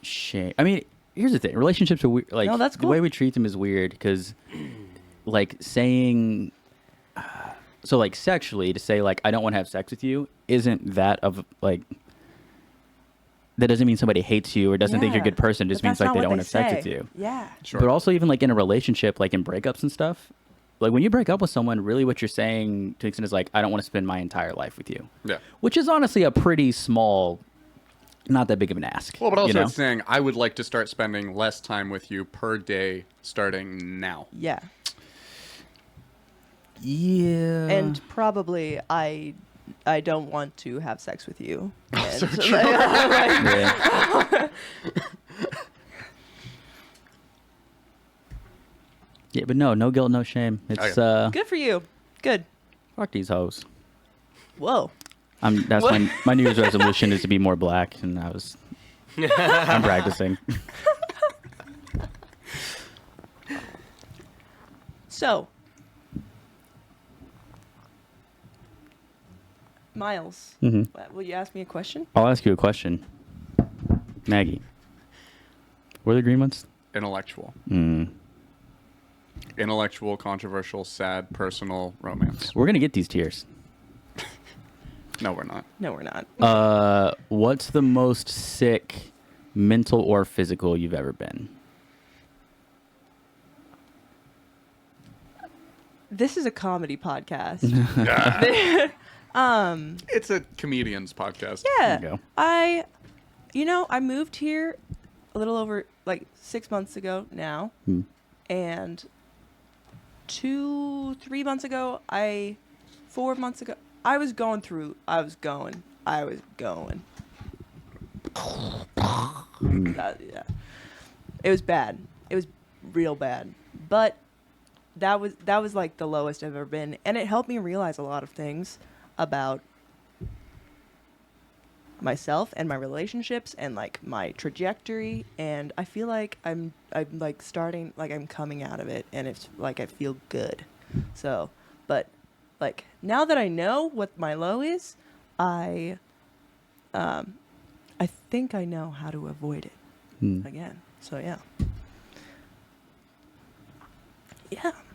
shame. I mean, here's the thing: relationships are weird. Like, No, that's the way cool. we treat them is weird because, like, saying, so like sexually to say like I don't want to have sex with you isn't that of like that doesn't mean somebody hates you or doesn't think you're a good person. It just But means that's like they not don't what want to have sex with say. you. Yeah. Sure. But also even like in a relationship, like in breakups and stuff, like when you break up with someone, really what you're saying to an extent is like, I don't want to spend my entire life with you. Yeah. Which is honestly a pretty small, not that big of an ask. Well, but also you know? it's saying I would like to start spending less time with you per day starting now. Yeah. Yeah. And probably I don't want to have sex with you. And So so true. yeah. Yeah, but no guilt, no shame. It's good for you. Good. fuck these hoes. Whoa. That's What? my New Year's resolution is to be more black, and I'm practicing. So, Miles, will you ask me a question? I'll ask you a question, Maggie. What are the green ones? Intellectual. Mm. Intellectual, controversial, sad, personal, romance. We're gonna get these tiers. No, we're not. No, we're not. What's the most sick, mental or physical you've ever been? This is a comedy podcast. It's a comedian's podcast. Yeah. There you go. I moved here a little over like 6 months ago now. And 4 months ago, I was going. Yeah. It was bad. It was real bad. But that was like the lowest I've ever been. And it helped me realize a lot of things about myself and my relationships and like my trajectory, and I feel like I'm like starting, like I'm coming out of it, and it's like I feel good. So, but like now that I know what my low is, I think I know how to avoid it again. So yeah.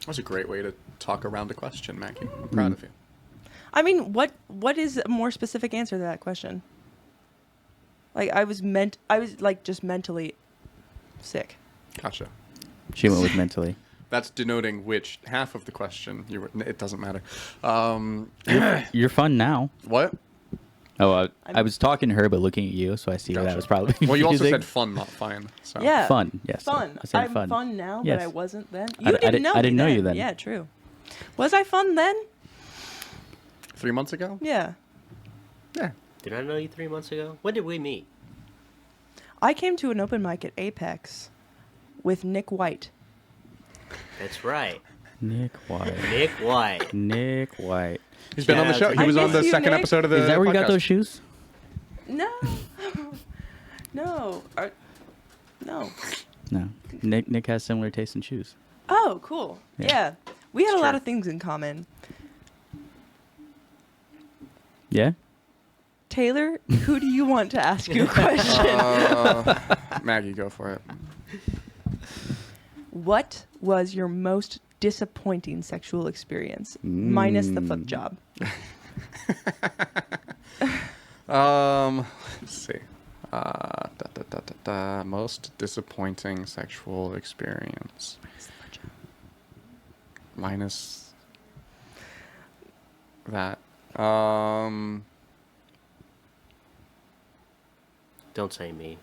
That's a great way to talk around a question, Maggie. I'm proud of you. I mean, what is a more specific answer to that question? Like I was like just mentally sick. Gotcha. She went with mentally. That's denoting which half of the question you were. It doesn't matter. You're fun now. What? Oh, I was talking to her, but looking at you, so I see where that Gotcha. was probably. Well, you also confusing. said fun, not fine. So. Yeah. Fun, yes. Fun. I said I'm fun. now, Yes. but I wasn't then. I You didn't know me I didn't know you then. Yeah, true. Was I fun then? 3 months ago? Yeah. Yeah. Did I know you 3 months ago? When did we meet? I came to an open mic at Apex with Nick White. That's right. Nick White. Nick White. Nick White. He's been on the show. He I was on miss the you, second Nick. episode of the Is that where you got podcast. those shoes? No. No. No. No. Nick has similar taste in shoes. Oh, cool. Yeah. Yeah. We had It's a lot true. of things in common. Yeah? Taylor, who do you want to ask you a question? Maggie, go for it. What was your most disappointing sexual experience? Minus the foot job. Let's see. Most disappointing sexual experience. Minus that. Don't say me.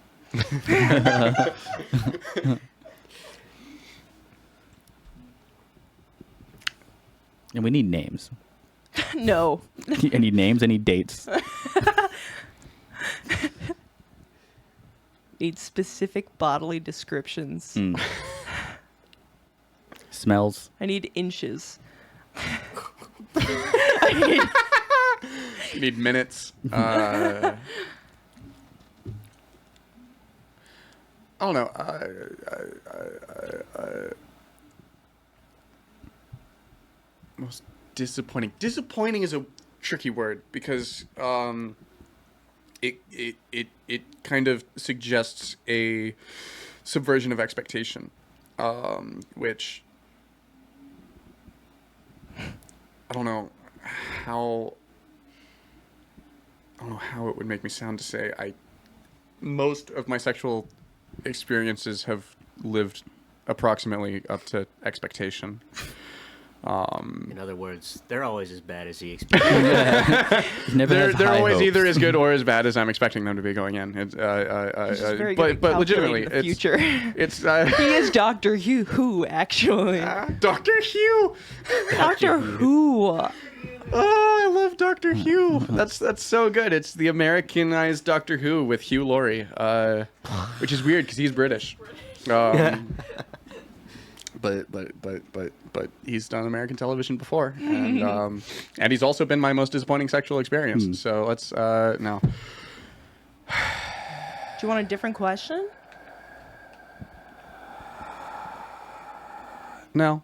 And we need names. No. Any names, any dates. Need specific bodily descriptions. Mm. Smells. I need inches. You need minutes. I don't know. Most disappointing. Disappointing is a tricky word because it kind of suggests a subversion of expectation, which I don't know how it would make me sound to say most of my sexual experiences have lived approximately up to expectation. In other words, they're always as bad as he expected. You never have They're high always hopes. either as good or as bad as I'm expecting them to be going in. It's, He's just very but good at but legitimately, calculating the future. it's He is Doctor Who, actually. Doctor Hugh. Doctor Who. Oh, I love Doctor Who. That's so good. It's the Americanized Doctor Who with Hugh Laurie, which is weird because he's British. But he's done American television before, and he's also been my most disappointing sexual experience. So let's no. Do you want a different question? No.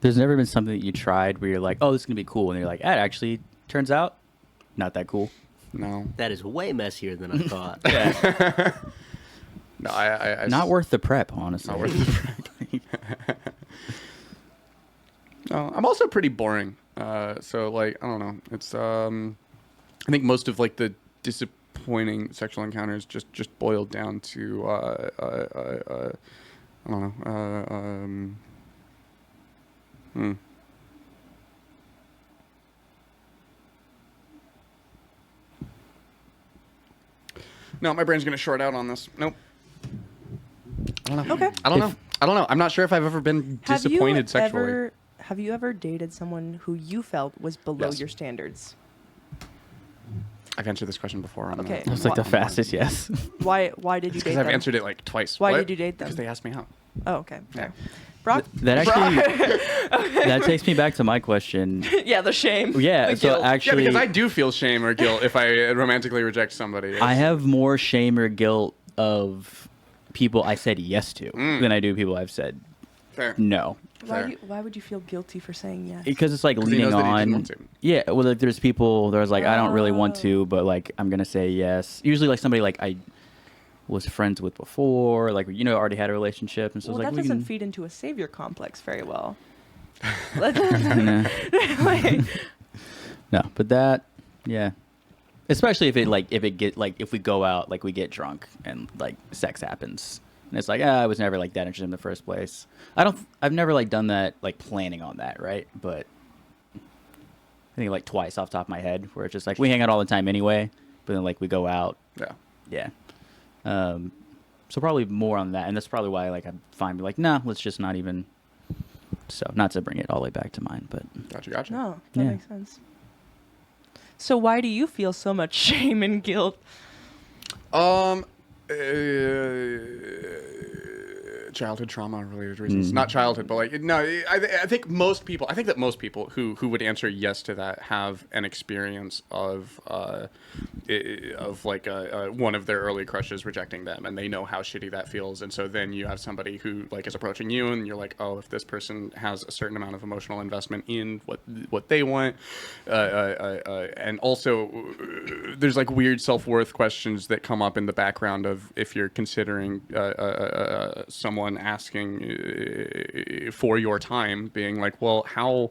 There's never been something that you tried where you're like, oh, this is gonna be cool, and you're like, it actually turns out not that cool. No. That is way messier than I thought. No, I Not worth the prep, honestly. Not worth the prep. No, I'm also pretty boring. So like, I don't know. It's I think most of like the disappointing sexual encounters just boiled down to I don't know. No, my brain's gonna short out on this. Nope. I don't know. Okay. I don't know. I'm not sure if I've ever been disappointed sexually. Have you ever dated someone who you felt was below Yes. your standards? I've answered this question before. On Okay. That was like the Why- fastest yes. Why did you date Because them? I've answered it like twice. Why What? did you date them? Because they asked me out. Oh, okay. Fair. Yeah. Brock? That actually that takes me back to my question. Yeah, the shame. Yeah, The so guilt. Yeah, actually, because I do feel shame or guilt if I romantically reject somebody. I have more shame or guilt of people I said yes to than I do people I've said Fair. no. Fair. Why would you feel guilty for saying yes? Because it's like 'Cause he leaning knows that he didn't on. want to. Yeah, well, like, there's people. There's like I don't really want to, but like I'm gonna say yes. Usually, like somebody like I was friends with before, like already had a relationship, and so Well, it's like that we doesn't can. feed into a savior complex very well. Nah. Like, No, but that, yeah. Especially if if we go out, like we get drunk and like sex happens, and it's like I was never like that interested in the first place. I've never like done that like planning on that, right? But I think like twice off the top of my head, where it's just like we hang out all the time anyway, but then like we go out, Yeah. yeah. So probably more on that, and that's probably why like I'm fine. Be like, nah, let's just not even. So not to bring it all the way back to mine, but Gotcha. no, that Yeah. makes sense. So why do you feel so much shame and guilt? Childhood trauma related reasons. Not childhood, but like no. I think most people. I think that most people who would answer yes to that have an experience of like one of their early crushes rejecting them, and they know how shitty that feels. And so then you have somebody who like is approaching you, and you're like, oh, if this person has a certain amount of emotional investment in what they want, and also there's like weird self-worth questions that come up in the background of if you're considering someone asking for your time, being like, well, how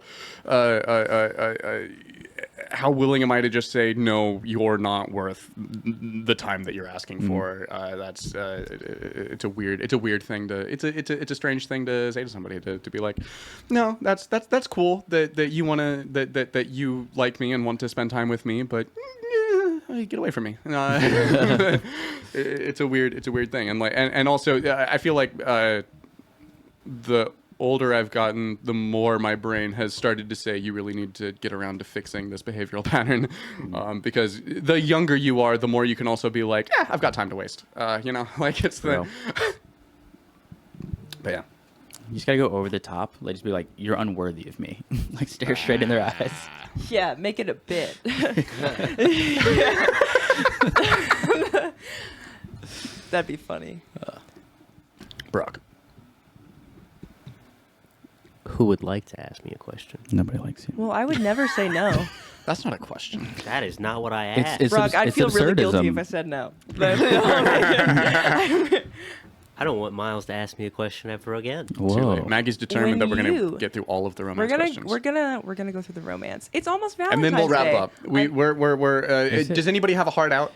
willing am I to just say no? You're not worth the time that you're asking for. That's it's a weird thing to it's a strange thing to say to somebody to be like, no, that's cool that you want to that you like me and want to spend time with me, but get away from me. It's a weird thing, and like and also I feel like the older I've gotten, the more my brain has started to say you really need to get around to fixing this behavioral pattern, because the younger you are, the more you can also be like, I've got time to waste. Like it's the. Well. But yeah. you just gotta go over the top. Like just be like, you're unworthy of me. Like stare straight in their eyes. Yeah, make it a bit. That'd be funny. Brock. Who would like to ask me a question? Nobody likes you. Well, I would never say no. That's not a question. That is not what I It's- asked. it's- Brock, I'd feel really guilty if absurdism. I said no. I don't want Miles to ask me a question ever again. Too late. Whoa. Maggie's determined When that we're gonna you- get through all of the romance we're questions. gonna go through the romance. It's almost Valentine's and then we'll wrap Day. up. We're Is it- does anybody have a heart out?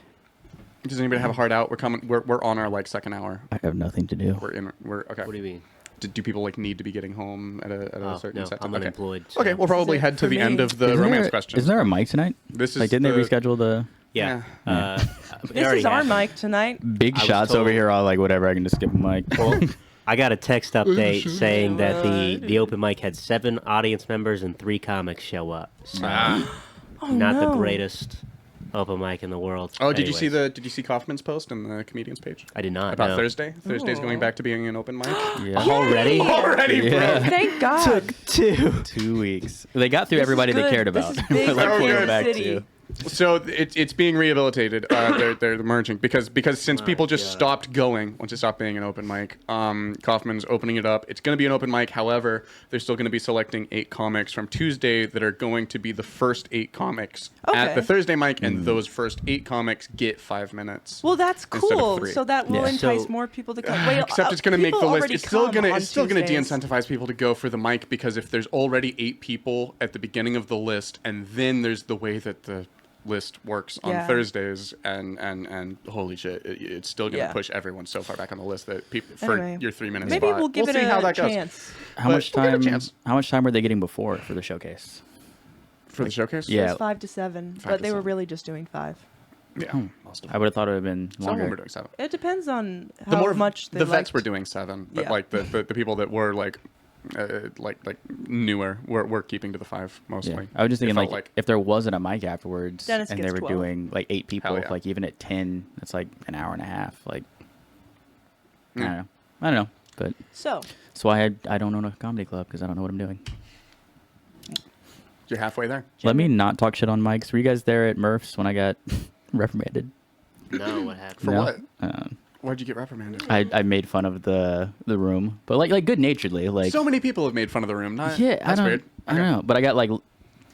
Does anybody have a hard out? We're on our like second hour. I have nothing to do. We're okay. What do you mean? Do people like need to be getting home at a certain no, set? I'm Okay. unemployed. so- Okay, we'll probably it head to for the me. end of the Isn't romance there, questions. Isn't there a mic tonight? This is Like, didn't they the- reschedule the Yeah. They This already is our have one. mic tonight. big I was shots over told- here? All like, whatever, I can just skip a mic. Well, I got a text update saying that the open mic had 7 audience members and 3 comics show up. So not the no. greatest open mic in the world. Oh, did you see Anyways, Did you see Kaufman's post on the comedians page I did not. about no. Thursday? Thursday's Ooh. going back to being an open mic. Yeah. Already? Already, Yeah. bro. Thank God. 2 weeks. They got through This is everybody they good. cared This about. is big Like, for going Kansas back City. to. So it's being rehabilitated. They're merging because since My people just God. stopped going once it stopped being an open mic, Kaufman's opening it up. It's going to be an open mic. However, they're still going to be selecting 8 comics from Tuesday that are going to be the first 8 comics at Okay. the Thursday mic, and those first 8 comics get 5 minutes. Well, that's Instead of cool. 3. So that will Yeah. entice So- more people to come. Wait, Except it's going to make the people list. already It's still come going to on Tuesdays. de-incentivize people to go for the mic because if there's already 8 people at the beginning of the list, and then there's the way that the list works on Yeah. Thursdays, and holy shit, it's still going to Yeah. push everyone so far back on the list that people for Anyway, your 3 minutes. Maybe spot. we'll give it see a how that goes chance. How But much we'll give it a time? chance. How much time were they getting before for the showcase? for the showcase. Yeah. It was 5 to 7, 5 but to they were 7. really just doing 5. Yeah, most of I them. would have thought it would have been Some of them were longer. doing 7. It depends on The how more much they the vets liked. were doing 7, but Yeah. like the people that were like newer were keeping to the 5 Yeah. mostly. I was just It thinking felt like if there wasn't a mic afterwards Dennis and they gets were 12. doing like 8 people, Hell yeah. like even at 10, it's like an hour and a half. Like Yeah. I don't know. But So, that's why I don't own a comedy club because I don't know what I'm doing. You're halfway there. Let me not talk shit on mics. Were you guys there at Murph's when I got reprimanded? No, what happened? For No? what? Uh, Why'd you get reprimanded? I made fun of the room, but like good naturedly. Like So many people have made fun of the room. Not, yeah, that's weird. I don't know, but I got like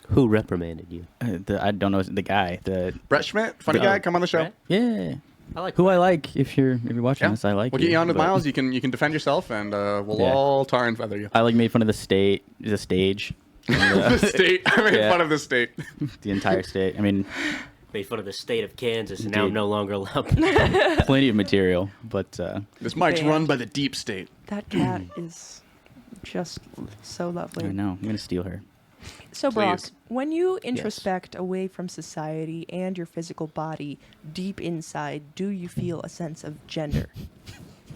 Who reprimanded you? I don't know the guy. Brett Schmidt, funny The- guy, come on the show. Brett? Yeah, I like who I like. If you're watching Yeah. this, I like. We'll get you on with but Miles. You can defend yourself, and we'll Yeah. all tar and feather you. I like made fun of the stage. The state. I made Yeah. fun of the state. The entire state. I mean, Made fun of the state of Kansas, and now I'm Indeed. no longer allowed. plenty of material, but This mic's Band. run by the deep state. that cat is just so lovely. I know I'm gonna steal her. So, Brock, Please. when you introspect away from society and your physical body, deep inside, do you feel a sense of gender?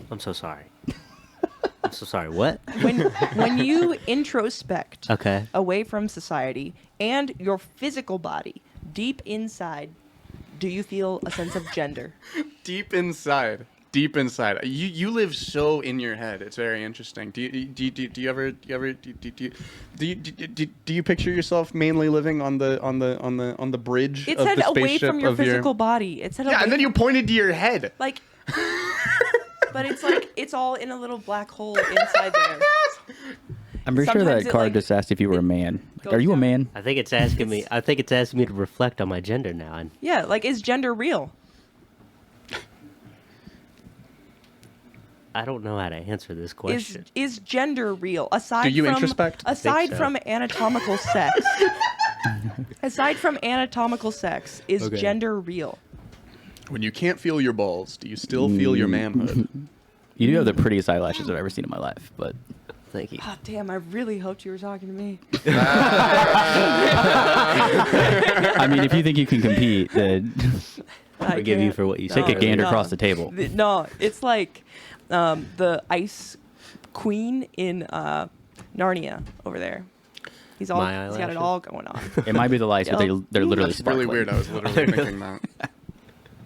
I'm so sorry. I'm so sorry. What? When you introspect Okay. away from society and your physical body, deep inside, do you feel a sense of gender? Deep inside. Deep inside. You live so in your head. It's very interesting. Do you picture yourself mainly living on the bridge It of said the away spaceship from your of physical body. It said Yeah, away and then you from- pointed to your head. like but it's like it's all in a little black hole inside there. I'm pretty sure Sometimes that it, card like, just asked if you were a man. Like, goes are you a down. man? I think it's asking me. I think it's asking me to reflect on my gender now. And Yeah, like is gender real? I don't know how to answer this question. Is gender real aside Do you from introspect? I think aside so. from anatomical sex? Aside from anatomical sex, is Okay. gender real? When you can't feel your balls, do you still feel your manhood? You do have the prettiest eyelashes I've ever seen in my life, but Thank you. Oh, damn, I really hoped you were talking to me. I mean, if you think you can compete, then I Forgive you can't. for what you No, said. take a gander no. across the table. No, it's like the ice queen in Narnia over there. He's got it eyelashes? all going on. It might be the lights, but Yep. they're literally That's really sparkling. weird. I was literally thinking that. I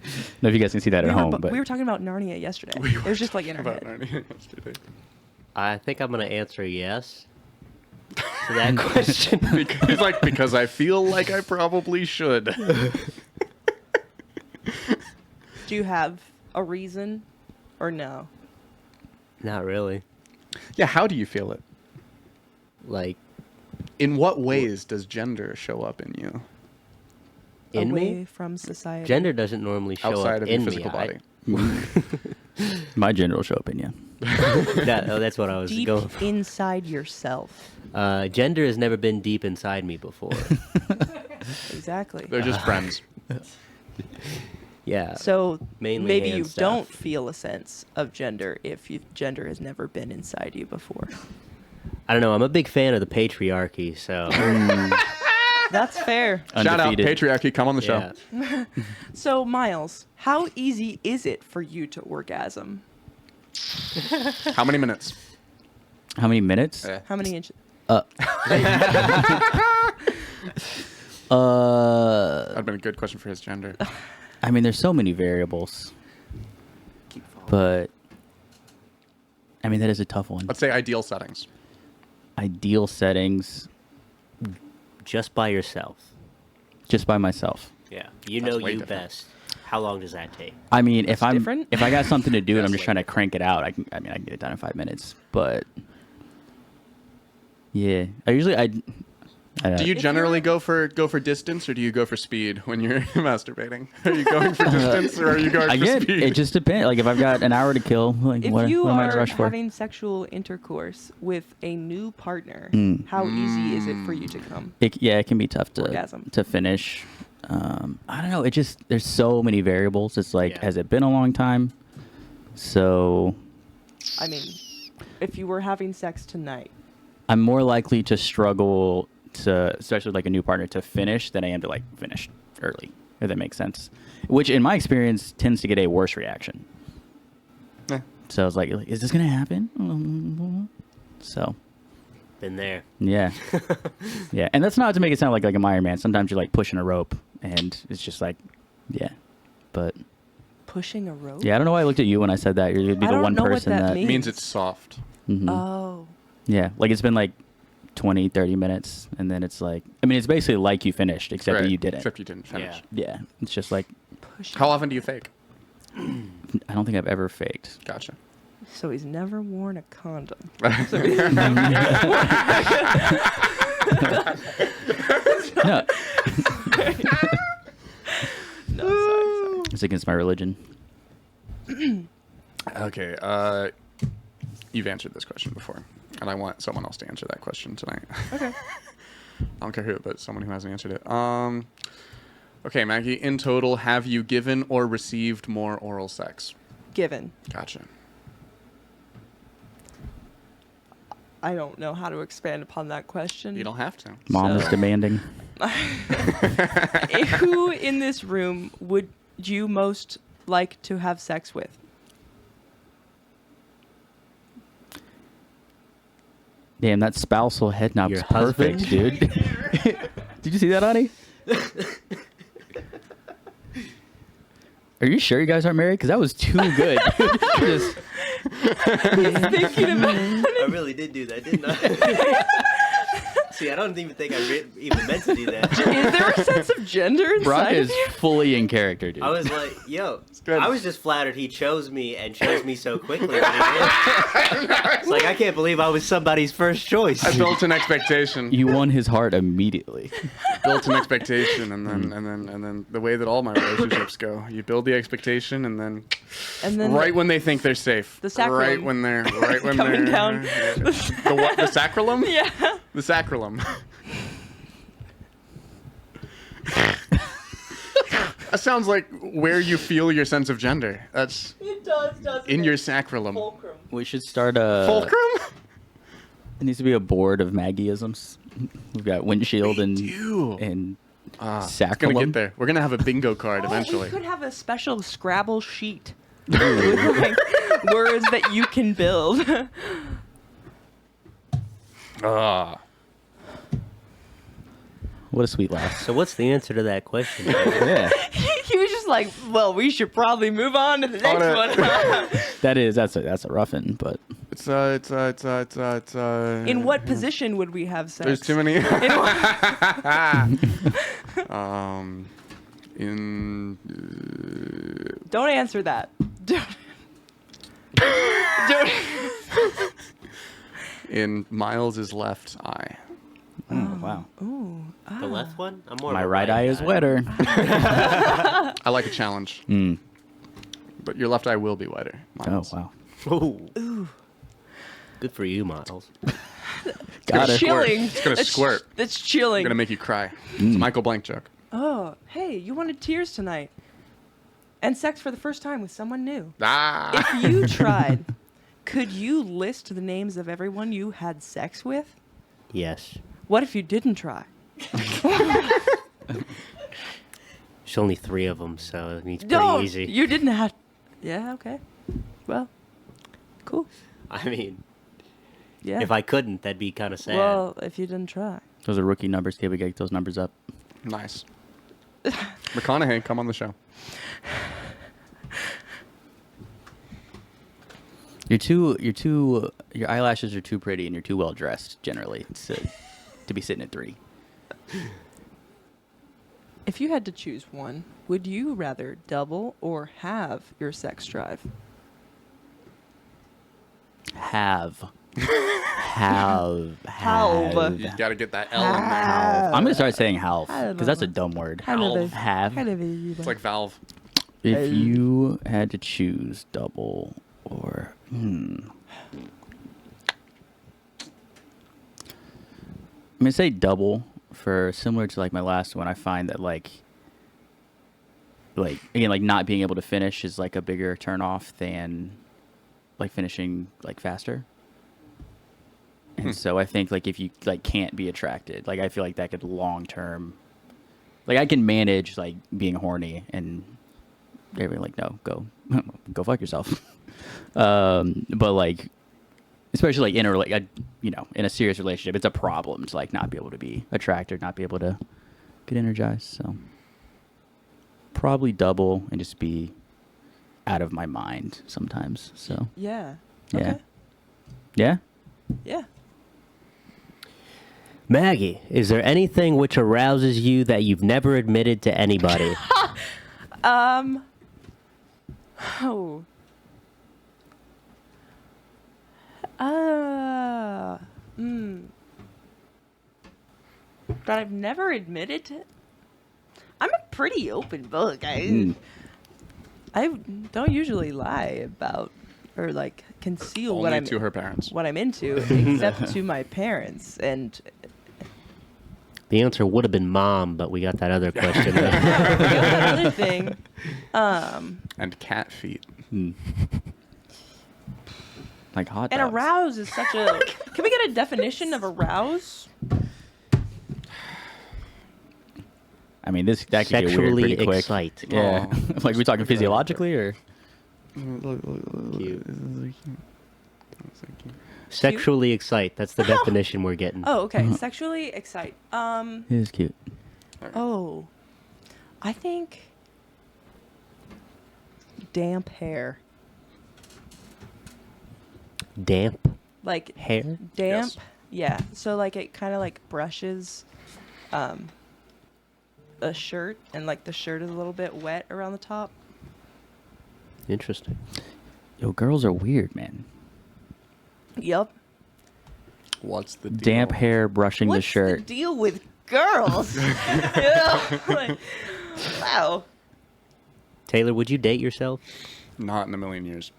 don't know if you guys can see that at home, but we were talking about Narnia yesterday. It was just like in our About head. Narnia yesterday. I think I'm gonna answer yes to that question. He's like, because I feel like I probably should. Do you have a reason or no? Not really. Yeah, how do you feel it? Like In what ways does gender show up in you? in Away me, from society. gender doesn't normally show Outside up of your in physical me. body. my gender will show up in you. That's what I was Deep going for. inside yourself. Gender has never been deep inside me before. Exactly. They're just friends. Yeah. So Mainly maybe hand you stuff. don't feel a sense of gender if gender has never been inside you before. I don't know. I'm a big fan of the patriarchy, so That's fair. Shout out Undefeated. patriarchy. Come on the show. yeah. So Miles, how easy is it for you to orgasm? How many minutes? How many minutes? How many inches? That'd been a good question for his gender. I mean, there's so many variables, but I mean that is a tough one. Let's say ideal settings. Ideal settings, Just by yourself. just by myself. Yeah. You That's know way you different. best. How long does that take? I mean, if That's different. I got something to do and Yes, I'm just like- trying to crank it out, I can get it done in 5 minutes. But yeah, Do you If generally you're- go for distance, or do you go for speed when you're masturbating? Are you going for distance, or are you going for Again, speed? it just depends. Like if I've got an hour to kill, like If what you am I in a are rush for? having sexual intercourse with a new partner, Mm. how easy is it for you to come? It can be tough Orgasm. to finish. I don't know. It just there's so many variables. It's like, Yeah. has it been a long time? So I mean, if you were having sex tonight, I'm more likely to struggle to, especially like a new partner, to finish than I am to like finish early. If that makes sense. Which, in my experience, tends to get a worse reaction. Eh. So I was like, is this gonna happen? So Been there. yeah, yeah. And that's not to make it sound like I'm Iron Man. Sometimes you're like pushing a rope, and it's just like, yeah. But pushing a rope? yeah, I don't know why I looked at you when I said that. You'd be I the don't one know what person that that. means. means it's soft. Mhm. Oh. Yeah, like it's been like 20, 30 minutes, and then it's like, I mean, it's basically like you finished, except that Right, you didn't. Except you didn't finish. Yeah, it's just like, Pushing. How often do you fake? I don't think I've ever faked. Gotcha. So he's never worn a condom. No, No, sorry. it's against my religion. Okay. You've answered this question before, and I want someone else to answer that question tonight. Okay. I don't care who, but someone who hasn't answered it. Okay, Maggie. In total, have you given or received more oral sex? Given. Gotcha. I don't know how to expand upon that question. You don't have to. Mom is So- demanding. Who in this room would you most like to have sex with? Damn, that spousal head knob's Your perfect, husband. dude. Did you see that, Ani? Are you sure you guys aren't married? Because that was too good. Just, Thinking about I really did do that, didn't I? See, I don't even think I even meant to do that. Is there a sense of gender inside Brock of is you? fully in character, dude. I was like, yo, good. I was just flattered he chose me and chose me so quickly. When he did. It's like, I can't believe I was somebody's first choice. I built an expectation. You won his heart immediately. Built an expectation, and then the way that all my relationships go, you build the expectation, and then And then right when they think they're safe, The sacrum. right when they're Coming down. The what? The sacralum? Yeah. The sacralum. That sounds like where you feel your sense of gender. That's It does. in your sacralum. Fulcrum. We should start a. Fulcrum? There needs to be a board of Maggieisms. We've got Windshield and do. and It's gonna Sacralum. get there. We're gonna have a bingo card Oh, eventually. we could have a special Scrabble sheet with like words that you can build. Ah. What a sweet laugh. So what's the answer to that question? Yeah, He was just like, well, we should probably move on to the next one. that's a roughin', but It's In what position would we have sex? There's too many. In what- In Don't answer that. Don't. in Miles's left eye. wow. Ooh. The left one? I'm more of My a right eye is guy. wetter. I like a challenge, Mm. but your left eye will be whiter. Oh Miles. wow. Ooh. Good for you, Miles. Got That's it. chilling. It's gonna squirt. That's chilling. I'm gonna make you cry. It's a Michael Blank joke. Oh, hey, you wanted tears tonight. and sex for the first time with someone new. Ah. If you tried, could you list the names of everyone you had sex with? Yes. What if you didn't try? There's only 3 of them, so it's pretty No, easy. you didn't have. Yeah, okay. Well, cool. I mean, Yeah. if I couldn't, that'd be kind of sad. Well, if you didn't try. Those are rookie numbers. Can we get those numbers up? Nice. McConaughey, come on the show. Your eyelashes are too pretty and you're too well dressed generally to be sitting at 3. If you had to choose one, would you rather double or have your sex drive? Have. Halve. You gotta get that L in there. I'm gonna start saying half because that's a dumb word. Halve. Have. It's like Valve. If you had to choose double or I'm gonna say double for similar to like my last one. I find that like again like not being able to finish is like a bigger turn off than like finishing like faster. And so I think like if you like can't be attracted, like I feel like that could long term, like I can manage like being horny and everyone like no go fuck yourself. But like especially like in a in a serious relationship, it's a problem to like not be able to be attracted, not be able to get energized. So probably double and just be out of my mind sometimes. So Yeah. yeah, Okay. yeah. Yeah. Maggie, is there anything which arouses you that you've never admitted to anybody? Oh. That I've never admitted to. I'm a pretty open book. I don't usually lie about or like conceal Only to her parents. what I'm into, except to my parents. And The answer would have been mom, but we got that other question. the other thing, And cat feet. Like hot and dogs. arouse is such a. Can we get a definition of arouse? I mean, that could get weird Sexually pretty quick. excite. Yeah, Oh. like we talking physiologically or Cute. Sexually excite. That's the definition we're getting. Oh, okay. Sexually excite. it is cute. Oh, I think damp hair. Damp Like hair? damp. Yes. Yeah. So like it kind of like brushes a shirt, and like the shirt is a little bit wet around the top. Interesting. Yo, girls are weird, man. Yep. What's the deal? Damp hair brushing What's the shirt. the deal with girls? Yeah, like, wow. Taylor, would you date yourself? Not in a million years.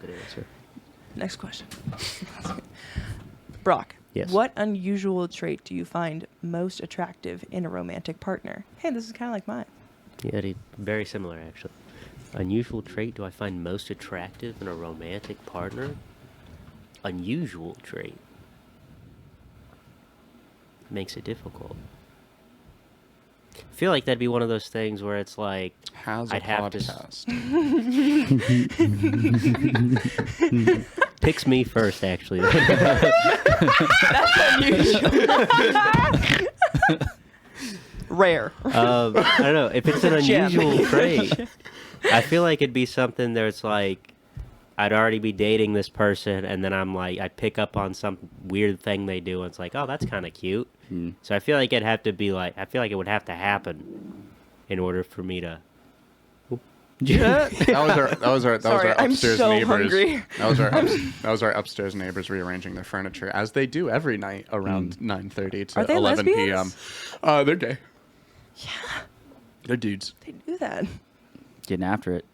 Good answer. Next question. Brock. Yes. What unusual trait do you find most attractive in a romantic partner? Hey, this is kind of like mine. Yeah, very similar, actually. Unusual trait do I find most attractive in a romantic partner? Unusual trait. Makes it difficult. I feel like that'd be one of those things where it's like, Has a I'd have to podcast. picks me first, actually. Rare. I don't know. If it's an Gem. unusual trait, I feel like it'd be something that's like, I'd already be dating this person, and then I'm like, I pick up on some weird thing they do, and it's like, oh, that's kind of cute. So I feel like it'd have to be like, I feel like it would have to happen in order for me to. That was our Sorry, I'm upstairs so neighbors. hungry. That was our upstairs neighbors rearranging their furniture, as they do every night around 9:30 to Are they 11 lesbians? p.m. They're gay. Yeah, They're dudes. they do that. Getting after it.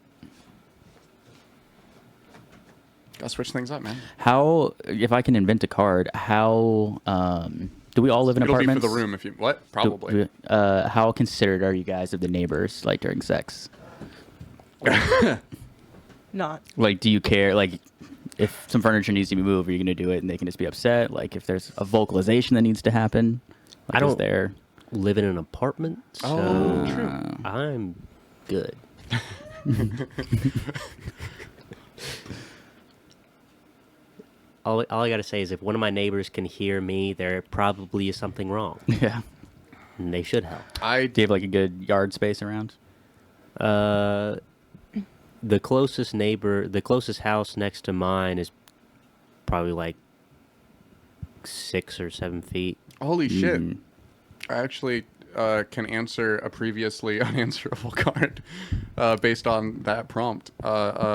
Gotta switch things up, man. How, if I can invent a card, how do we all live in It'll apartments? be for the room if you what? Probably. How considerate are you guys of the neighbors like during sex? Not. Like, do you care? Like, if some furniture needs to be moved, are you going to do it and they can just be upset? Like, if there's a vocalization that needs to happen, like, I is don't- there? Live in an apartment, so Oh, true. I'm good. All I gotta say is if one of my neighbors can hear me, there probably is something wrong, Yeah. and they should help. I Do you have like a good yard space around? The closest house next to mine is probably like 6 or 7 feet. holy shit. Mm. I actually can answer a previously unanswerable card based on that prompt.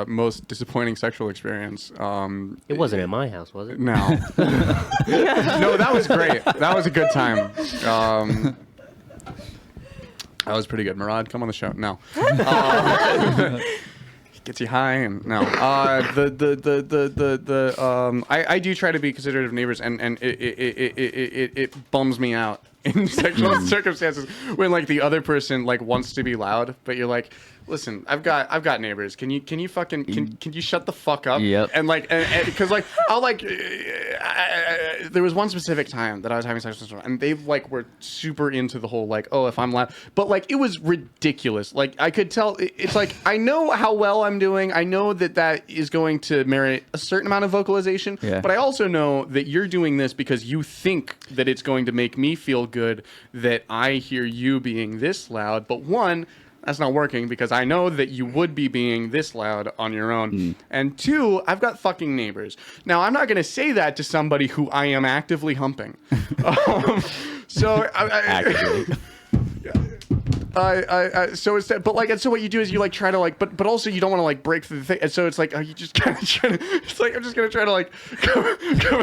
Most disappointing sexual experience. It wasn't at my house, was it? No. No, that was great. That was a good time. That was pretty good. Murad, come on the show. No. Gets you high and no. I do try to be considerate of neighbors, and it bums me out in sexual circumstances when like the other person like wants to be loud, but you're like, listen, I've got neighbors. Can you fucking can you shut the fuck up? Yep. And like, because like I'll like, there was one specific time that I was having sex with someone, and they like were super into the whole like, oh, if I'm loud, but like it was ridiculous. Like I could tell, it's like I know how well I'm doing. I know that is going to merit a certain amount of vocalization, Yeah. but I also know that you're doing this because you think that it's going to make me feel good that I hear you being this loud. But one, that's not working because I know that you would be being this loud on your own. And two, I've got fucking neighbors. Now, I'm not going to say that to somebody who I am actively humping. So Actively. so it's but like, and so what you do is you like try to like, but also you don't want to like break through the thing, and so it's like, you just kind of try to, it's like I'm just gonna try to like cover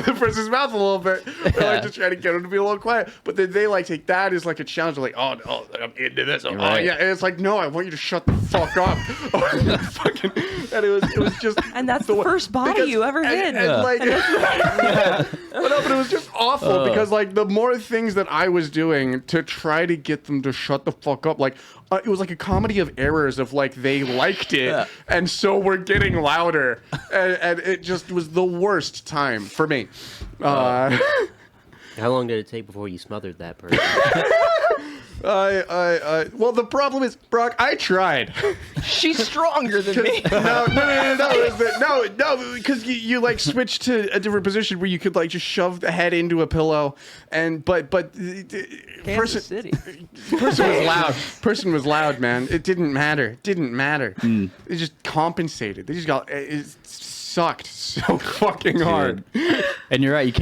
the person's mouth a little bit, or like just try to get them to be a little quiet. But then they like take that as like a challenge, they're like, oh, I'm into this, oh Right. yeah, and it's like, no, I want you to shut the fuck up. Fucking, and it was just, And that's the first body because- you ever hit. and like, but it was just awful because like the more things that I was doing to try to get them to shut the fuck up, like it was like a comedy of errors of like they liked it and so we're getting louder, and it just was the worst time for me. How long did it take before you smothered that person? Well, the problem is, Brock, I tried. She's stronger than me. No, because you like switched to a different position where you could like just shove the head into a pillow, and but Kansas City. Person was loud, man. It didn't matter. It just compensated. They just got it sucked so fucking hard. And you're right. You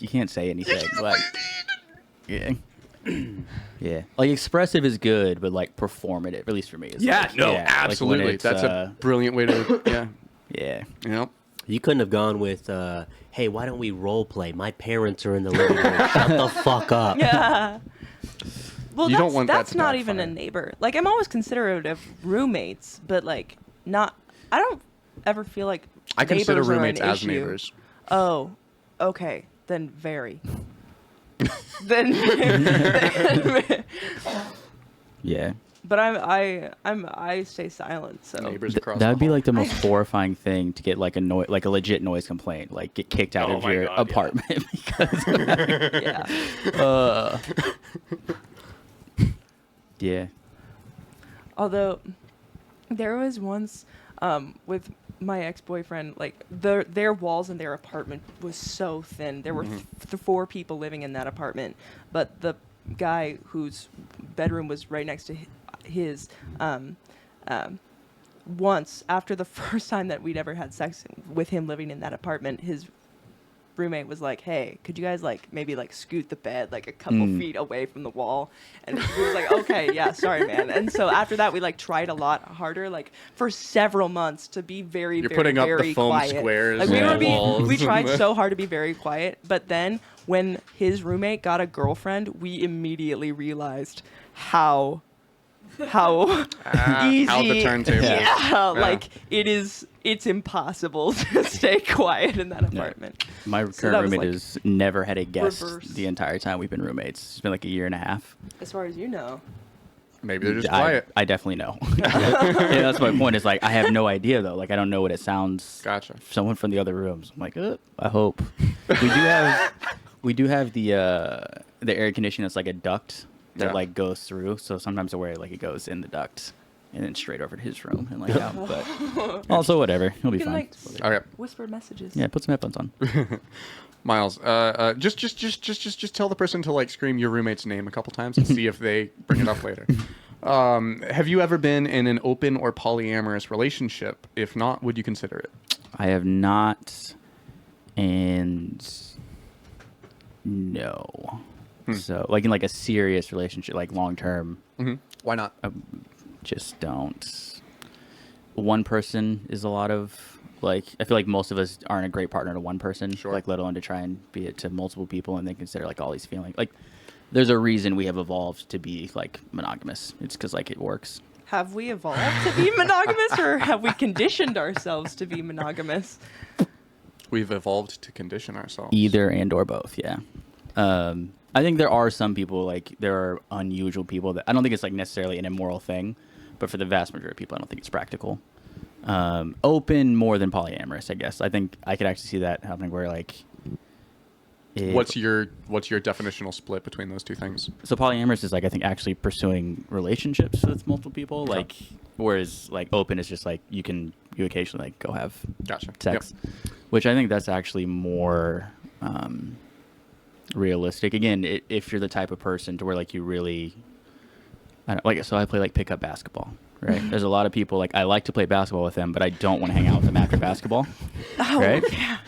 can't say anything. Like, yeah. Yeah, like expressive is good, but like performative, at least for me. Is like, like, when absolutely. it's, That's a brilliant way to, yeah. you know. You couldn't have gone with, hey, why don't we role play? My parents are in the living room. Shut the fuck up. Yeah. Well, You that's, don't want that that's to not even a backfire. neighbor. Like, I'm always considerate of roommates, but like, not. I don't ever feel like I consider neighbors are an roommates as issue. neighbors. Oh, okay. Then very. then. Yeah. But I stay silent. So Neighbors across. That would the be hall. like the most horrifying thing to get like a like a legit noise complaint, like get kicked out of my your God, yeah. apartment because yeah. yeah. Although there was once with my ex-boyfriend, like their walls in their apartment was so thin. There were 4 people living in that apartment, but the guy whose bedroom was right next to his once after the first time that we'd ever had sex with him living in that apartment, his roommate was like, hey, could you guys like maybe like scoot the bed like a couple feet away from the wall? And he was like, okay, yeah, sorry, man. And so after that, we like tried a lot harder, like for several months, to be very, You're very, putting up the very foam quiet. squares Like we on were the being, walls we and tried the- so hard to be very quiet, but then when his roommate got a girlfriend, we immediately realized how easy. How the turntable. Yeah, like it's impossible to stay quiet in that apartment. My So current that was, roommate like, has never had a guest reverse. the entire time we've been roommates. It's been like a year and a half. As far as you know. Maybe they're just quiet. I definitely know. Yeah, that's my point. Is like I have no idea though. Like I don't know what it sounds. Gotcha. Someone from the other rooms. I'm like, I hope. We do have the air conditioning that's like a duct that like goes through. So sometimes I wear it like it goes in the duct and then straight over to his room and like out. But also whatever, he'll be You can, fine. like, Okay. whisper messages. Yeah, put some headphones on. Miles, just tell the person to like scream your roommate's name a couple times and see if they bring it up later. Have you ever been in an open or polyamorous relationship? If not, would you consider it? I have not, and no. So like in like a serious relationship, like long term, Why not? just don't. One person is a lot of like I feel like most of us aren't a great partner to one person, Sure. like let alone to try and be it to multiple people and then consider like all these feelings. Like there's a reason we have evolved to be like monogamous. It's because like it works. Have we evolved to be monogamous, or have we conditioned ourselves to be monogamous? We've evolved to condition ourselves. Either and or both, yeah. I think there are some people, like there are unusual people that I don't think it's like necessarily an immoral thing, but for the vast majority of people, I don't think it's practical. Open more than polyamorous, I guess. I think I could actually see that happening where like. What's your definitional split between those two things? So polyamorous is like I think actually pursuing relationships with multiple people, Okay. like whereas like open is just like you occasionally like go have Gotcha. sex, which I think that's actually more realistic. Again, if you're the type of person to where like you really, so I play like pickup basketball, right? There's a lot of people like I like to play basketball with them, but I don't want to hang out with them after basketball, right? Yeah.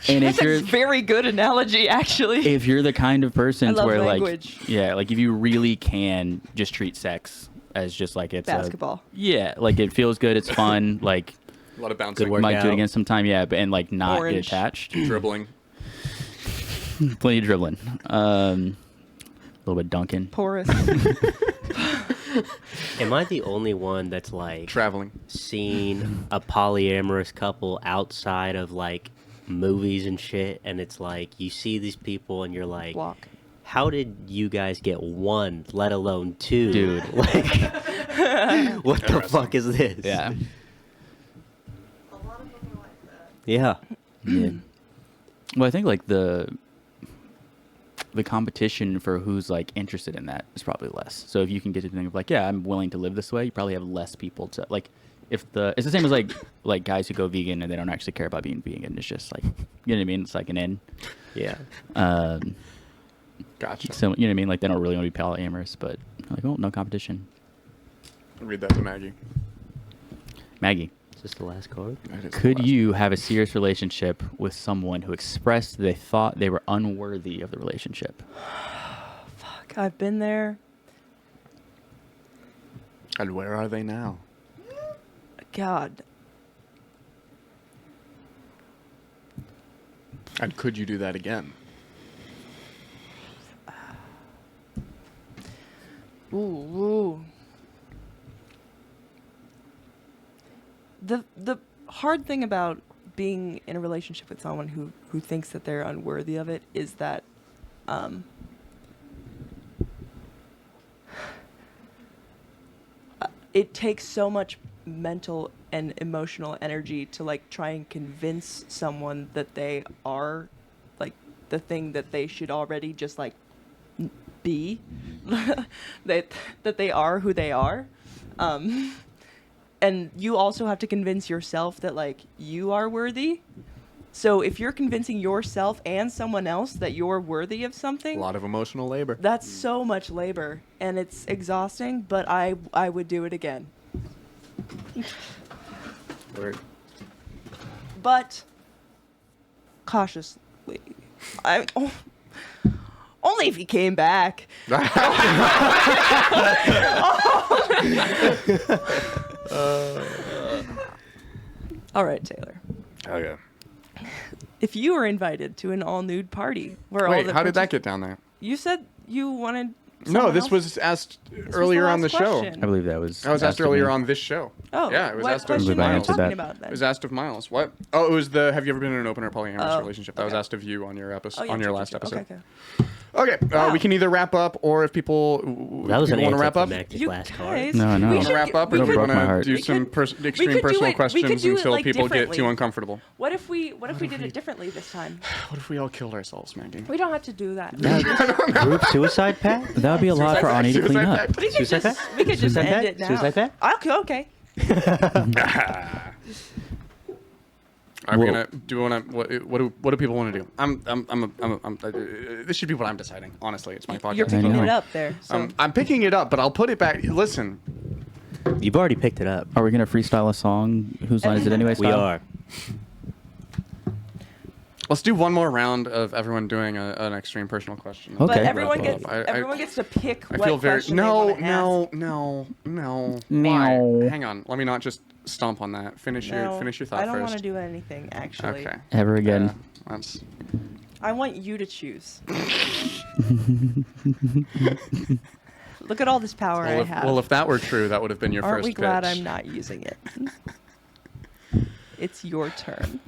And That's if a you're very good analogy, actually. if you're the kind of person I to love where language. like if you really can just treat sex as just like it's Basketball. like it feels good, it's fun, like A lot of bouncing, Good work. might do it Workout. again sometime, yeah, but and like not Orange. get attached. dribbling. Plenty of dribbling. A little bit dunking. Porous. Am I the only one that's like Traveling. seen a polyamorous couple outside of like movies and shit, and it's like you see these people and you're like, Walk. how did you guys get one, let alone two? Dude. Like, what the fuck is this? Yeah. A lot of them are like that. Yeah. Yeah. Well, I think like the competition for who's like interested in that is probably less. So if you can get to the thing of like, yeah, I'm willing to live this way, you probably have less people to like. If it's the same as like guys who go vegan and they don't actually care about being vegan. It's just like, you know what I mean? It's like an in. Yeah. Gotcha. So you know what I mean? Like they don't really want to be polyamorous, but like, oh, no competition. Read that to Maggie. Maggie, Is this the last card? That is the could last you have a serious relationship with someone who expressed they thought they were unworthy of the relationship? Fuck, I've been there. one. And where are they now? God. And could you do that again? Ooh. The hard thing about being in a relationship with someone who thinks that they're unworthy of it is that it takes so much mental and emotional energy to like try and convince someone that they are like the thing that they should already just like be that they are who they are, and you also have to convince yourself that like you are worthy. So if you're convincing yourself and someone else that you're worthy of A something, lot of emotional labor. that's so much labor and it's exhausting, but I would do it again. Word. But cautiously. Only if he came back. All right, Taylor. Okay. If you were invited to an all-nude party where all Wait, the how did that get down there? You said you wanted No, someone this else? was asked This was earlier on the last show. question. I believe that was. I was asked of me. earlier on this show. Oh, Yeah, it was what asked of question I are we answered talking that. about It then? was asked of Miles. What? Oh, it was the have you ever been in an open or polyamorous Oh, relationship? That was okay. asked of you on your episode, Oh, yeah, on your true, last true, true. episode. Okay. Okay, Wow. we can either wrap up, or if people That was an want to wrap up, anticlimactic You last guys, card. No, no. we want to should wrap get- up, or we do could- you broke want my to heart. do We some could- extreme we could do personal it- we could questions do it, until like, people get too differently. uncomfortable? What if we did it differently this time? What if we all killed ourselves, Maggie? We don't have to do that. Group suicide pact? That would be a lot for Ani to clean Suicide up. pact? We could Suicide just pact? we could just Suicide end pact? it now. Suicide pact? Okay. Are we Well- gonna do? What do people want to do? This should be what I'm deciding. Honestly, it's my podcast. You're picking know. it up there. So I'm picking it up, but I'll put it back. Listen, You've already picked it up. Are we gonna freestyle a song? Whose line is it anyway? We style? are. let's do one more round of everyone doing an extreme personal question. Okay. but Wrap everyone up. gets I- everyone gets to pick I what feel very question no. they want to ask. Why? No. Hang on. Let me not just stomp on that. Finish your thought I don't first. want to do anything actually. Okay. Ever again. Yeah, that's I want you to choose. Look at all this power I have. well, if that were true, that would have been your Aren't first we glad pitch. I'm not using it? It's your turn.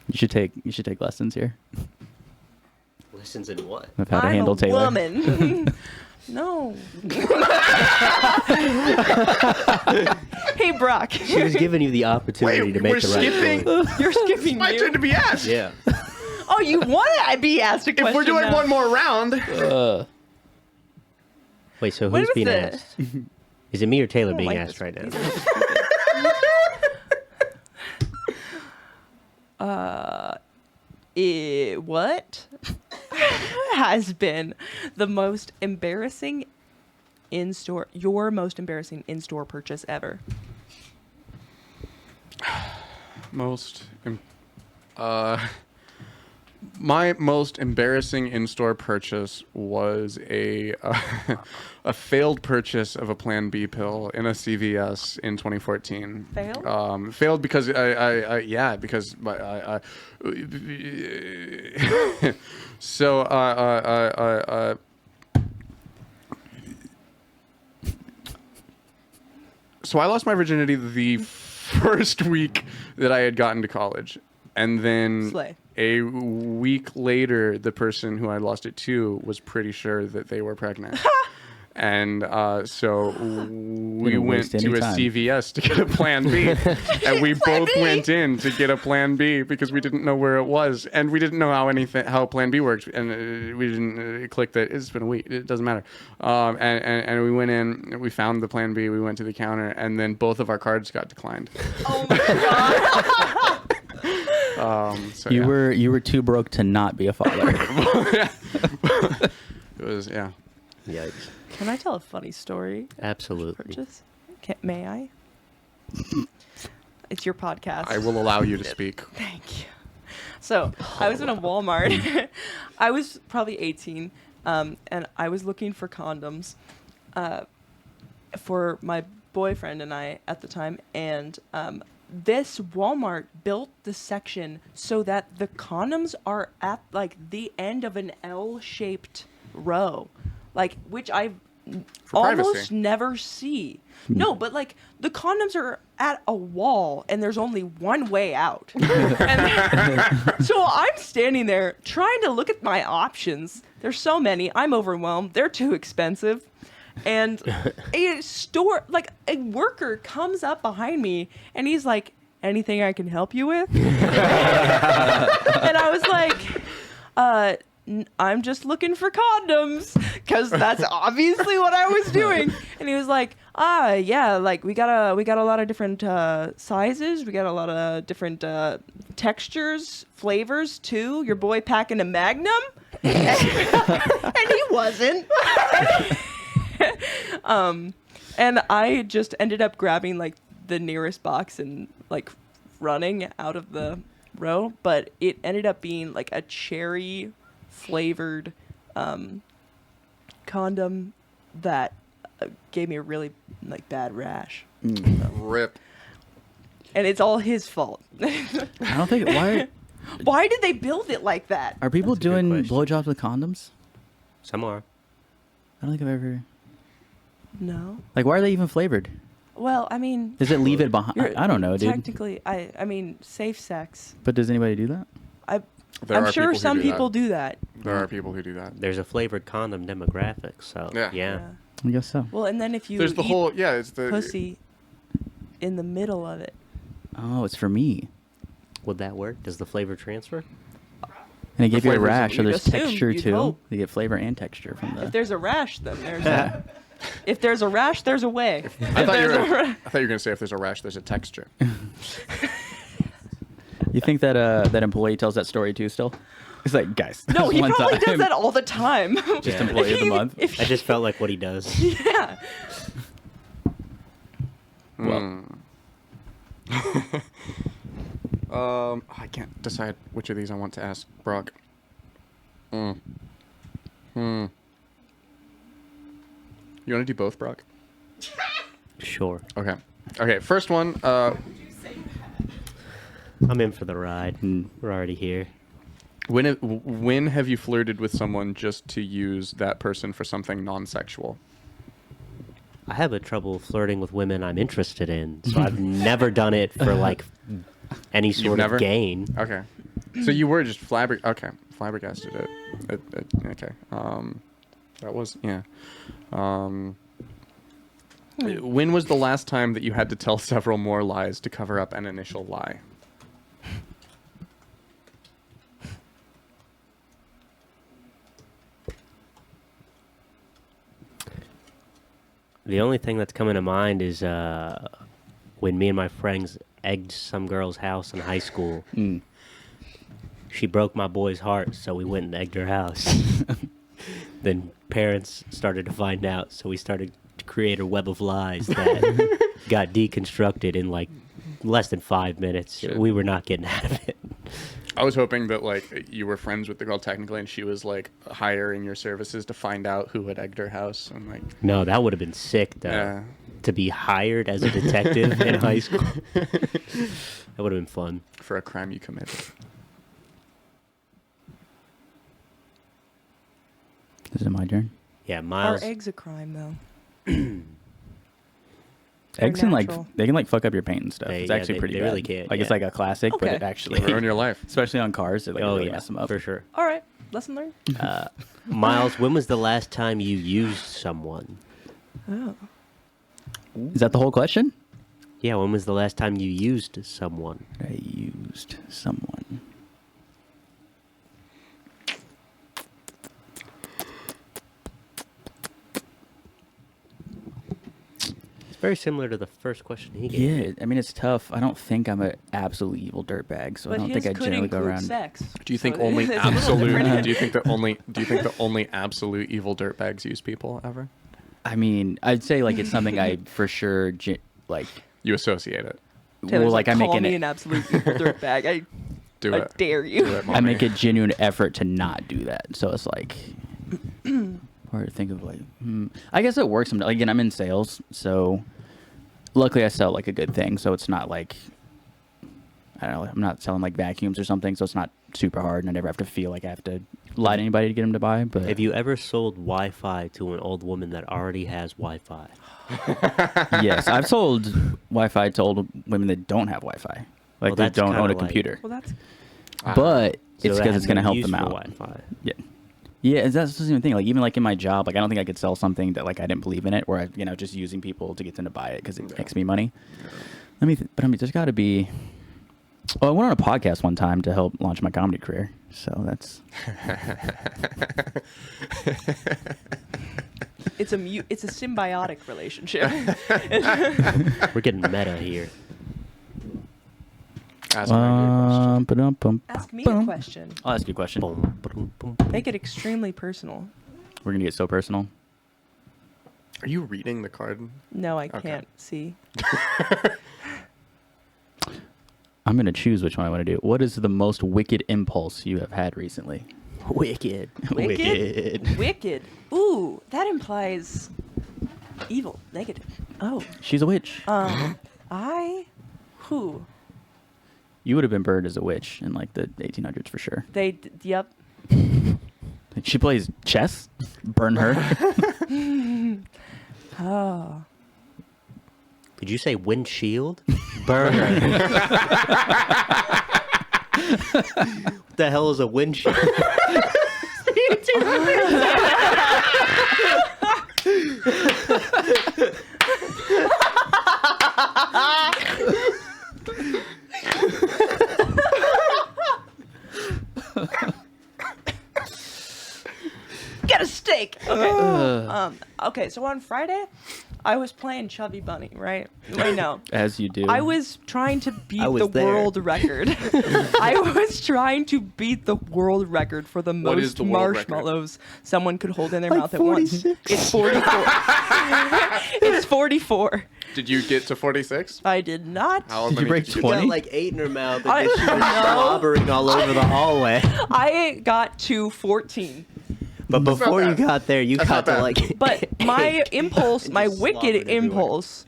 You should take lessons here Listens in what? of how to I'm handle a Taylor. woman. No. Hey, Brock. She was giving you the opportunity Wait, to make we're the right skipping. choice. You're skipping My you. turn to be asked. Yeah. Oh, you want to be asked a question If we're doing now. one more round, Wait, so When who's was being the- asked? Is it me or Taylor I don't being like asked this. right now? What has been the most embarrassing in-store, your most embarrassing in-store purchase ever? my most embarrassing in-store purchase was a a failed purchase of a Plan B pill in a CVS in 2014. Failed? Failed because because so so I lost my virginity the first week that I had gotten to college. And then Slay. a week later, the person who I lost it to was pretty sure that they were pregnant. And so we Didn't went waste to any a time. CVS to get a Plan B. And we both went in to get a Plan B because we didn't know where it was. And we didn't know how Plan B works. And we didn't click that. It's been a week. It doesn't matter. And we went in. We found the Plan B. We went to the counter. And then both of our cards got declined. Oh my god. So You yeah. were too broke to not be a father. It was, yeah. Yikes. Can I tell a funny story? Absolutely. Purchase? May I? It's your podcast. I will allow you to speak. Thank you. So I was in a Walmart. I was probably 18, and I was looking for condoms for my boyfriend and I at the time. And this Walmart built the section so that the condoms are at like the end of an L-shaped row, like which I For almost privacy. never see. No, but like the condoms are at a wall and there's only one way out. And so I'm standing there trying to look at my options. There's so many. I'm overwhelmed. They're too expensive. And a worker comes up behind me and he's like, "Anything I can help you with?" And I was like, I'm just looking for condoms, because that's obviously what I was doing. And he was like, yeah, like we got a lot of different sizes, we got a lot of different textures, flavors too. Your boy packing a Magnum, and he wasn't. And I just ended up grabbing like the nearest box and like running out of the row, but it ended up being like a cherry flavored condom that gave me a really like bad rash, Rip. and it's all his fault. I don't think Why did they build it like that? are people That's a good doing question. blowjobs with condoms? Some are. I don't think I've ever. No. Like, why are they even flavored? Well, I mean, Does it leave it behind? you're- I don't know, dude. Technically, I mean, safe sex. But does anybody do that? There I'm are sure people who some do people that. do that. There are people who do that. There's a flavored condom demographic, so Yeah. I guess so. Well, and then if you There's the eat whole it's the pussy in the middle of it. Oh, it's for me. Would that work? Does the flavor transfer? And it gave you a flavors of rash, so you'd there's assume, texture you'd too. hope. You get flavor and texture from If the. there's a rash, then there's if there's a rash, there's a way. I thought you were gonna say if there's a rash, there's a texture. You think that that employee tells that story too? Still, it's like, guys. No, this he one probably time, does that all the time. Just employee of the month. I just felt like what he does. Yeah. Well, I can't decide which of these I want to ask Brock. You want to do both, Brock? Sure. Okay. Okay. First one. I'm in for the ride. We're already here. When have you flirted with someone just to use that person for something non-sexual? I have a trouble flirting with women I'm interested in, so I've never done it for like any sort never? of gain. Okay. So you were just flabbergasted it. Okay. That was When was the last time that you had to tell several more lies to cover up an initial lie? The only thing that's coming to mind is when me and my friends egged some girl's house in high school. She broke my boy's heart, so we went and egged her house. Then parents started to find out, so we started to create a web of lies that got deconstructed in like less than 5 minutes. Shit. We were not getting out of it. I was hoping that like you were friends with the girl technically, and she was like hiring your services to find out who had egged her house, and like No, that would have been sick, though. Yeah. To be hired as a detective in high school. That would have been fun. for a crime you committed. is it my turn? Yeah, Are Miles. eggs a crime though? Eggs can like natural. they can like fuck up your paint and stuff. It's Yeah, actually pretty they bad. really can, Like it's yeah. like a classic, but Okay. it actually Ruin your life. especially on cars, it like Oh really yeah, mess them up. for sure. All right, lesson learned. Miles, when was the last time you used someone? Oh. Is that the whole question? Yeah, when was the last time you used someone? I used someone. It's very similar to the first question he gave. Yeah, I mean it's tough. I don't think I'm an absolute evil dirtbag, so But I don't his think I could generally go include around. sex. Do you think so only it's a little absolute? different. Do you think the only absolute evil dirtbags use people ever? I mean, I'd say like it's something I for sure like. You associate it. Taylor's well, like I make call me an an absolute evil dirtbag. I Do I it. dare you. Do it, I mommy. make a genuine effort to not do that. So it's like, or to think of like, I guess it works. Sometimes. Again, I'm in sales, so luckily I sell like a good thing. So it's not like, I don't know, I'm not selling like vacuums or something. So it's not super hard, and I never have to feel like I have to lie to anybody to get them to buy. But Have you ever sold Wi-Fi to an old woman that already has Wi-Fi? yes, I've sold Wi-Fi to old women that don't have Wi-Fi, like Well, they that's don't kinda own a like- computer. Well, that's But So it's that because has it's going to no help use them for out. Wi-Fi. Yeah. Yeah, that's the same thing. Like even like in my job, like I don't think I could sell something that like I didn't believe in it, or I, just using people to get them to buy it because it makes me money. But I mean, there's got to be. Oh, I went on a podcast one time to help launch my comedy career, so that's. it's a symbiotic relationship. We're getting meta here. Ask me a good question. Ask me a question. I'll ask you a question. Boom, boom, boom. Make it extremely personal. We're gonna get so personal. Are you reading the card? No, I Okay. can't see. I'm gonna choose which one I want to do. What is the most wicked impulse you have had recently? Wicked. Wicked? Wicked. Ooh, that implies evil, negative. Oh, She's a witch. who? You would have been burned as a witch in like the 1800s for sure. Yep. Like, she plays chess. Burn her. Oh. Did you say windshield? Burner. What the hell is a windshield? Get a steak. Okay. Okay. So on Friday, I was playing Chubby Bunny, right? Wait, no. As you do. I was trying to beat I was the there. world record. I was trying to beat the world record for the What is most the world record? marshmallows someone could hold in their Like mouth at once. 46. It's 44. It's 44. Did you get to 46? I did not. How Did you many break get? 20? Got like 8 in her mouth, I- and then she was No. slobbering all over the hallway. I got to 14. But That's not before you bad. got there, you That's got not to bad. like. But my impulse, And my just slobbered wicked everywhere. impulse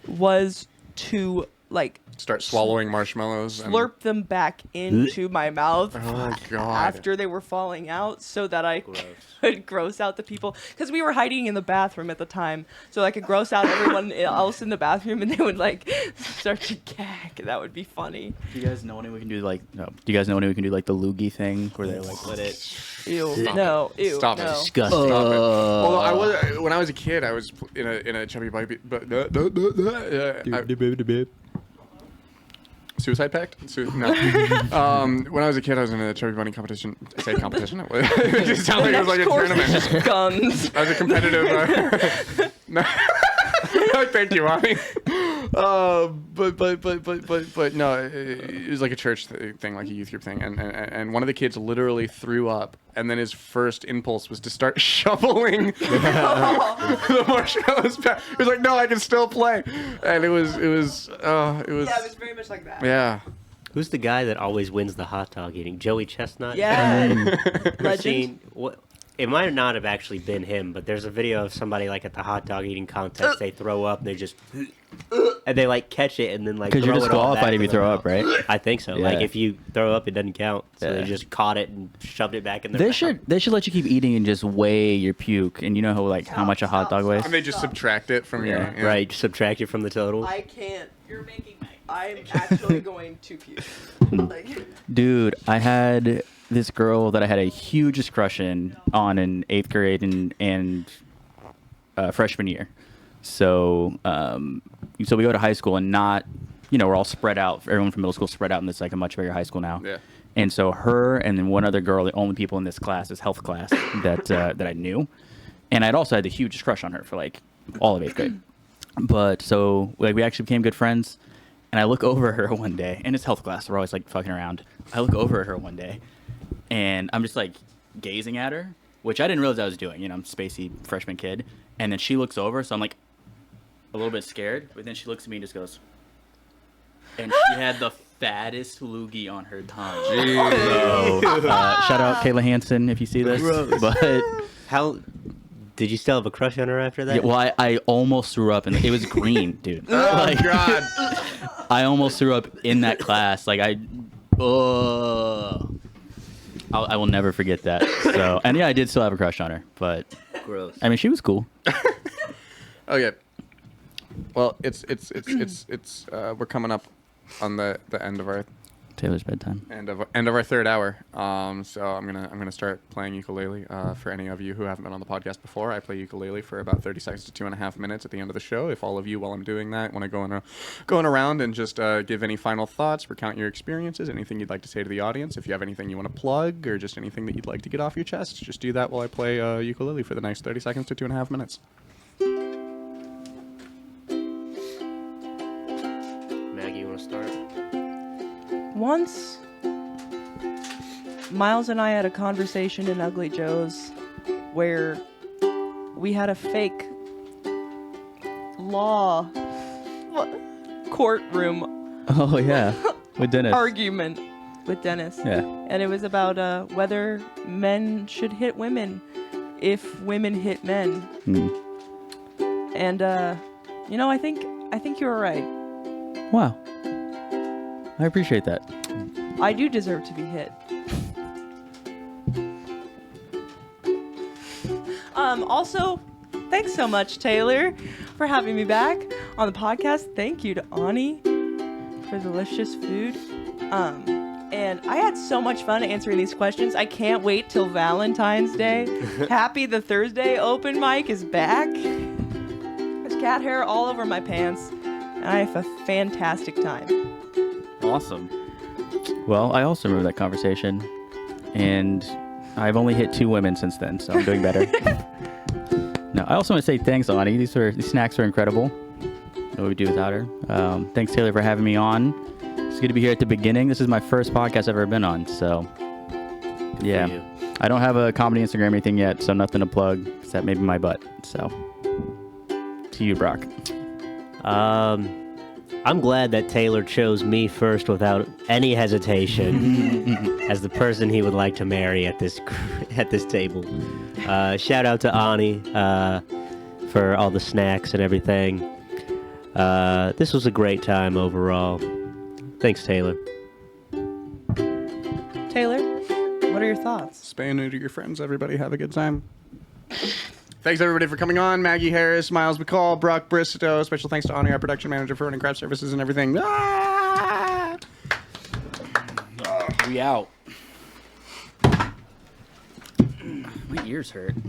was to like Start swallowing marshmallows. And... slurp them back into my mouth Oh, God. after they were falling out so that I Gross. could gross out the people. Because we were hiding in the bathroom at the time. So I could gross out everyone else in the bathroom and they would like start to gag. That would be funny. Do you guys know any we can do like? No. Do you guys know any we can do like the loogie thing where they like let it? Ew. Stop No. Ew. Stop it. no. Disgusting. Stop it. Although I was, when I was a kid, I was in a chubby bunny, but suicide pact? No. When I was a kid, I was in a chubby bunny competition. I say competition. It just sounded like it was like a Course, tournament. it's just guns. I was a competitive. No. Thank you, Mommy. But no, it was like a church thing, like a youth group thing, and one of the kids literally threw up, and then his first impulse was to start shoveling the marshmallows back. He was like, "No, I can still play," and it was. Yeah, it was very much like that. Yeah. Who's the guy that always wins the hot dog eating? Joey Chestnut? Yeah. I've Legend. seen what it might not have actually been him, but there's a video of somebody like at the hot dog eating contest. They throw up and they just and they like catch it and then like Because you're throw it all back disqualified if in you their throw mouth. up, right? I think so. Yeah. Like if you throw up, it doesn't count. So Yeah. they just caught it and shoved it back in their They mouth. should let you keep eating and just weigh your puke, and you know how much a hot dog weighs. And they just subtract it from your. Yeah. Right, subtract it from the total. I can't. You're making me. I'm actually going to puke. Like, Dude, I had this girl that I had a huge crush on in 8th grade and freshman year. So so we go to high school and not, we're all spread out. Everyone from middle school spread out, and it's like a much bigger high school now. Yeah. And so her and then one other girl, the only people in this class, this health class that I knew, and I'd also had the hugest crush on her for like all of 8th grade. But so like we actually became good friends. And I look over at her one day, and it's health class. We're always like fucking around. I look over at her one day, and I'm just like gazing at her, which I didn't realize I was doing. I'm a spacey freshman kid. And then she looks over, so I'm like a little bit scared. But then she looks at me and just goes, and she had the fattest loogie on her tongue. So, shout out Kayla Hansen if you see this. Gross. But How did you still have a crush on her after that? yeah, well, I almost threw up, and it was green, dude. Oh Like, God. I almost threw up in that class. Like I will never forget that. So, and yeah, I did still have a crush on her, but Gross. I mean, she was cool. Okay. Well, it's we're coming up on the end of our Taylor's bedtime. end of our third hour. So I'm gonna start playing ukulele. For any of you who haven't been on the podcast before, I play ukulele for about 30 seconds to 2.5 minutes at the end of the show. If all of you, while I'm doing that, want to going around and just give any final thoughts, recount your experiences, anything you'd like to say to the audience, if you have anything you want to plug or just anything that you'd like to get off your chest, just do that while I play ukulele for the next 30 seconds to 2.5 minutes. Maggie, you want to start? once, Miles and I had a conversation in Ugly Joe's where we had a fake law courtroom Oh yeah, with Dennis. argument with Dennis. Yeah. And it was about whether men should hit women if women hit men. Hmm. And I think you were right. Wow. I appreciate that. I do deserve to be hit. Also, Thanks so much, Taylor, for having me back on the podcast. Thank you to Ani for delicious food. And I had so much fun answering these questions. I can't wait till Valentine's Day. Happy the Thursday open mic is back. There's cat hair all over my pants. And I have a fantastic time. Awesome. Well, I also remember that conversation, and I've only hit 2 women since then, so I'm doing better. No, I also want to say thanks, Ani. These snacks are incredible. What would we do without her? Thanks, Taylor, for having me on. It's good to be here at the beginning. This is my first podcast I've ever been on, so yeah. I don't have a comedy Instagram or anything yet, so nothing to plug except maybe my butt. So, to you, Brock. I'm glad that Taylor chose me first without any hesitation as the person he would like to marry at this table. Shout out to Ani for all the snacks and everything. This was a great time overall. Thanks, Taylor. Taylor, what are your thoughts? Spay and neuter your friends, everybody. Have a good time. Thanks, everybody, for coming on. Maggie Harris, Miles McCall, Brock Bristow. Special thanks to Ani, our production manager, for running craft services and everything. Ah! We out. My ears hurt.